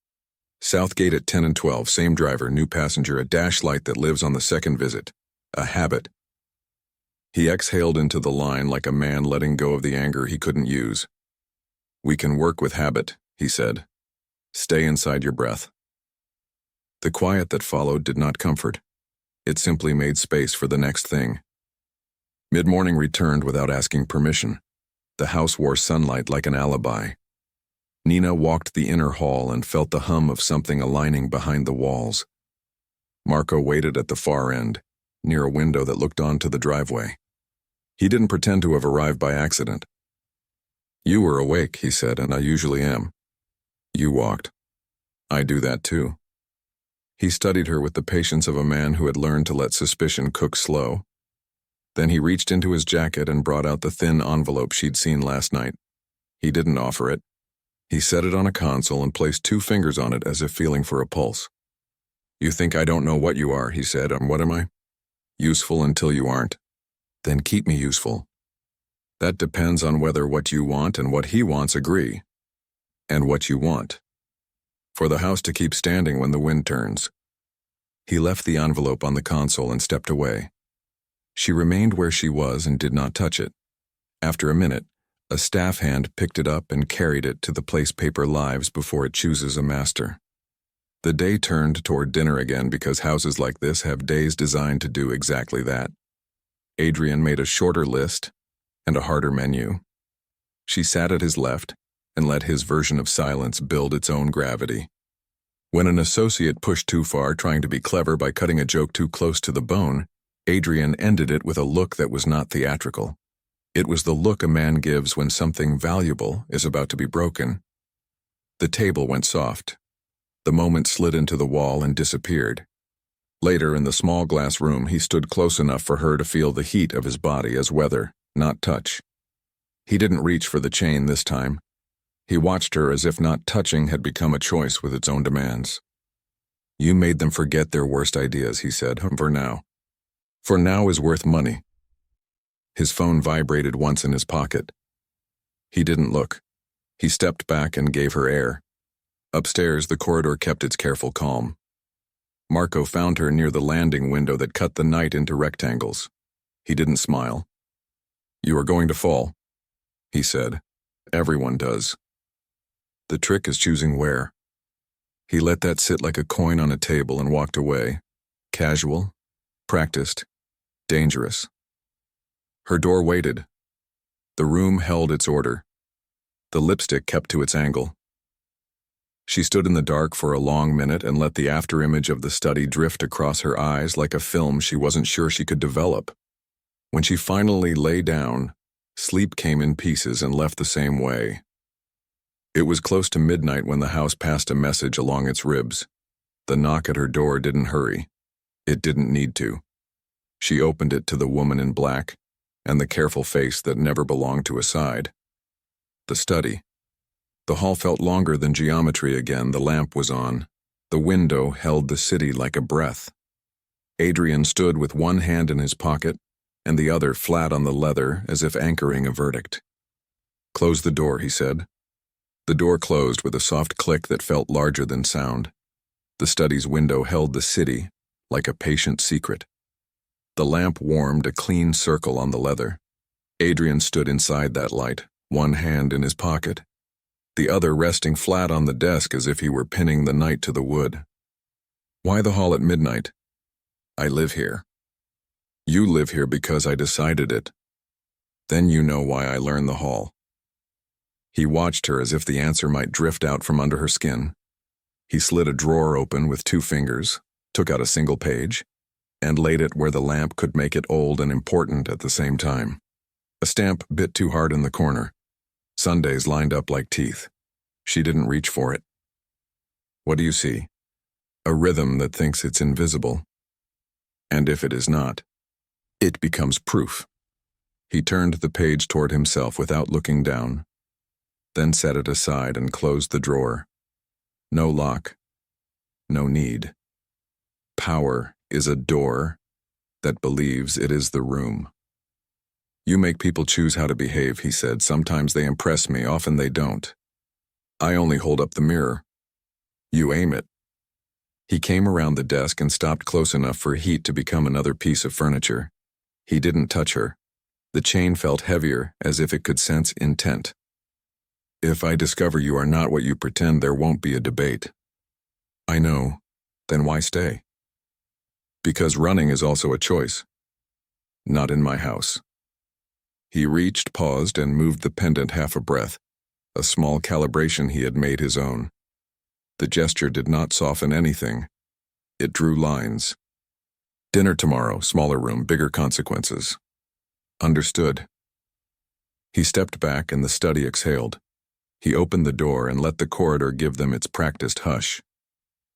Southgate at 10 and 12, same driver, new passenger, a dash light that lives on the second visit. A habit. He exhaled into the line like a man letting go of the anger he couldn't use. We can work with habit, he said. Stay inside your breath. The quiet that followed did not comfort. It simply made space for the next thing. Mid-morning returned without asking permission. The house wore sunlight like an alibi. Nina walked the inner hall and felt the hum of something aligning behind the walls. Marco waited at the far end, near a window that looked onto the driveway. He didn't pretend to have arrived by accident. You were awake, he said, and I usually am. You walked. I do that too. He studied her with the patience of a man who had learned to let suspicion cook slow. Then he reached into his jacket and brought out the thin envelope she'd seen last night. He didn't offer it. He set it on a console and placed 2 fingers on it as if feeling for a pulse. You think I don't know what you are, he said, and what am I? Useful until you aren't. Then keep me useful. That depends on whether what you want and what he wants agree. And what you want. For the house to keep standing when the wind turns. He left the envelope on the console and stepped away. She remained where she was and did not touch it. After a minute, a staff hand picked it up and carried it to the place paper lives before it chooses a master. The day turned toward dinner again because houses like this have days designed to do exactly that. Adrian made a shorter list and a harder menu. She sat at his left and let his version of silence build its own gravity. When an associate pushed too far, trying to be clever by cutting a joke too close to the bone, Adrian ended it with a look that was not theatrical. It was the look a man gives when something valuable is about to be broken. The table went soft. The moment slid into the wall and disappeared. Later, in the small glass room, he stood close enough for her to feel the heat of his body as weather, not touch. He didn't reach for the chain this time. He watched her as if not touching had become a choice with its own demands. You made them forget their worst ideas, he said, for now. For now is worth money. His phone vibrated once in his pocket. He didn't look. He stepped back and gave her air. Upstairs, the corridor kept its careful calm. Marco found her near the landing window that cut the night into rectangles. He didn't smile. "You are going to fall," he said. "Everyone does. The trick is choosing where." He let that sit like a coin on a table and walked away. Casual, practiced, dangerous. Her door waited. The room held its order. The lipstick kept to its angle. She stood in the dark for a long minute and let the afterimage of the study drift across her eyes like a film she wasn't sure she could develop. When she finally lay down, sleep came in pieces and left the same way. It was close to midnight when the house passed a message along its ribs. The knock at her door didn't hurry. It didn't need to. She opened it to the woman in black and the careful face that never belonged to a side. The study. The hall felt longer than geometry again. The lamp was on. The window held the city like a breath. Adrian stood with one hand in his pocket and the other flat on the leather as if anchoring a verdict. "Close the door," he said. The door closed with a soft click that felt larger than sound. The study's window held the city like a patient secret. The lamp warmed a clean circle on the leather. Adrian stood inside that light, one hand in his pocket, the other resting flat on the desk as if he were pinning the night to the wood. "Why the hall at midnight?" "I live here." "You live here because I decided it. Then you know why I learned the hall." He watched her as if the answer might drift out from under her skin. He slid a drawer open with 2 fingers, took out a single page, and laid it where the lamp could make it old and important at the same time. A stamp bit too hard in the corner. Sundays lined up like teeth. She didn't reach for it. "What do you see?" "A rhythm that thinks it's invisible. And if it is not, it becomes proof." He turned the page toward himself without looking down, then set it aside and closed the drawer. No lock. No need. Power is a door that believes it is the room. "You make people choose how to behave," he said. "Sometimes they impress me, often they don't. I only hold up the mirror. You aim it." He came around the desk and stopped close enough for heat to become another piece of furniture. He didn't touch her. The chain felt heavier, as if it could sense intent. "If I discover you are not what you pretend, there won't be a debate." "I know. Then why stay?" "Because running is also a choice." "Not in my house." He reached, paused, and moved the pendant half a breath, a small calibration he had made his own. The gesture did not soften anything. It drew lines. "Dinner tomorrow, smaller room, bigger consequences." "Understood." He stepped back and the study exhaled. He opened the door and let the corridor give them its practiced hush.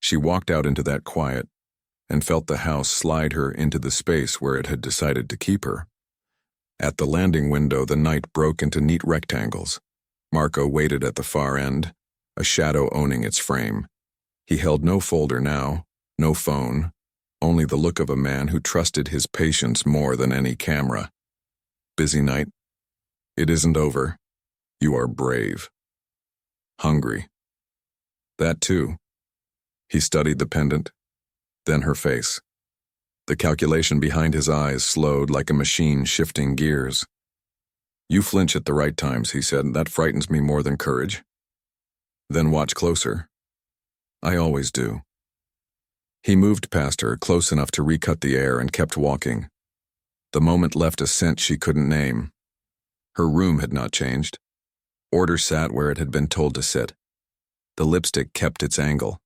She walked out into that quiet and felt the house slide her into the space where it had decided to keep her. At the landing window, the night broke into neat rectangles. Marco waited at the far end, a shadow owning its frame. He held no folder now, no phone, only the look of a man who trusted his patience more than any camera. "Busy night?" "It isn't over. You are brave." "Hungry." "That too." He studied the pendant, then her face. The calculation behind his eyes slowed like a machine shifting gears. "You flinch at the right times," he said. "That frightens me more than courage." "Then watch closer." "I always do." He moved past her, close enough to recut the air, and kept walking. The moment left a scent she couldn't name. Her room had not changed. Order sat where it had been told to sit. The lipstick kept its angle.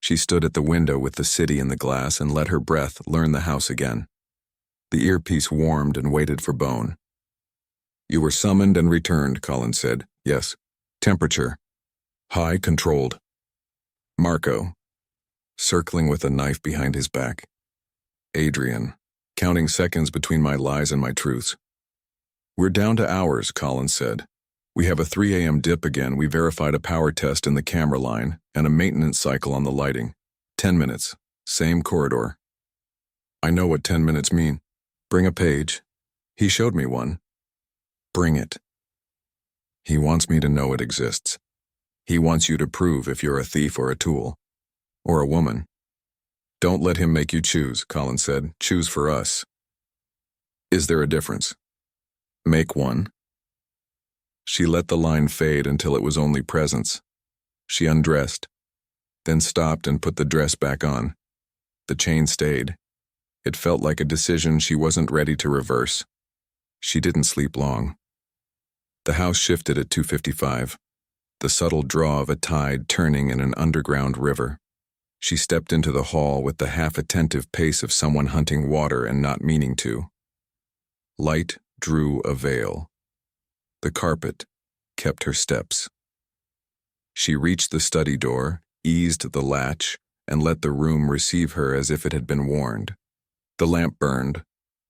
She stood at the window with the city in the glass and let her breath learn the house again. The earpiece warmed and waited for Bone. "You were summoned and returned," Colin said. "Yes." "Temperature?" "High, controlled." Marco, circling with a knife behind his back. Adrian, counting seconds between my lies and my truths. "We're down to hours," Colin said. "We have a 3 a.m. dip again. We verified a power test in the camera line and a maintenance cycle on the lighting. 10 minutes. Same corridor." "I know what 10 minutes mean." "Bring a page." He showed me one. Bring it. He wants me to know it exists. He wants you to prove if you're a thief or a tool. Or a woman. Don't let him make you choose, Colin said. Choose for us. Is there a difference? Make one. She let the line fade until it was only presence. She undressed, then stopped and put the dress back on. The chain stayed. It felt like a decision she wasn't ready to reverse. She didn't sleep long. The house shifted at 2:55, the subtle draw of a tide turning in an underground river. She stepped into the hall with the half-attentive pace of someone hunting water and not meaning to. Light drew a veil. The carpet kept her steps. She reached the study door, eased the latch, and let the room receive her as if it had been warned. The lamp burned.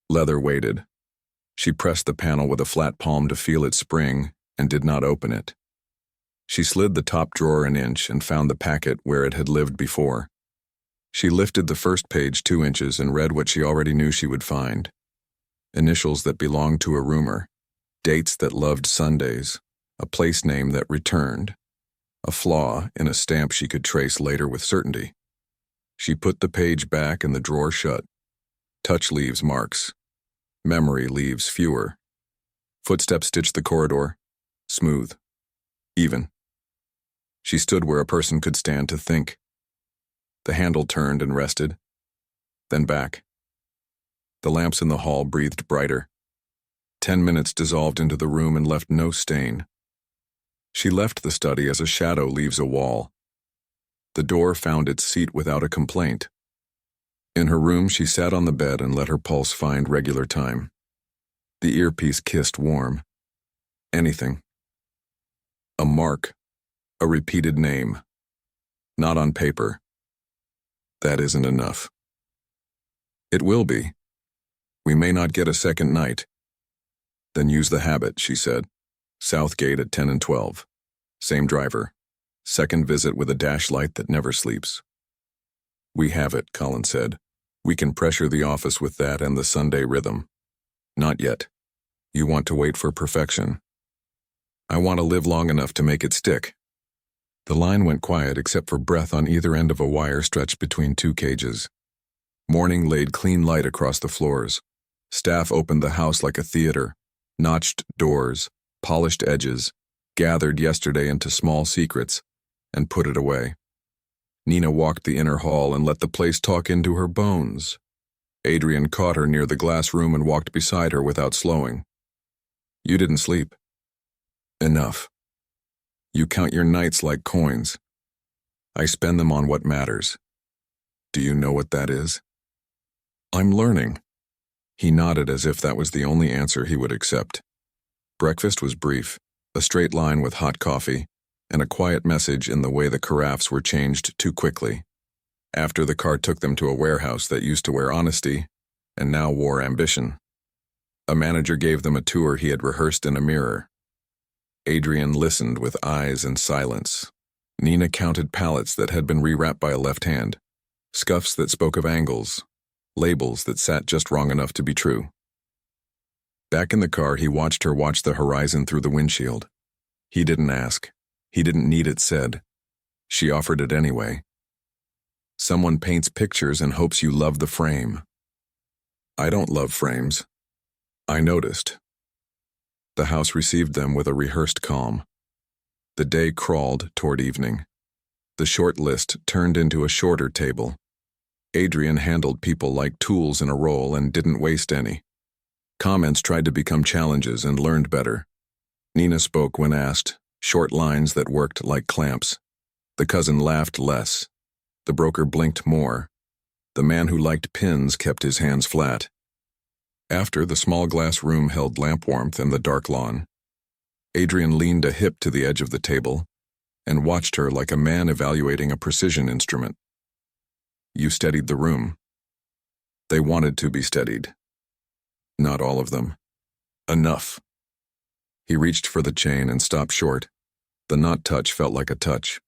Leather waited. She pressed the panel with a flat palm to feel it spring and did not open it. She slid the top drawer an inch and found the packet where it had lived before. She lifted the first page 2 inches and read what she already knew she would find. Initials that belonged to a rumor, dates that loved Sundays, a place name that returned, a flaw in a stamp she could trace later with certainty. She put the page back and the drawer shut. Touch leaves marks. Memory leaves fewer. Footsteps stitched the corridor. Smooth. Even. She stood where a person could stand to think. The handle turned and rested. Then back. The lamps in the hall breathed brighter. 10 minutes dissolved into the room and left no stain. She left the study as a shadow leaves a wall. The door found its seat without a complaint. In her room, she sat on the bed and let her pulse find regular time. The earpiece kissed warm. Anything. A mark. A repeated name. Not on paper. That isn't enough. It will be. We may not get a second night. Then use the habit, she said. Southgate at 10 and 12. Same driver. Second visit with a dash light that never sleeps. We have it, Colin said. We can pressure the office with that and the Sunday rhythm. Not yet. You want to wait for perfection. I want to live long enough to make it stick. The line went quiet except for breath on either end of a wire stretched between 2 cages. Morning laid clean light across the floors. Staff opened the house like a theater. Notched doors, polished edges, gathered yesterday into small secrets, and put it away. Nina walked the inner hall and let the place talk into her bones. Adrian caught her near the glass room and walked beside her without slowing. You didn't sleep. Enough. You count your nights like coins. I spend them on what matters. Do you know what that is? I'm learning. He nodded as if that was the only answer he would accept. Breakfast was brief, a straight line with hot coffee, and a quiet message in the way the carafes were changed too quickly. After the car took them to a warehouse that used to wear honesty and now wore ambition. A manager gave them a tour he had rehearsed in a mirror. Adrian listened with eyes and silence. Nina counted pallets that had been rewrapped by a left hand, scuffs that spoke of angles, labels that sat just wrong enough to be true. Back in the car, he watched her watch the horizon through the windshield. He didn't ask. He didn't need it said. She offered it anyway. Someone paints pictures and hopes you love the frame. I don't love frames. I noticed. The house received them with a rehearsed calm. The day crawled toward evening. The short list turned into a shorter table. Adrian handled people like tools in a role and didn't waste any. Comments tried to become challenges and learned better. Nina spoke when asked, short lines that worked like clamps. The cousin laughed less. The broker blinked more. The man who liked pins kept his hands flat. After, the small glass room held lamp warmth and the dark lawn. Adrian leaned a hip to the edge of the table and watched her like a man evaluating a precision instrument. You steadied the room. They wanted to be steadied. Not all of them. Enough. He reached for the chain and stopped short. The not touch felt like a touch.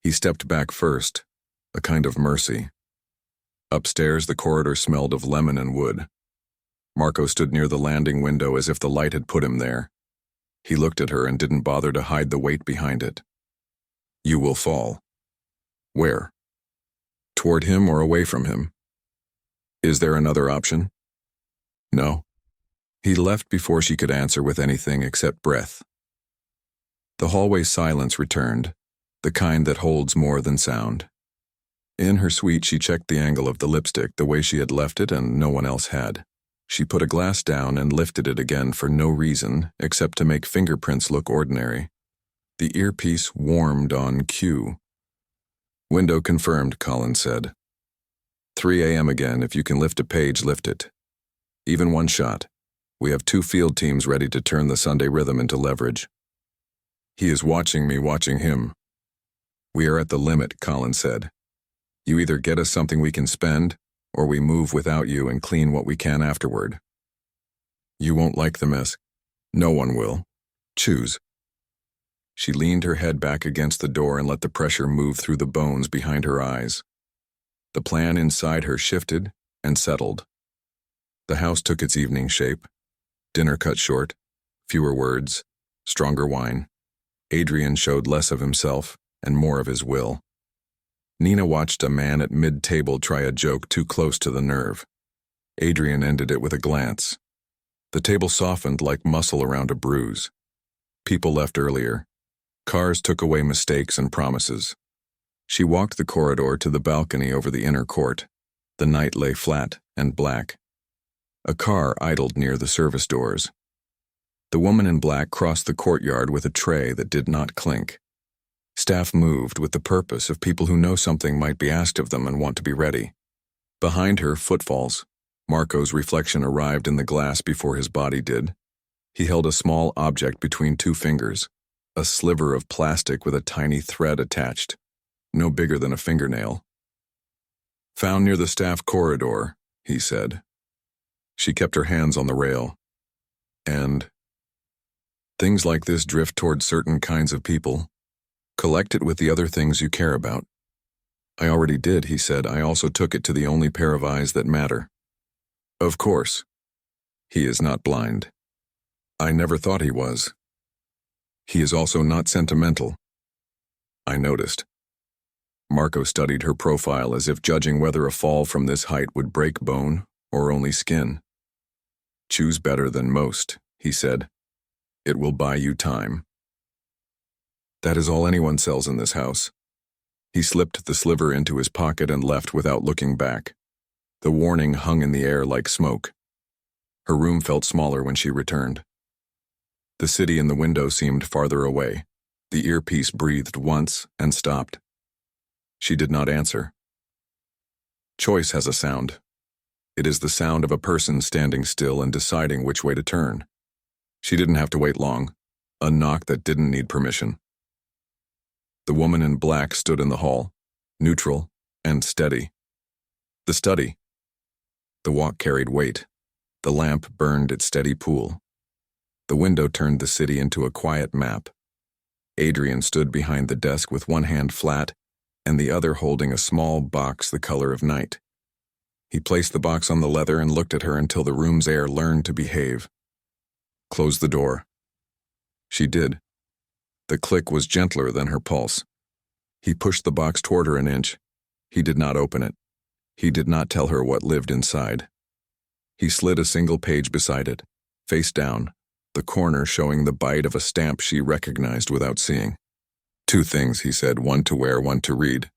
He stepped back first, a kind of mercy. Upstairs, the corridor smelled of lemon and wood. Marco stood near the landing window as if the light had put him there. He looked at her and didn't bother to hide the weight behind it. You will fall. Where? Toward him or away from him? Is there another option? No. He left before she could answer with anything except breath. The hallway silence returned, the kind that holds more than sound. In her suite, she checked the angle of the lipstick the way she had left it and no one else had. She put a glass down and lifted it again for no reason except to make fingerprints look ordinary. The earpiece warmed on cue. Window confirmed, Collins said. 3 a.m. again. If you can lift a page, lift it. Even one shot. We have 2 field teams ready to turn the Sunday rhythm into leverage. He is watching me, watching him. We are at the limit, Collins said. You either get us something we can spend, or we move without you and clean what we can afterward. You won't like the mess. No one will. Choose. She leaned her head back against the door and let the pressure move through the bones behind her eyes. The plan inside her shifted and settled. The house took its evening shape. Dinner cut short, fewer words, stronger wine. Adrian showed less of himself and more of his will. Nina watched a man at mid-table try a joke too close to the nerve. Adrian ended it with a glance. The table softened like muscle around a bruise. People left earlier. Cars took away mistakes and promises. She walked the corridor to the balcony over the inner court. The night lay flat and black. A car idled near the service doors. The woman in black crossed the courtyard with a tray that did not clink. Staff moved with the purpose of people who know something might be asked of them and want to be ready. Behind her, footfalls. Marco's reflection arrived in the glass before his body did. He held a small object between 2 fingers, a sliver of plastic with a tiny thread attached, no bigger than a fingernail. Found near the staff corridor, he said. She kept her hands on the rail. And things like this drift toward certain kinds of people. Collect it with the other things you care about. I already did, he said. I also took it to the only pair of eyes that matter. Of course. He is not blind. I never thought he was. He is also not sentimental. I noticed. Marco studied her profile as if judging whether a fall from this height would break bone or only skin. Choose better than most, he said. It will buy you time. That is all anyone sells in this house. He slipped the sliver into his pocket and left without looking back. The warning hung in the air like smoke. Her room felt smaller when she returned. The city in the window seemed farther away. The earpiece breathed once and stopped. She did not answer. Choice has a sound. It is the sound of a person standing still and deciding which way to turn. She didn't have to wait long. A knock that didn't need permission. The woman in black stood in the hall, neutral and steady. The study. The walk carried weight. The lamp burned its steady pool. The window turned the city into a quiet map. Adrian stood behind the desk with one hand flat and the other holding a small box the color of night. He placed the box on the leather and looked at her until the room's air learned to behave. Close the door. She did. The click was gentler than her pulse. He pushed the box toward her an inch. He did not open it. He did not tell her what lived inside. He slid a single page beside it, face down, the corner showing the bite of a stamp she recognized without seeing. 2 things, he said, one to wear, one to read.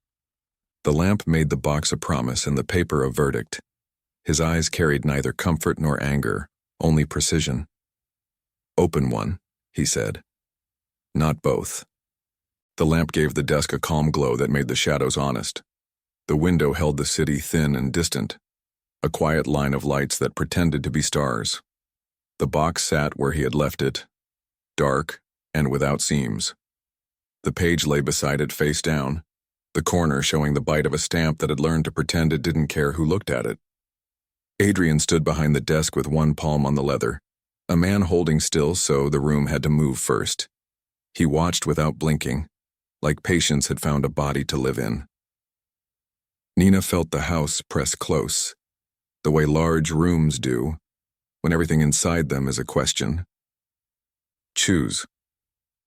The lamp made the box a promise and the paper a verdict. His eyes carried neither comfort nor anger, only precision. Open one, he said. Not both. The lamp gave the desk a calm glow that made the shadows honest. The window held the city thin and distant, a quiet line of lights that pretended to be stars. The box sat where he had left it, dark and without seams. The page lay beside it face down, the corner showing the bite of a stamp that had learned to pretend it didn't care who looked at it. Adrian stood behind the desk with one palm on the leather, a man holding still so the room had to move first. He watched without blinking, like patience had found a body to live in. Nina felt the house press close, the way large rooms do, when everything inside them is a question. Choose.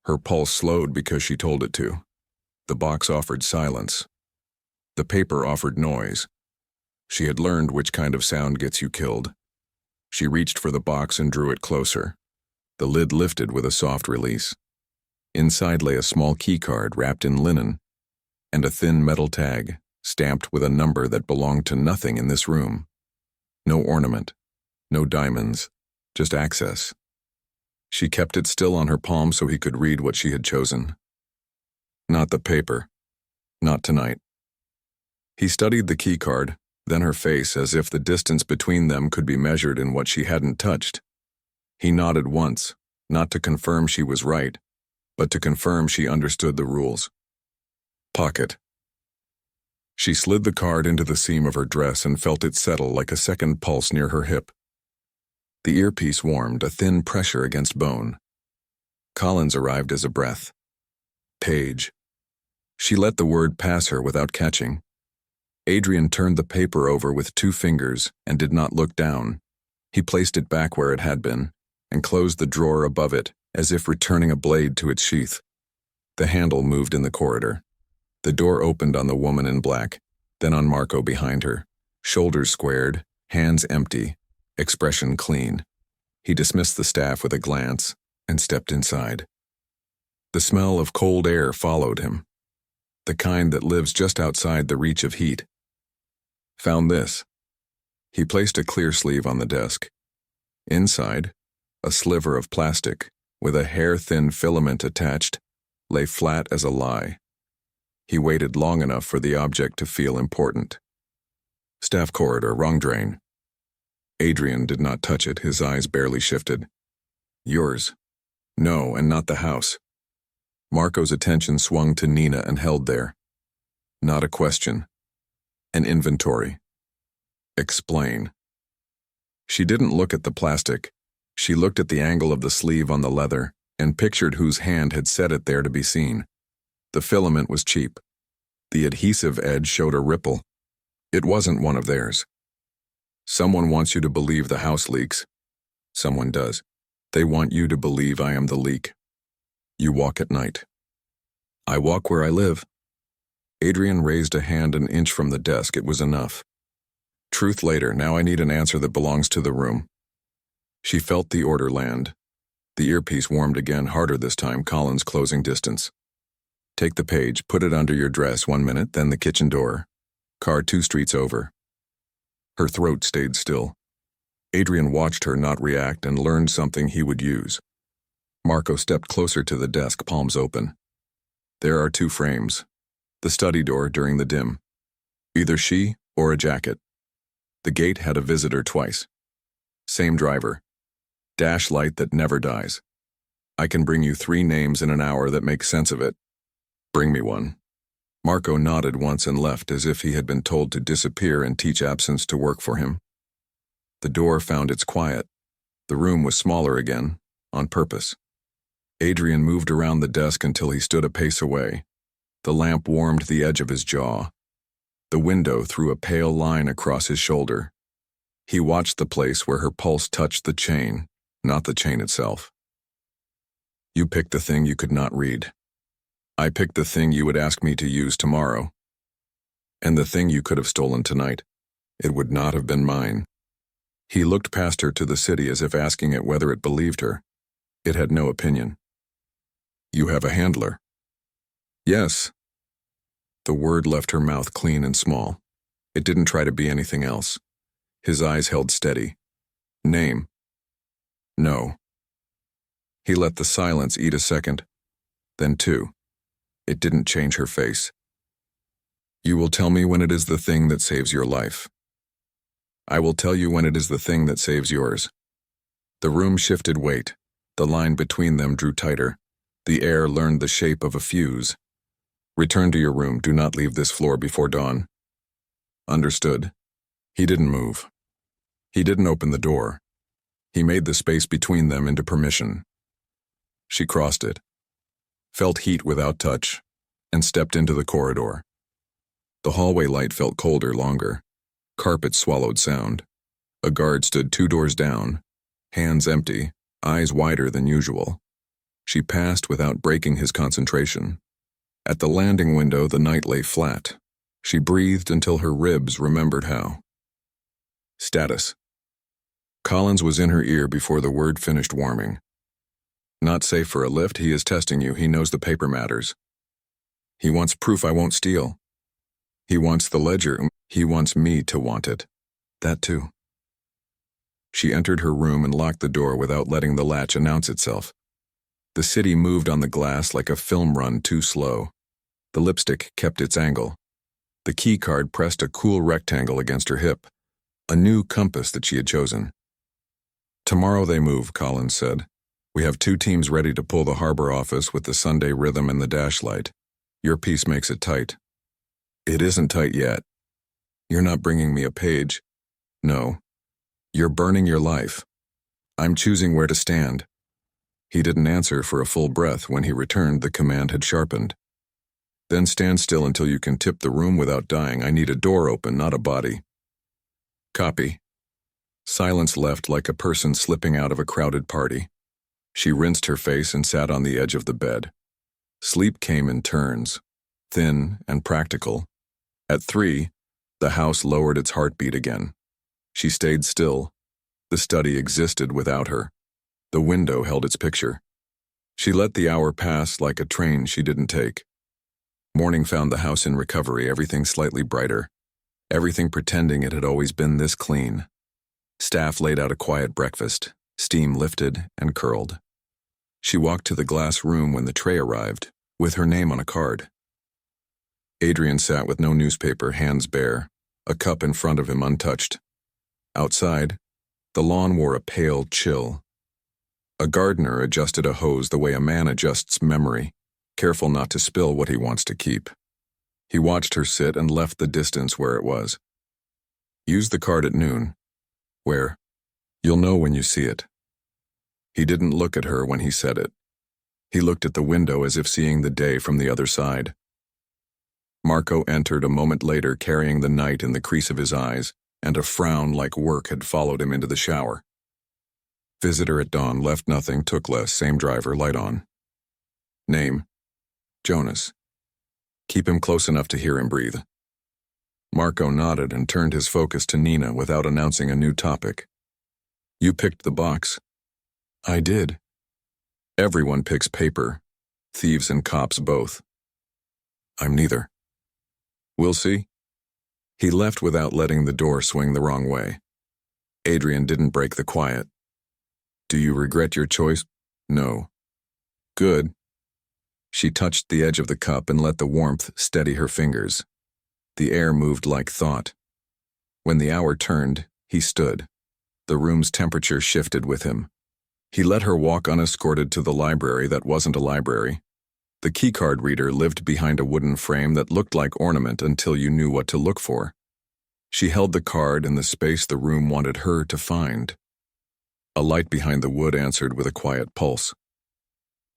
Her pulse slowed because she told it to. The box offered silence. The paper offered noise. She had learned which kind of sound gets you killed. She reached for the box and drew it closer. The lid lifted with a soft release. Inside lay a small keycard wrapped in linen, and a thin metal tag, stamped with a number that belonged to nothing in this room. No ornament, no diamonds, just access. She kept it still on her palm so he could read what she had chosen. Not the paper. Not tonight. He studied the keycard, then her face as if the distance between them could be measured in what she hadn't touched. He nodded once, not to confirm she was right, but to confirm she understood the rules. Pocket. She slid the card into the seam of her dress and felt it settle like a second pulse near her hip. The earpiece warmed, a thin pressure against bone. Collins arrived as a breath. Page. She let the word pass her without catching. Adrian turned the paper over with 2 fingers and did not look down. He placed it back where it had been and closed the drawer above it as if returning a blade to its sheath. The handle moved in the corridor. The door opened on the woman in black, then on Marco behind her, shoulders squared, hands empty, expression clean. He dismissed the staff with a glance and stepped inside. The smell of cold air followed him, the kind that lives just outside the reach of heat. Found this. He placed a clear sleeve on the desk. Inside, a sliver of plastic, with a hair-thin filament attached, lay flat as a lie. He waited long enough for the object to feel important. Staff corridor, wrong drain. Adrian did not touch it, his eyes barely shifted. Yours. No, and not the house. Marco's attention swung to Nina and held there. Not a question. An inventory. Explain. She didn't look at the plastic. She looked at the angle of the sleeve on the leather and pictured whose hand had set it there to be seen. The filament was cheap. The adhesive edge showed a ripple. It wasn't one of theirs. Someone wants you to believe the house leaks. Someone does. They want you to believe I am the leak. You walk at night. I walk where I live. Adrian raised a hand an inch from the desk. It was enough. Truth later. Now I need an answer that belongs to the room. She felt the order land. The earpiece warmed again, harder this time, Collins closing distance. Take the page, put it under your dress 1 minute, then the kitchen door. Car 2 streets over. Her throat stayed still. Adrian watched her not react and learned something he would use. Marco stepped closer to the desk, palms open. There are 2 frames. The study door during the dim. Either she or a jacket. The gate had a visitor twice. Same driver. Dash light that never dies. I can bring you 3 names in an hour that make sense of it. Bring me one. Marco nodded once and left as if he had been told to disappear and teach absence to work for him. The door found its quiet. The room was smaller again, on purpose. Adrian moved around the desk until he stood a pace away. The lamp warmed the edge of his jaw. The window threw a pale line across his shoulder. He watched the place where her pulse touched the chain, not the chain itself. You picked the thing you could not read. I picked the thing you would ask me to use tomorrow. And the thing you could have stolen tonight. It would not have been mine. He looked past her to the city as if asking it whether it believed her. It had no opinion. You have a handler. Yes. The word left her mouth clean and small. It didn't try to be anything else. His eyes held steady. Name. No. He let the silence eat a second, then 2. It didn't change her face. You will tell me when it is the thing that saves your life. I will tell you when it is the thing that saves yours. The room shifted weight. The line between them drew tighter. The air learned the shape of a fuse. Return to your room. Do not leave this floor before dawn. Understood. He didn't move. He didn't open the door. He made the space between them into permission. She crossed it, felt heat without touch, and stepped into the corridor. The hallway light felt colder longer. Carpet swallowed sound. A guard stood 2 doors down, hands empty, eyes wider than usual. She passed without breaking his concentration. At the landing window, the night lay flat. She breathed until her ribs remembered how. Status. Collins was in her ear before the word finished warming. Not safe for a lift. He is testing you. He knows the paper matters. He wants proof I won't steal. He wants the ledger. He wants me to want it. That too. She entered her room and locked the door without letting the latch announce itself. The city moved on the glass like a film run too slow. The lipstick kept its angle. The key card pressed a cool rectangle against her hip, a new compass that she had chosen. Tomorrow they move, Collins said. We have 2 teams ready to pull the harbor office with the Sunday rhythm and the dash light. Your piece makes it tight. It isn't tight yet. You're not bringing me a page. No. You're burning your life. I'm choosing where to stand. He didn't answer for a full breath. When he returned, the command had sharpened. Then stand still until you can tip the room without dying. I need a door open, not a body. Copy. Silence left like a person slipping out of a crowded party. She rinsed her face and sat on the edge of the bed. Sleep came in turns, thin and practical. At 3, the house lowered its heartbeat again. She stayed still. The study existed without her. The window held its picture. She let the hour pass like a train she didn't take. Morning found the house in recovery, everything slightly brighter. Everything pretending it had always been this clean. Staff laid out a quiet breakfast, steam lifted and curled. She walked to the glass room when the tray arrived, with her name on a card. Adrian sat with no newspaper, hands bare, a cup in front of him untouched. Outside, the lawn wore a pale chill. A gardener adjusted a hose the way a man adjusts memory, careful not to spill what he wants to keep. He watched her sit and left the distance where it was. Use the card at noon. Where? You'll know when you see it. He didn't look at her when he said it. He looked at the window as if seeing the day from the other side. Marco entered a moment later carrying the night in the crease of his eyes, and a frown like work had followed him into the shower. Visitor at dawn, left nothing, took less, same driver, light on. Name? Jonas. Keep him close enough to hear him breathe. Marco nodded and turned his focus to Nina without announcing a new topic. You picked the box. I did. Everyone picks paper. Thieves and cops both. I'm neither. We'll see. He left without letting the door swing the wrong way. Adrian didn't break the quiet. Do you regret your choice? No. Good. She touched the edge of the cup and let the warmth steady her fingers. The air moved like thought. When the hour turned, he stood. The room's temperature shifted with him. He let her walk unescorted to the library that wasn't a library. The keycard reader lived behind a wooden frame that looked like ornament until you knew what to look for. She held the card in the space the room wanted her to find. A light behind the wood answered with a quiet pulse.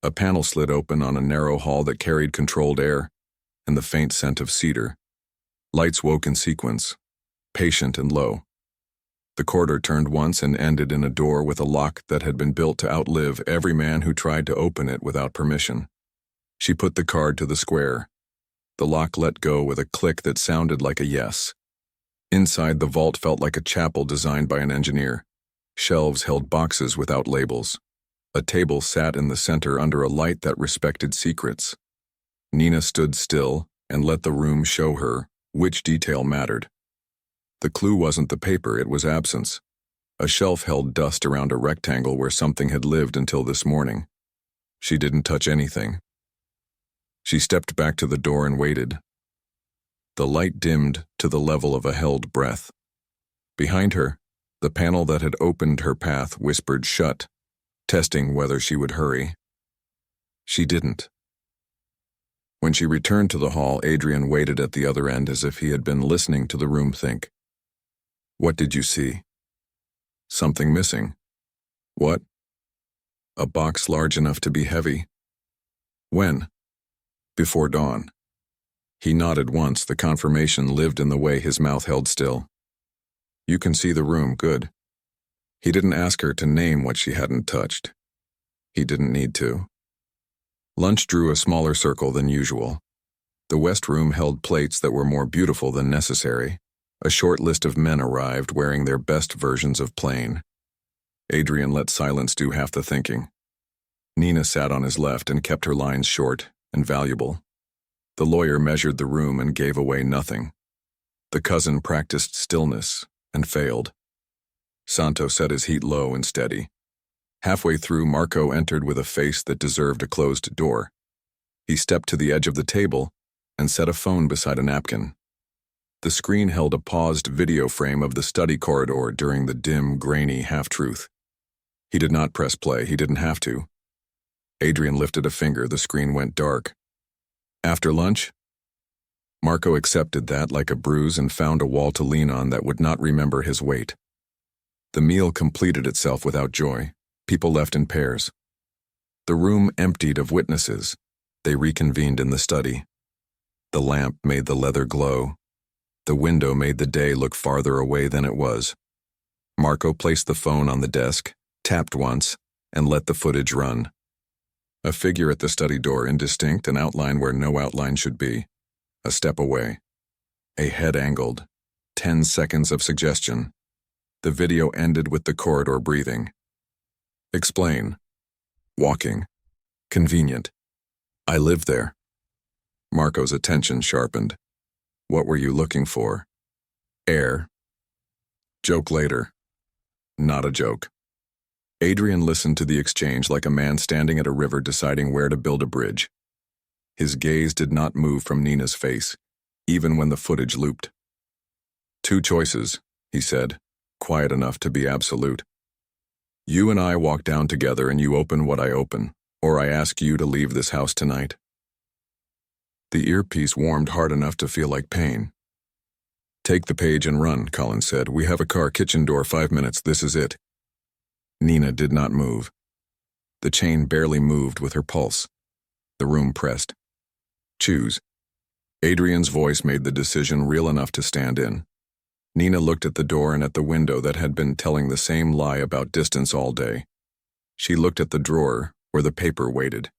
A panel slid open on a narrow hall that carried controlled air and the faint scent of cedar. Lights woke in sequence, patient and low. The corridor turned once and ended in a door with a lock that had been built to outlive every man who tried to open it without permission. She put the card to the square. The lock let go with a click that sounded like a yes. Inside, the vault felt like a chapel designed by an engineer. Shelves held boxes without labels. A table sat in the center under a light that respected secrets. Nina stood still and let the room show her which detail mattered. The clue wasn't the paper, it was absence. A shelf held dust around a rectangle where something had lived until this morning. She didn't touch anything. She stepped back to the door and waited. The light dimmed to the level of a held breath. Behind her, the panel that had opened her path whispered shut, testing whether she would hurry. She didn't. When she returned to the hall, Adrian waited at the other end as if he had been listening to the room think. What did you see? Something missing. What? A box large enough to be heavy. When? Before dawn. He nodded once, the confirmation lived in the way his mouth held still. You can see the room, good. He didn't ask her to name what she hadn't touched. He didn't need to. Lunch drew a smaller circle than usual. The West Room held plates that were more beautiful than necessary. A short list of men arrived wearing their best versions of plain. Adrian let silence do half the thinking. Nina sat on his left and kept her lines short and valuable. The lawyer measured the room and gave away nothing. The cousin practiced stillness and failed. Santo set his heat low and steady. Halfway through, Marco entered with a face that deserved a closed door. He stepped to the edge of the table and set a phone beside a napkin. The screen held a paused video frame of the study corridor during the dim, grainy half-truth. He did not press play. He didn't have to. Adrian lifted a finger. The screen went dark. After lunch? Marco accepted that like a bruise and found a wall to lean on that would not remember his weight. The meal completed itself without joy. People left in pairs. The room emptied of witnesses. They reconvened in the study. The lamp made the leather glow. The window made the day look farther away than it was. Marco placed the phone on the desk, tapped once, and let the footage run. A figure at the study door, indistinct, an outline where no outline should be. A step away. A head angled. 10 seconds of suggestion. The video ended with the corridor breathing. Explain. Walking. Convenient. I live there. Marco's attention sharpened. What were you looking for? Air. Joke later. Not a joke. Adrian listened to the exchange like a man standing at a river deciding where to build a bridge. His gaze did not move from Nina's face, even when the footage looped. 2 choices, he said, quiet enough to be absolute. You and I walk down together and you open what I open, or I ask you to leave this house tonight. The earpiece warmed hard enough to feel like pain. Take the page and run, Colin said. We have a car, kitchen door, 5 minutes, this is it. Nina did not move. The chain barely moved with her pulse. The room pressed. Choose. Adrian's voice made the decision real enough to stand in. Nina looked at the door and at the window that had been telling the same lie about distance all day. She looked at the drawer where the paper waited.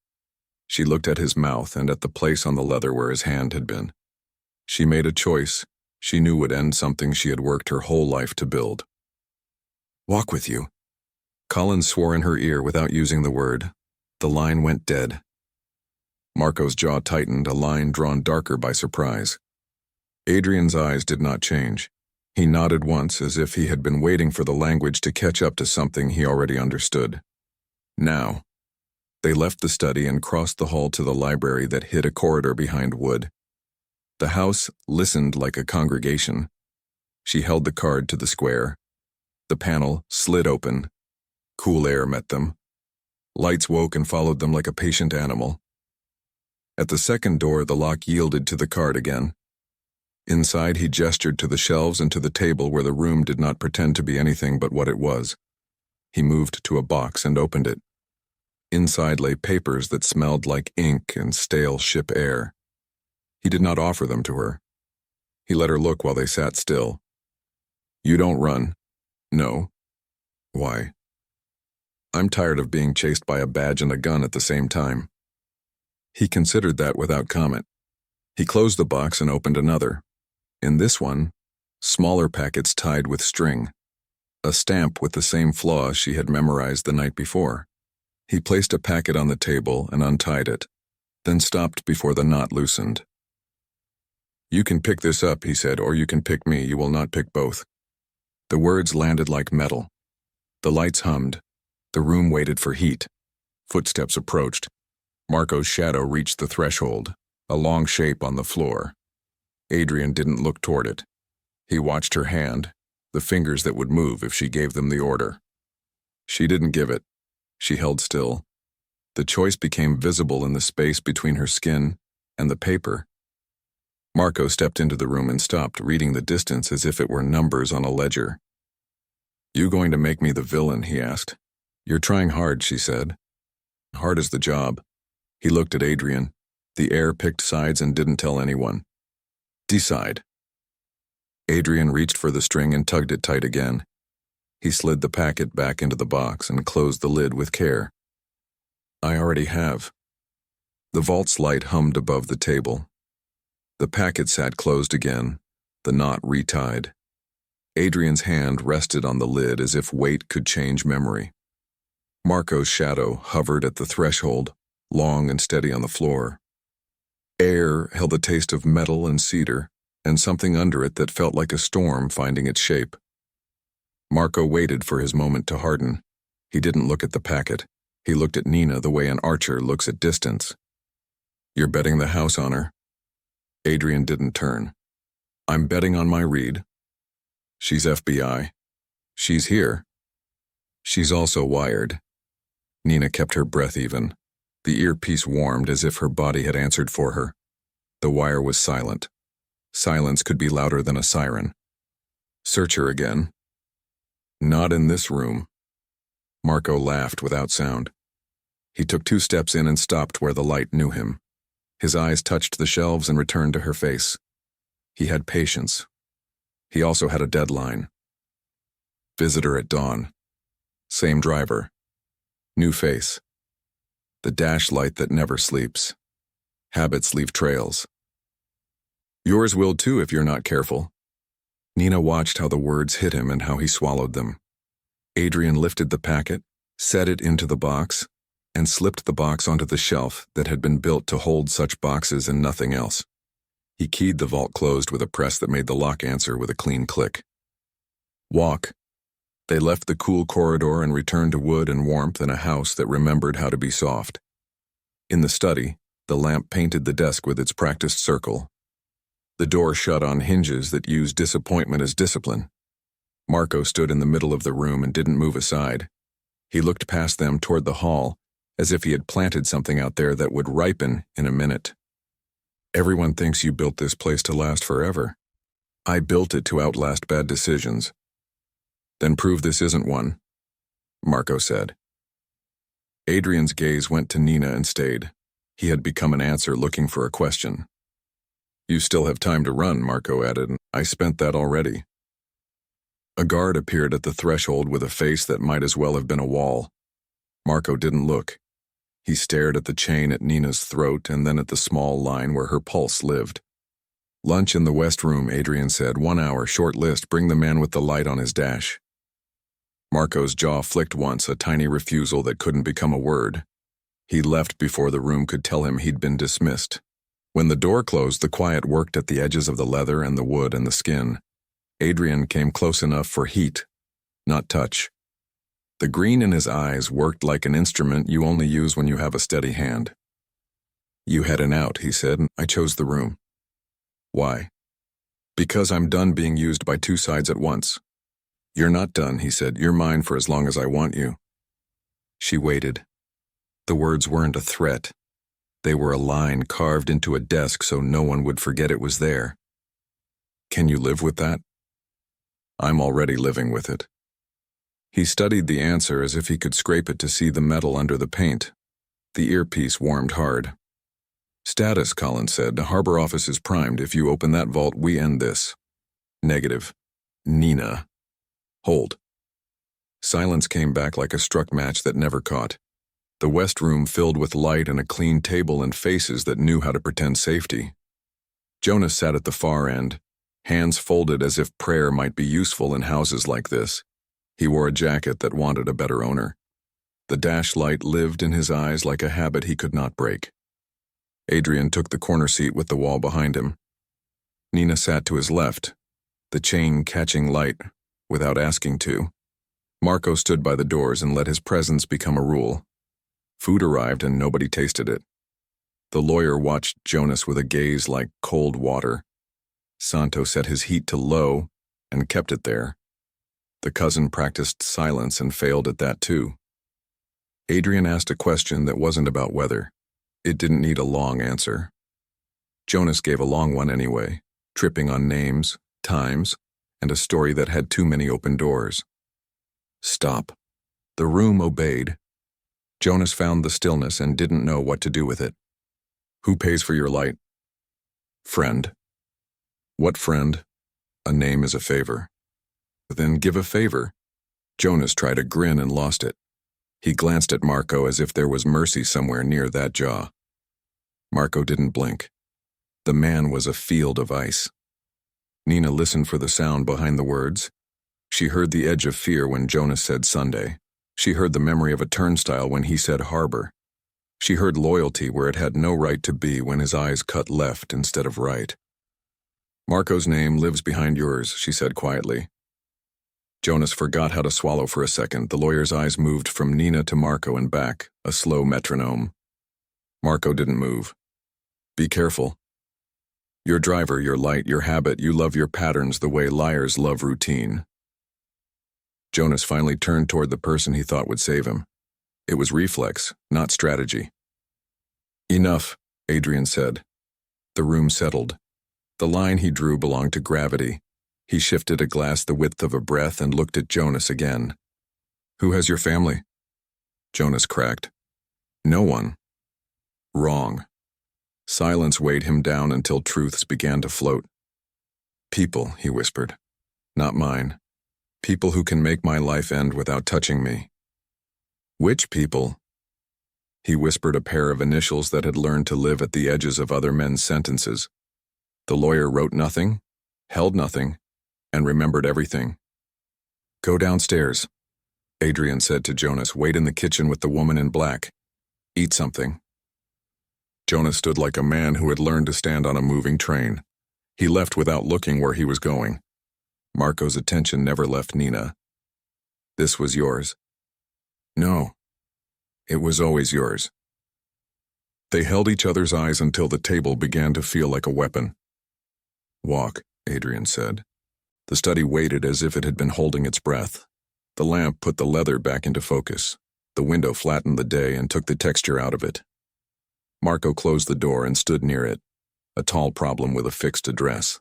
She looked at his mouth and at the place on the leather where his hand had been. She made a choice she knew would end something she had worked her whole life to build. Walk with you. Colin swore in her ear without using the word. The line went dead. Marco's jaw tightened, a line drawn darker by surprise. Adrian's eyes did not change. He nodded once as if he had been waiting for the language to catch up to something he already understood. Now. They left the study and crossed the hall to the library that hid a corridor behind wood. The house listened like a congregation. She held the card to the square. The panel slid open. Cool air met them. Lights woke and followed them like a patient animal. At the second door, the lock yielded to the card again. Inside, he gestured to the shelves and to the table where the room did not pretend to be anything but what it was. He moved to a box and opened it. Inside lay papers that smelled like ink and stale ship air. He did not offer them to her. He let her look while they sat still. You don't run. No. Why? I'm tired of being chased by a badge and a gun at the same time. He considered that without comment. He closed the box and opened another. In this one, smaller packets tied with string. A stamp with the same flaw she had memorized the night before. He placed a packet on the table and untied it, then stopped before the knot loosened. You can pick this up, he said, or you can pick me. You will not pick both. The words landed like metal. The lights hummed. The room waited for heat. Footsteps approached. Marco's shadow reached the threshold, a long shape on the floor. Adrian didn't look toward it. He watched her hand, the fingers that would move if she gave them the order. She didn't give it. She held still. The choice became visible in the space between her skin and the paper. Marco stepped into the room and stopped, reading the distance as if it were numbers on a ledger. You going to make me the villain, he asked. You're trying hard, she said. Hard is the job. He looked at Adrian. The air picked sides and didn't tell anyone. Decide. Adrian reached for the string and tugged it tight again. He slid the packet back into the box and closed the lid with care. I already have. The vault's light hummed above the table. The packet sat closed again, the knot retied. Adrian's hand rested on the lid as if weight could change memory. Marco's shadow hovered at the threshold, long and steady on the floor. Air held the taste of metal and cedar, and something under it that felt like a storm finding its shape. Marco waited for his moment to harden. He didn't look at the packet. He looked at Nina the way an archer looks at distance. You're betting the house on her? Adrian didn't turn. I'm betting on my read. She's FBI. She's here. She's also wired. Nina kept her breath even. The earpiece warmed as if her body had answered for her. The wire was silent. Silence could be louder than a siren. Search her again. Not in this room. Marco laughed without sound. He took 2 steps in and stopped where the light knew him. His eyes touched the shelves and returned to her face. He had patience. He also had a deadline. Visitor at dawn. Same driver. New face. The dash light that never sleeps. Habits leave trails. Yours will too if you're not careful. Nina watched how the words hit him and how he swallowed them. Adrian lifted the packet, set it into the box, and slipped the box onto the shelf that had been built to hold such boxes and nothing else. He keyed the vault closed with a press that made the lock answer with a clean click. Walk. They left the cool corridor and returned to wood and warmth in a house that remembered how to be soft. In the study, the lamp painted the desk with its practiced circle. The door shut on hinges that used disappointment as discipline. Marco stood in the middle of the room and didn't move aside. He looked past them toward the hall, as if he had planted something out there that would ripen in a minute. Everyone thinks you built this place to last forever. I built it to outlast bad decisions. Then prove this isn't one, Marco said. Adrian's gaze went to Nina and stayed. He had become an answer looking for a question. You still have time to run, Marco added. I spent that already. A guard appeared at the threshold with a face that might as well have been a wall. Marco didn't look. He stared at the chain at Nina's throat and then at the small line where her pulse lived. Lunch in the West Room, Adrian said. 1 hour, short list, bring the man with the light on his dash. Marco's jaw flicked once, a tiny refusal that couldn't become a word. He left before the room could tell him he'd been dismissed. When the door closed, the quiet worked at the edges of the leather and the wood and the skin. Adrian came close enough for heat, not touch. The green in his eyes worked like an instrument you only use when you have a steady hand. You had an out, he said. I chose the room. Why? Because I'm done being used by 2 sides at once. You're not done, he said. You're mine for as long as I want you. She waited. The words weren't a threat. They were a line carved into a desk so no one would forget it was there. Can you live with that? I'm already living with it. He studied the answer as if he could scrape it to see the metal under the paint. The earpiece warmed hard. Status, Collins said. The harbor office is primed. If you open that vault, we end this. Negative. Nina. Hold. Silence came back like a struck match that never caught. The West Room filled with light and a clean table and faces that knew how to pretend safety. Jonas sat at the far end, hands folded as if prayer might be useful in houses like this. He wore a jacket that wanted a better owner. The dash light lived in his eyes like a habit he could not break. Adrian took the corner seat with the wall behind him. Nina sat to his left, the chain catching light without asking to. Marco stood by the doors and let his presence become a rule. Food arrived and nobody tasted it. The lawyer watched Jonas with a gaze like cold water. Santo set his heat to low and kept it there. The cousin practiced silence and failed at that too. Adrian asked a question that wasn't about weather. It didn't need a long answer. Jonas gave a long one anyway, tripping on names, times, and a story that had too many open doors. Stop. The room obeyed. Jonas found the stillness and didn't know what to do with it. Who pays for your light? Friend. What friend? A name is a favor. Then give a favor. Jonas tried a grin and lost it. He glanced at Marco as if there was mercy somewhere near that jaw. Marco didn't blink. The man was a field of ice. Nina listened for the sound behind the words. She heard the edge of fear when Jonas said Sunday. She heard the memory of a turnstile when he said harbor. She heard loyalty where it had no right to be when his eyes cut left instead of right. Marco's name lives behind yours, she said quietly. Jonas forgot how to swallow for a second. The lawyer's eyes moved from Nina to Marco and back, a slow metronome. Marco didn't move. Be careful. Your driver, your light, your habit, you love your patterns the way liars love routine. Jonas finally turned toward the person he thought would save him. It was reflex, not strategy. Enough, Adrian said. The room settled. The line he drew belonged to gravity. He shifted a glass the width of a breath and looked at Jonas again. Who has your family? Jonas cracked. No one. Wrong. Silence weighed him down until truths began to float. People, he whispered. Not mine. People who can make my life end without touching me. Which people? He whispered a pair of initials that had learned to live at the edges of other men's sentences. The lawyer wrote nothing, held nothing, and remembered everything. Go downstairs, Adrian said to Jonas. Wait in the kitchen with the woman in black. Eat something. Jonas stood like a man who had learned to stand on a moving train. He left without looking where he was going. Marco's attention never left Nina. This was yours. No. It was always yours. They held each other's eyes until the table began to feel like a weapon. Walk, Adrian said. The study waited as if it had been holding its breath. The lamp put the leather back into focus. The window flattened the day and took the texture out of it. Marco closed the door and stood near it, a tall problem with a fixed address.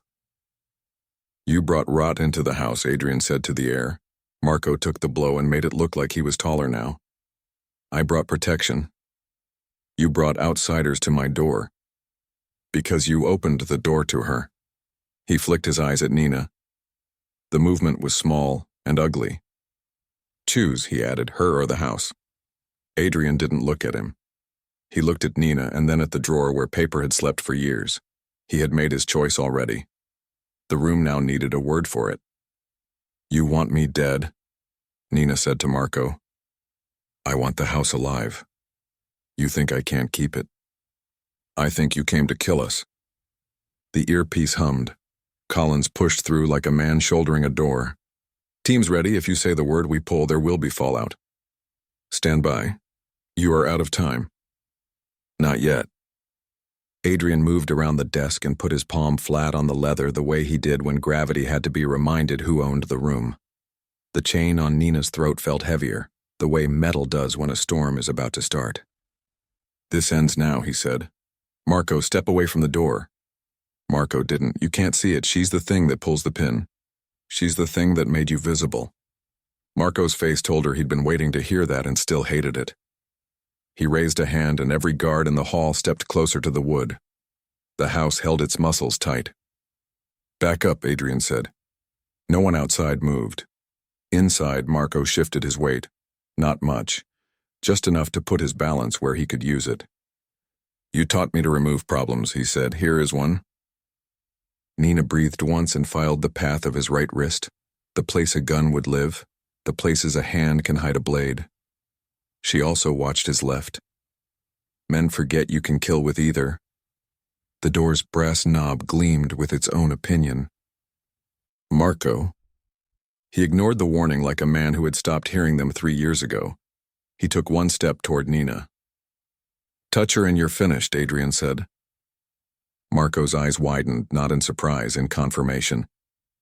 You brought rot into the house, Adrian said to the air. Marco took the blow and made it look like he was taller now. I brought protection. You brought outsiders to my door. Because you opened the door to her. He flicked his eyes at Nina. The movement was small and ugly. Choose, he added, her or the house. Adrian didn't look at him. He looked at Nina and then at the drawer where paper had slept for years. He had made his choice already. The room now needed a word for it. You want me dead? Nina said to Marco. I want the house alive. You think I can't keep it? I think you came to kill us. The earpiece hummed. Collins pushed through like a man shouldering a door. Team's ready. If you say the word we pull, there will be fallout. Stand by. You are out of time. Not yet. Adrian moved around the desk and put his palm flat on the leather the way he did when gravity had to be reminded who owned the room. The chain on Nina's throat felt heavier, the way metal does when a storm is about to start. This ends now, he said. Marco, step away from the door. Marco didn't. You can't see it. She's the thing that pulls the pin. She's the thing that made you visible. Marco's face told her he'd been waiting to hear that and still hated it. He raised a hand and every guard in the hall stepped closer to the wood. The house held its muscles tight. Back up, Adrian said. No one outside moved. Inside, Marco shifted his weight. Not much. Just enough to put his balance where he could use it. You taught me to remove problems, he said. Here is one. Nina breathed once and filed the path of his right wrist, the place a gun would live, the places a hand can hide a blade. She also watched his left. Men forget you can kill with either. The door's brass knob gleamed with its own opinion. Marco. He ignored the warning like a man who had stopped hearing them 3 years ago. He took one step toward Nina. Touch her and you're finished, Adrian said. Marco's eyes widened, not in surprise, in confirmation.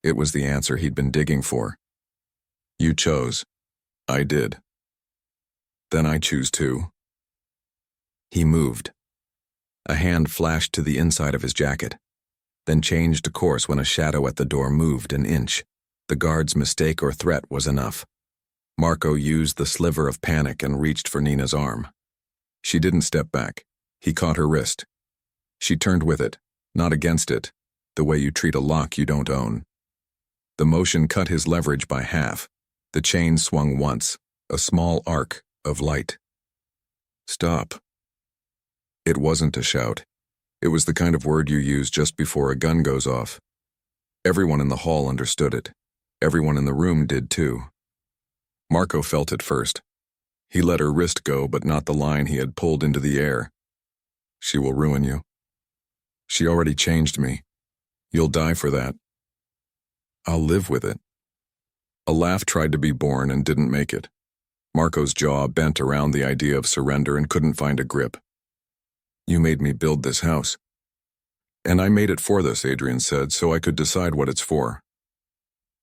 It was the answer he'd been digging for. You chose. I did. Then I choose too. He moved. A hand flashed to the inside of his jacket, then changed course when a shadow at the door moved an inch. The guard's mistake or threat was enough. Marco used the sliver of panic and reached for Nina's arm. She didn't step back. He caught her wrist. She turned with it, not against it, the way you treat a lock you don't own. The motion cut his leverage by half. The chain swung once, a small arc of light. Stop. It wasn't a shout. It was the kind of word you use just before a gun goes off. Everyone in the hall understood it. Everyone in the room did too. Marco felt it first. He let her wrist go, but not the line he had pulled into the air. She will ruin you. She already changed me. You'll die for that. I'll live with it. A laugh tried to be born and didn't make it. Marco's jaw bent around the idea of surrender and couldn't find a grip. You made me build this house. And I made it for this, Adrian said, so I could decide what it's for.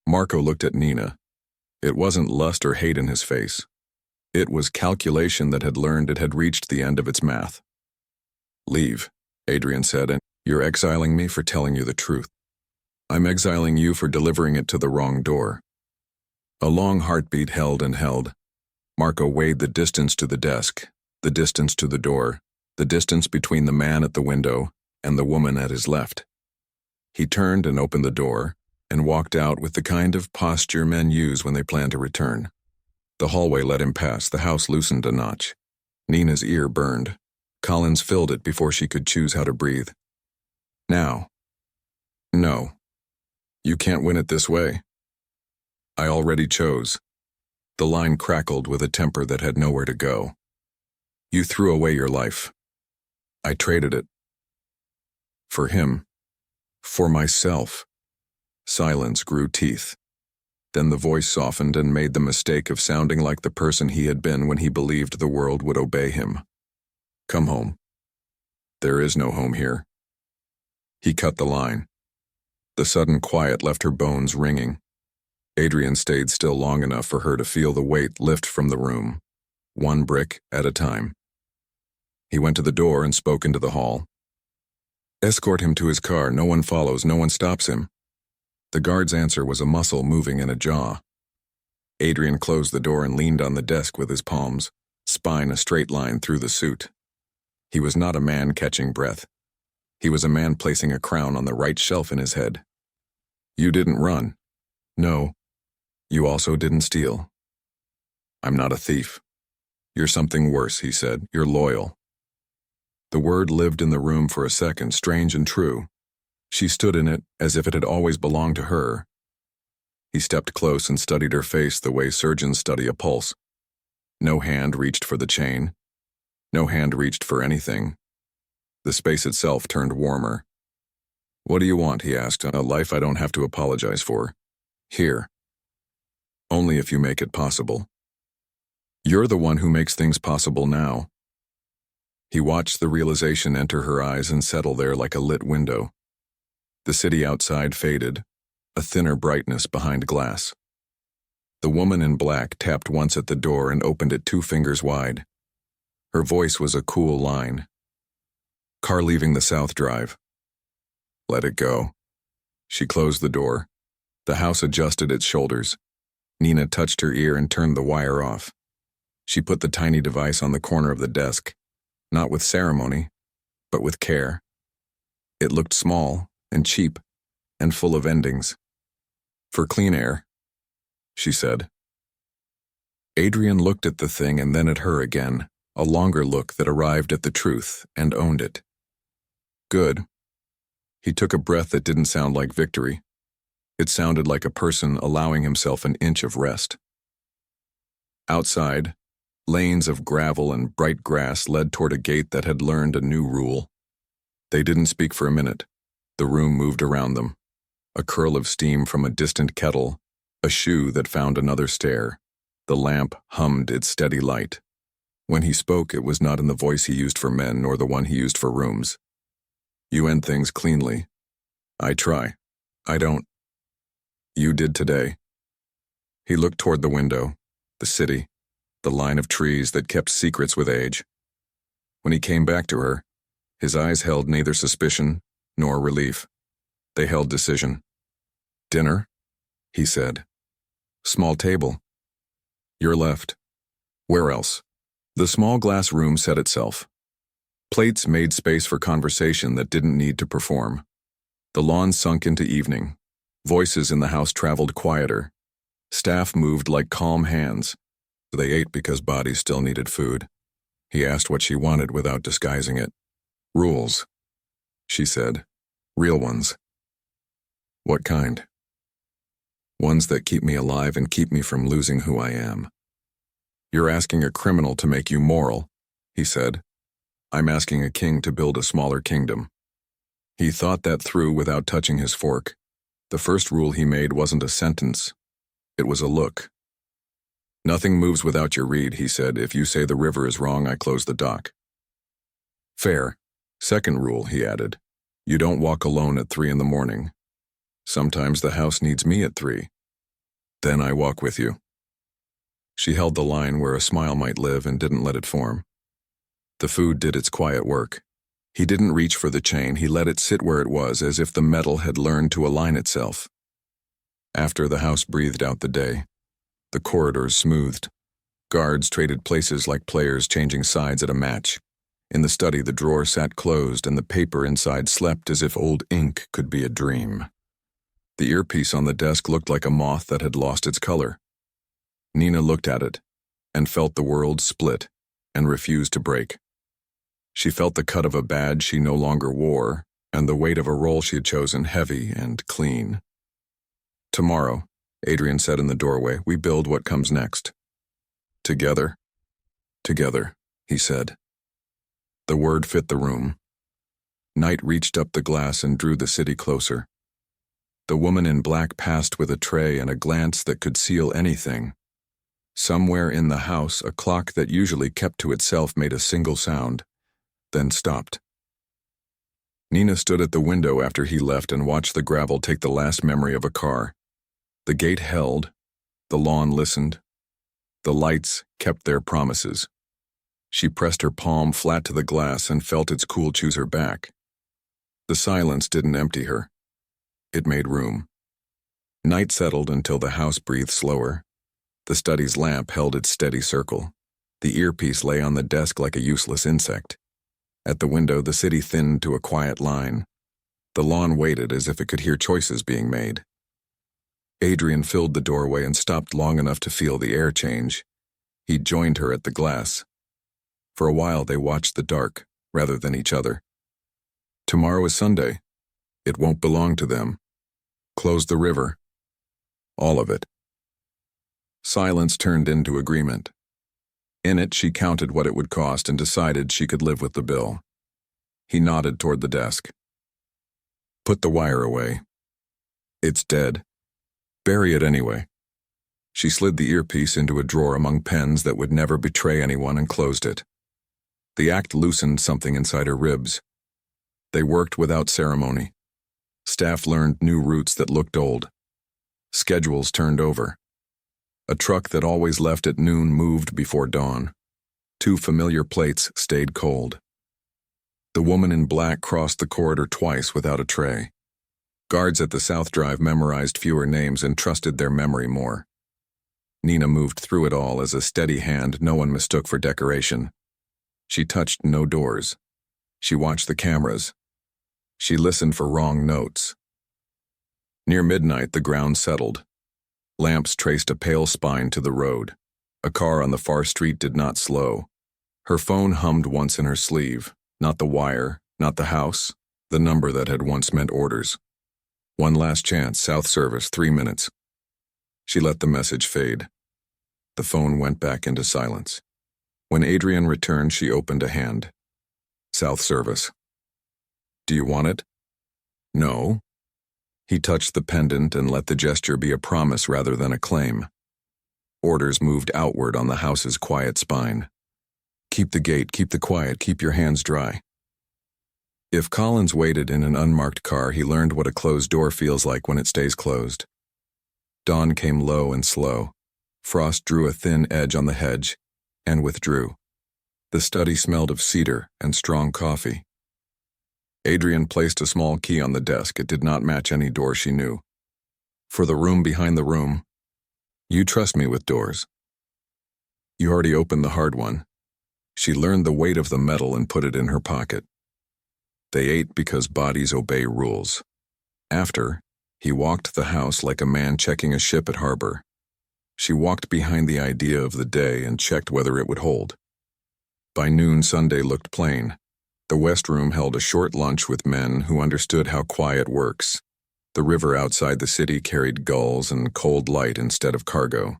Marco looked at Nina. It wasn't lust or hate in his face. It was calculation that had learned it had reached the end of its math. Leave, Adrian said, and you're exiling me for telling you the truth. I'm exiling you for delivering it to the wrong door. A long heartbeat held and held. Marco weighed the distance to the desk, the distance to the door, the distance between the man at the window and the woman at his left. He turned and opened the door and walked out with the kind of posture men use when they plan to return. The hallway let him pass. The house loosened a notch. Nina's ear burned. Collins filled it before she could choose how to breathe. Now. No. You can't win it this way. I already chose. The line crackled with a temper that had nowhere to go. You threw away your life. I traded it. For him. For myself. Silence grew teeth. Then the voice softened and made the mistake of sounding like the person he had been when he believed the world would obey him. Come home. There is no home here. He cut the line. The sudden quiet left her bones ringing. Adrian stayed still long enough for her to feel the weight lift from the room, one brick at a time. He went to the door and spoke into the hall. Escort him to his car. No one follows. No one stops him. The guard's answer was a muscle moving in a jaw. Adrian closed the door and leaned on the desk with his palms, spine a straight line through the suit. He was not a man catching breath. He was a man placing a crown on the right shelf in his head. You didn't run. No. You also didn't steal. I'm not a thief. You're something worse, he said. You're loyal. The word lived in the room for a second, strange and true. She stood in it as if it had always belonged to her. He stepped close and studied her face the way surgeons study a pulse. No hand reached for the chain. No hand reached for anything. The space itself turned warmer. What do you want, he asked. A life I don't have to apologize for. Here. Only if you make it possible. You're the one who makes things possible now. He watched the realization enter her eyes and settle there like a lit window. The city outside faded, a thinner brightness behind glass. The woman in black tapped once at the door and opened it 2 fingers wide. Her voice was a cool line. Car leaving the South Drive. Let it go. She closed the door. The house adjusted its shoulders. Nina touched her ear and turned the wire off. She put the tiny device on the corner of the desk, not with ceremony, but with care. It looked small and cheap and full of endings. For clean air, she said. Adrian looked at the thing and then at her again, a longer look that arrived at the truth and owned it. Good. He took a breath that didn't sound like victory. It sounded like a person allowing himself an inch of rest. Outside, lanes of gravel and bright grass led toward a gate that had learned a new rule. They didn't speak for a minute. The room moved around them. A curl of steam from a distant kettle, a shoe that found another stair. The lamp hummed its steady light. When he spoke, it was not in the voice he used for men nor the one he used for rooms. You end things cleanly. I try. I don't. You did today. He looked toward the window, the city, the line of trees that kept secrets with age. When he came back to her, his eyes held neither suspicion nor relief. They held decision. Dinner? He said. Small table. Your left. Where else? The small glass room set itself. Plates made space for conversation that didn't need to perform. The lawn sunk into evening. Voices in the house traveled quieter. Staff moved like calm hands. They ate because bodies still needed food. He asked what she wanted without disguising it. Rules, she said. Real ones. What kind? Ones that keep me alive and keep me from losing who I am. You're asking a criminal to make you moral, he said. I'm asking a king to build a smaller kingdom. He thought that through without touching his fork. The first rule he made wasn't a sentence. It was a look. Nothing moves without your read, he said. If you say the river is wrong, I close the dock. Fair. Second rule, he added. You don't walk alone at 3 a.m. Sometimes the house needs me at 3. Then I walk with you. She held the line where a smile might live and didn't let it form. The food did its quiet work. He didn't reach for the chain, he let it sit where it was as if the metal had learned to align itself. After the house breathed out the day, the corridors smoothed. Guards traded places like players changing sides at a match. In the study, the drawer sat closed and the paper inside slept as if old ink could be a dream. The earpiece on the desk looked like a moth that had lost its color. Nina looked at it and felt the world split and refused to break. She felt the cut of a badge she no longer wore and the weight of a role she had chosen heavy and clean. Tomorrow, Adrian said in the doorway, we build what comes next. Together. Together, he said. The word fit the room. Night reached up the glass and drew the city closer. The woman in black passed with a tray and a glance that could seal anything. Somewhere in the house, a clock that usually kept to itself made a single sound, then stopped. Nina stood at the window after he left and watched the gravel take the last memory of a car. The gate held, the lawn listened, the lights kept their promises. She pressed her palm flat to the glass and felt its cool choose her back. The silence didn't empty her. It made room. Night settled until the house breathed slower. The study's lamp held its steady circle. The earpiece lay on the desk like a useless insect. At the window, the city thinned to a quiet line. The lawn waited as if it could hear choices being made. Adrian filled the doorway and stopped long enough to feel the air change. He joined her at the glass. For a while, they watched the dark, rather than each other. Tomorrow is Sunday. It won't belong to them. Close the river. All of it. Silence turned into agreement. In it, she counted what it would cost and decided she could live with the bill. He nodded toward the desk. Put the wire away. It's dead. Bury it anyway. She slid the earpiece into a drawer among pens that would never betray anyone and closed it. The act loosened something inside her ribs. They worked without ceremony. Staff learned new routes that looked old. Schedules turned over. A truck that always left at noon moved before dawn. 2 familiar plates stayed cold. The woman in black crossed the corridor twice without a tray. Guards at the South Drive memorized fewer names and trusted their memory more. Nina moved through it all as a steady hand no one mistook for decoration. She touched no doors. She watched the cameras. She listened for wrong notes. Near midnight, the ground settled. Lamps traced a pale spine to the road. A car on the far street did not slow. Her phone hummed once in her sleeve. Not the wire, not the house, the number that had once meant orders. One last chance, South Service, 3 minutes. She let the message fade. The phone went back into silence. When Adrian returned, she opened a hand. South Service. Do you want it? No. He touched the pendant and let the gesture be a promise rather than a claim. Orders moved outward on the house's quiet spine. Keep the gate, keep the quiet, keep your hands dry. If Collins waited in an unmarked car, he learned what a closed door feels like when it stays closed. Dawn came low and slow. Frost drew a thin edge on the hedge and withdrew. The study smelled of cedar and strong coffee. Adrian placed a small key on the desk. It did not match any door she knew. For the room behind the room, you trust me with doors. You already opened the hard one. She learned the weight of the metal and put it in her pocket. They ate because bodies obey rules. After, he walked the house like a man checking a ship at harbor. She walked behind the idea of the day and checked whether it would hold. By noon, Sunday looked plain. The West Room held a short lunch with men who understood how quiet works. The river outside the city carried gulls and cold light instead of cargo.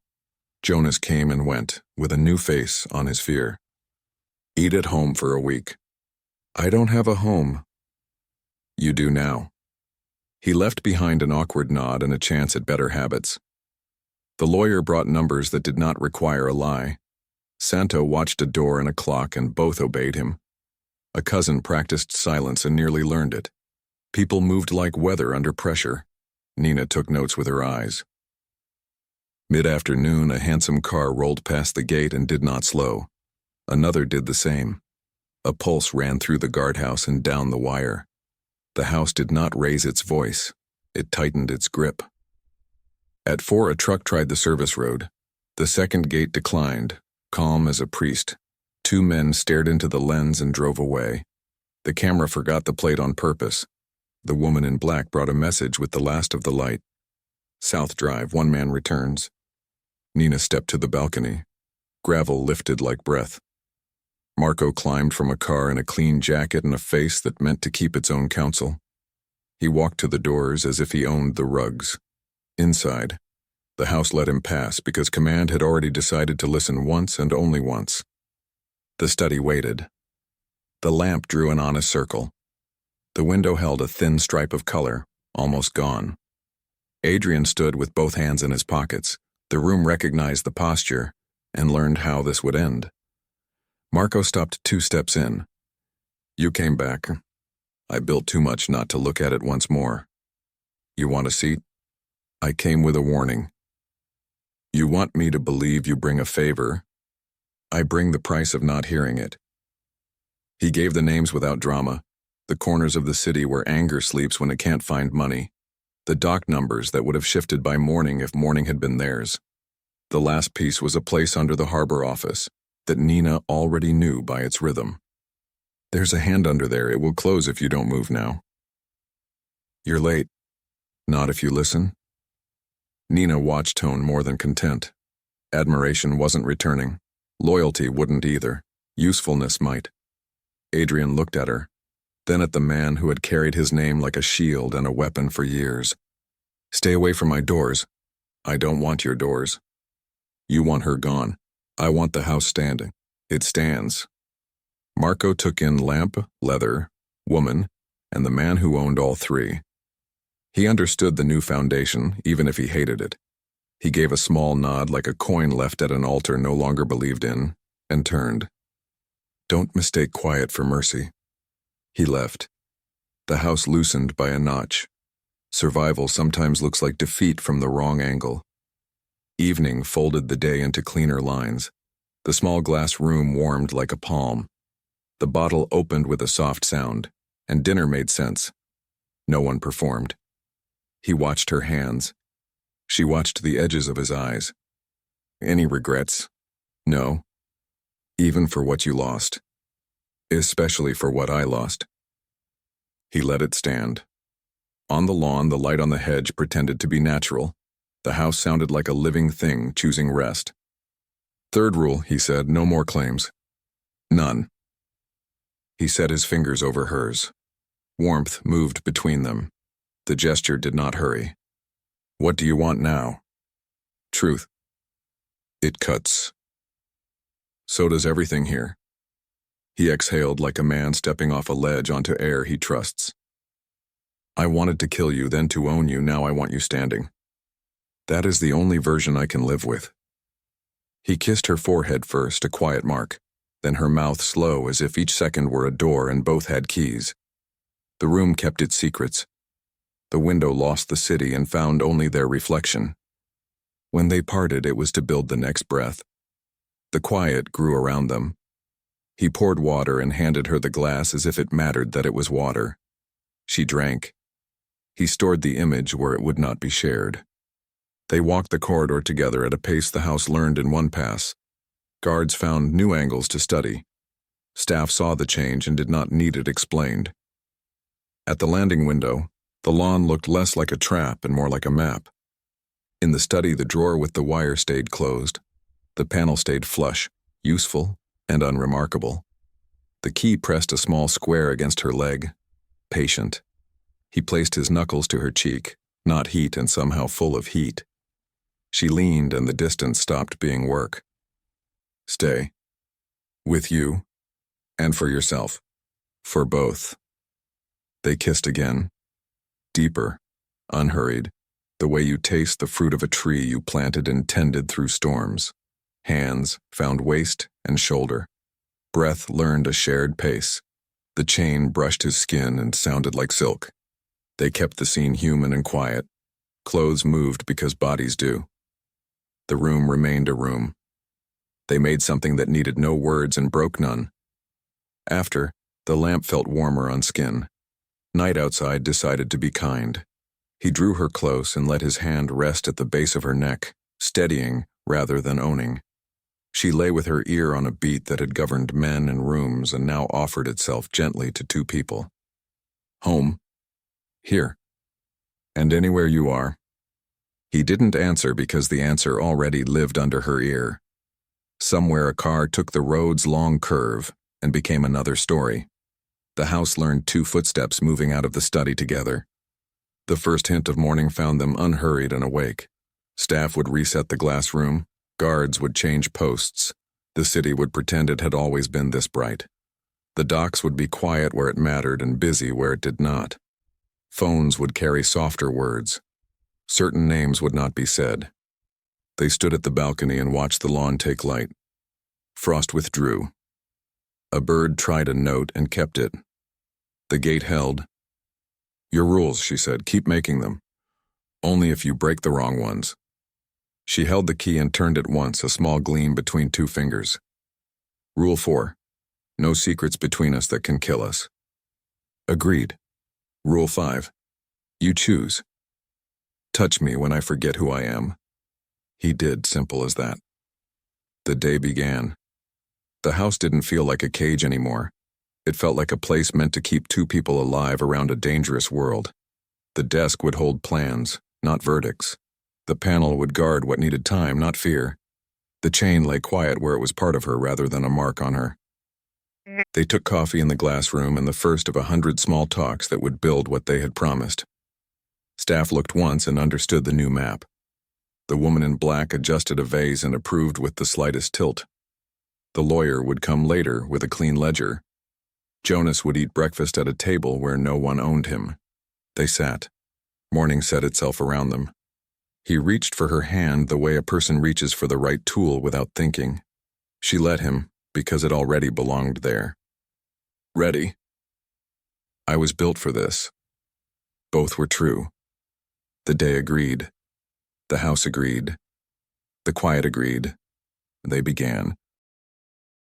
Jonas came and went, with a new face on his fear. Eat at home for a week. I don't have a home. You do now. He left behind an awkward nod and a chance at better habits. The lawyer brought numbers that did not require a lie. Santo watched a door and a clock and both obeyed him. A cousin practiced silence and nearly learned it. People moved like weather under pressure. Nina took notes with her eyes. Mid-afternoon, a handsome car rolled past the gate and did not slow. Another did the same. A pulse ran through the guardhouse and down the wire. The house did not raise its voice. It tightened its grip. At 4, a truck tried the service road. The second gate declined, calm as a priest. 2 men stared into the lens and drove away. The camera forgot the plate on purpose. The woman in black brought a message with the last of the light. South Drive, 1 man returns. Nina stepped to the balcony. Gravel lifted like breath. Marco climbed from a car in a clean jacket and a face that meant to keep its own counsel. He walked to the doors as if he owned the rugs. Inside, the house let him pass because command had already decided to listen once and only once. The study waited. The lamp drew an honest circle. The window held a thin stripe of color, almost gone. Adrian stood with both hands in his pockets. The room recognized the posture and learned how this would end. Marco stopped 2 steps in. You came back. I built too much not to look at it once more. You want a seat? I came with a warning. You want me to believe you bring a favor. I bring the price of not hearing it. He gave the names without drama, the corners of the city where anger sleeps when it can't find money, the dock numbers that would have shifted by morning if morning had been theirs. The last piece was a place under the harbor office that Nina already knew by its rhythm. There's a hand under there. It will close if you don't move now. You're late. Not if you listen. Nina watched tone more than content. Admiration wasn't returning. Loyalty wouldn't either. Usefulness might. Adrian looked at her, then at the man who had carried his name like a shield and a weapon for years. Stay away from my doors. I don't want your doors. You want her gone. I want the house standing. It stands. Marco took in lamp, leather, woman, and the man who owned all 3. He understood the new foundation, even if he hated it. He gave a small nod like a coin left at an altar no longer believed in, and turned. Don't mistake quiet for mercy. He left. The house loosened by a notch. Survival sometimes looks like defeat from the wrong angle. Evening folded the day into cleaner lines. The small glass room warmed like a palm. The bottle opened with a soft sound, and dinner made sense. No one performed. He watched her hands. She watched the edges of his eyes. Any regrets? No. Even for what you lost. Especially for what I lost. He let it stand. On the lawn, the light on the hedge pretended to be natural. The house sounded like a living thing choosing rest. Third rule, he said, no more claims. None. He set his fingers over hers. Warmth moved between them. The gesture did not hurry. What do you want now? Truth. It cuts. So does everything here. He exhaled like a man stepping off a ledge onto air he trusts. I wanted to kill you, then to own you, now I want you standing. That is the only version I can live with. He kissed her forehead first, a quiet mark, then her mouth slow as if each second were a door and both had keys. The room kept its secrets. The window lost the city and found only their reflection. When they parted, it was to build the next breath. The quiet grew around them. He poured water and handed her the glass as if it mattered that it was water. She drank. He stored the image where it would not be shared. They walked the corridor together at a pace the house learned in one pass. Guards found new angles to study. Staff saw the change and did not need it explained. At the landing window, the lawn looked less like a trap and more like a map. In the study, the drawer with the wire stayed closed. The panel stayed flush, useful, and unremarkable. The key pressed a small square against her leg. Patient. He placed his knuckles to her cheek, not heat and somehow full of heat. She leaned and the distance stopped being work. Stay. With you. And for yourself. For both. They kissed again. Deeper. Unhurried. The way you taste the fruit of a tree you planted and tended through storms. Hands found waist and shoulder. Breath learned a shared pace. The chain brushed his skin and sounded like silk. They kept the scene human and quiet. Clothes moved because bodies do. The room remained a room. They made something that needed no words and broke none. After, the lamp felt warmer on skin. Night outside decided to be kind. He drew her close and let his hand rest at the base of her neck, steadying rather than owning. She lay with her ear on a beat that had governed men and rooms and now offered itself gently to two people. Home. Here. And anywhere you are. He didn't answer because the answer already lived under her ear. Somewhere a car took the road's long curve and became another story. The house learned two footsteps moving out of the study together. The first hint of morning found them unhurried and awake. Staff would reset the glass room. Guards would change posts. The city would pretend it had always been this bright. The docks would be quiet where it mattered and busy where it did not. Phones would carry softer words. Certain names would not be said. They stood at the balcony and watched the lawn take light. Frost withdrew. A bird tried a note and kept it. The gate held. Your rules, she said, keep making them. Only if you break the wrong ones. She held the key and turned it once, a small gleam between two fingers. Rule 4. No secrets between us that can kill us. Agreed. Rule 5. You choose. Touch me when I forget who I am. He did, simple as that. The day began. The house didn't feel like a cage anymore. It felt like a place meant to keep two people alive around a dangerous world. The desk would hold plans, not verdicts. The panel would guard what needed time, not fear. The chain lay quiet where it was part of her rather than a mark on her. They took coffee in the glass room and the first of 100 small talks that would build what they had promised. Staff looked once and understood the new map. The woman in black adjusted a vase and approved with the slightest tilt. The lawyer would come later with a clean ledger. Jonas would eat breakfast at a table where no one owned him. They sat. Morning set itself around them. He reached for her hand the way a person reaches for the right tool without thinking. She let him because it already belonged there. Ready? I was built for this. Both were true. The day agreed. The house agreed. The quiet agreed. They began.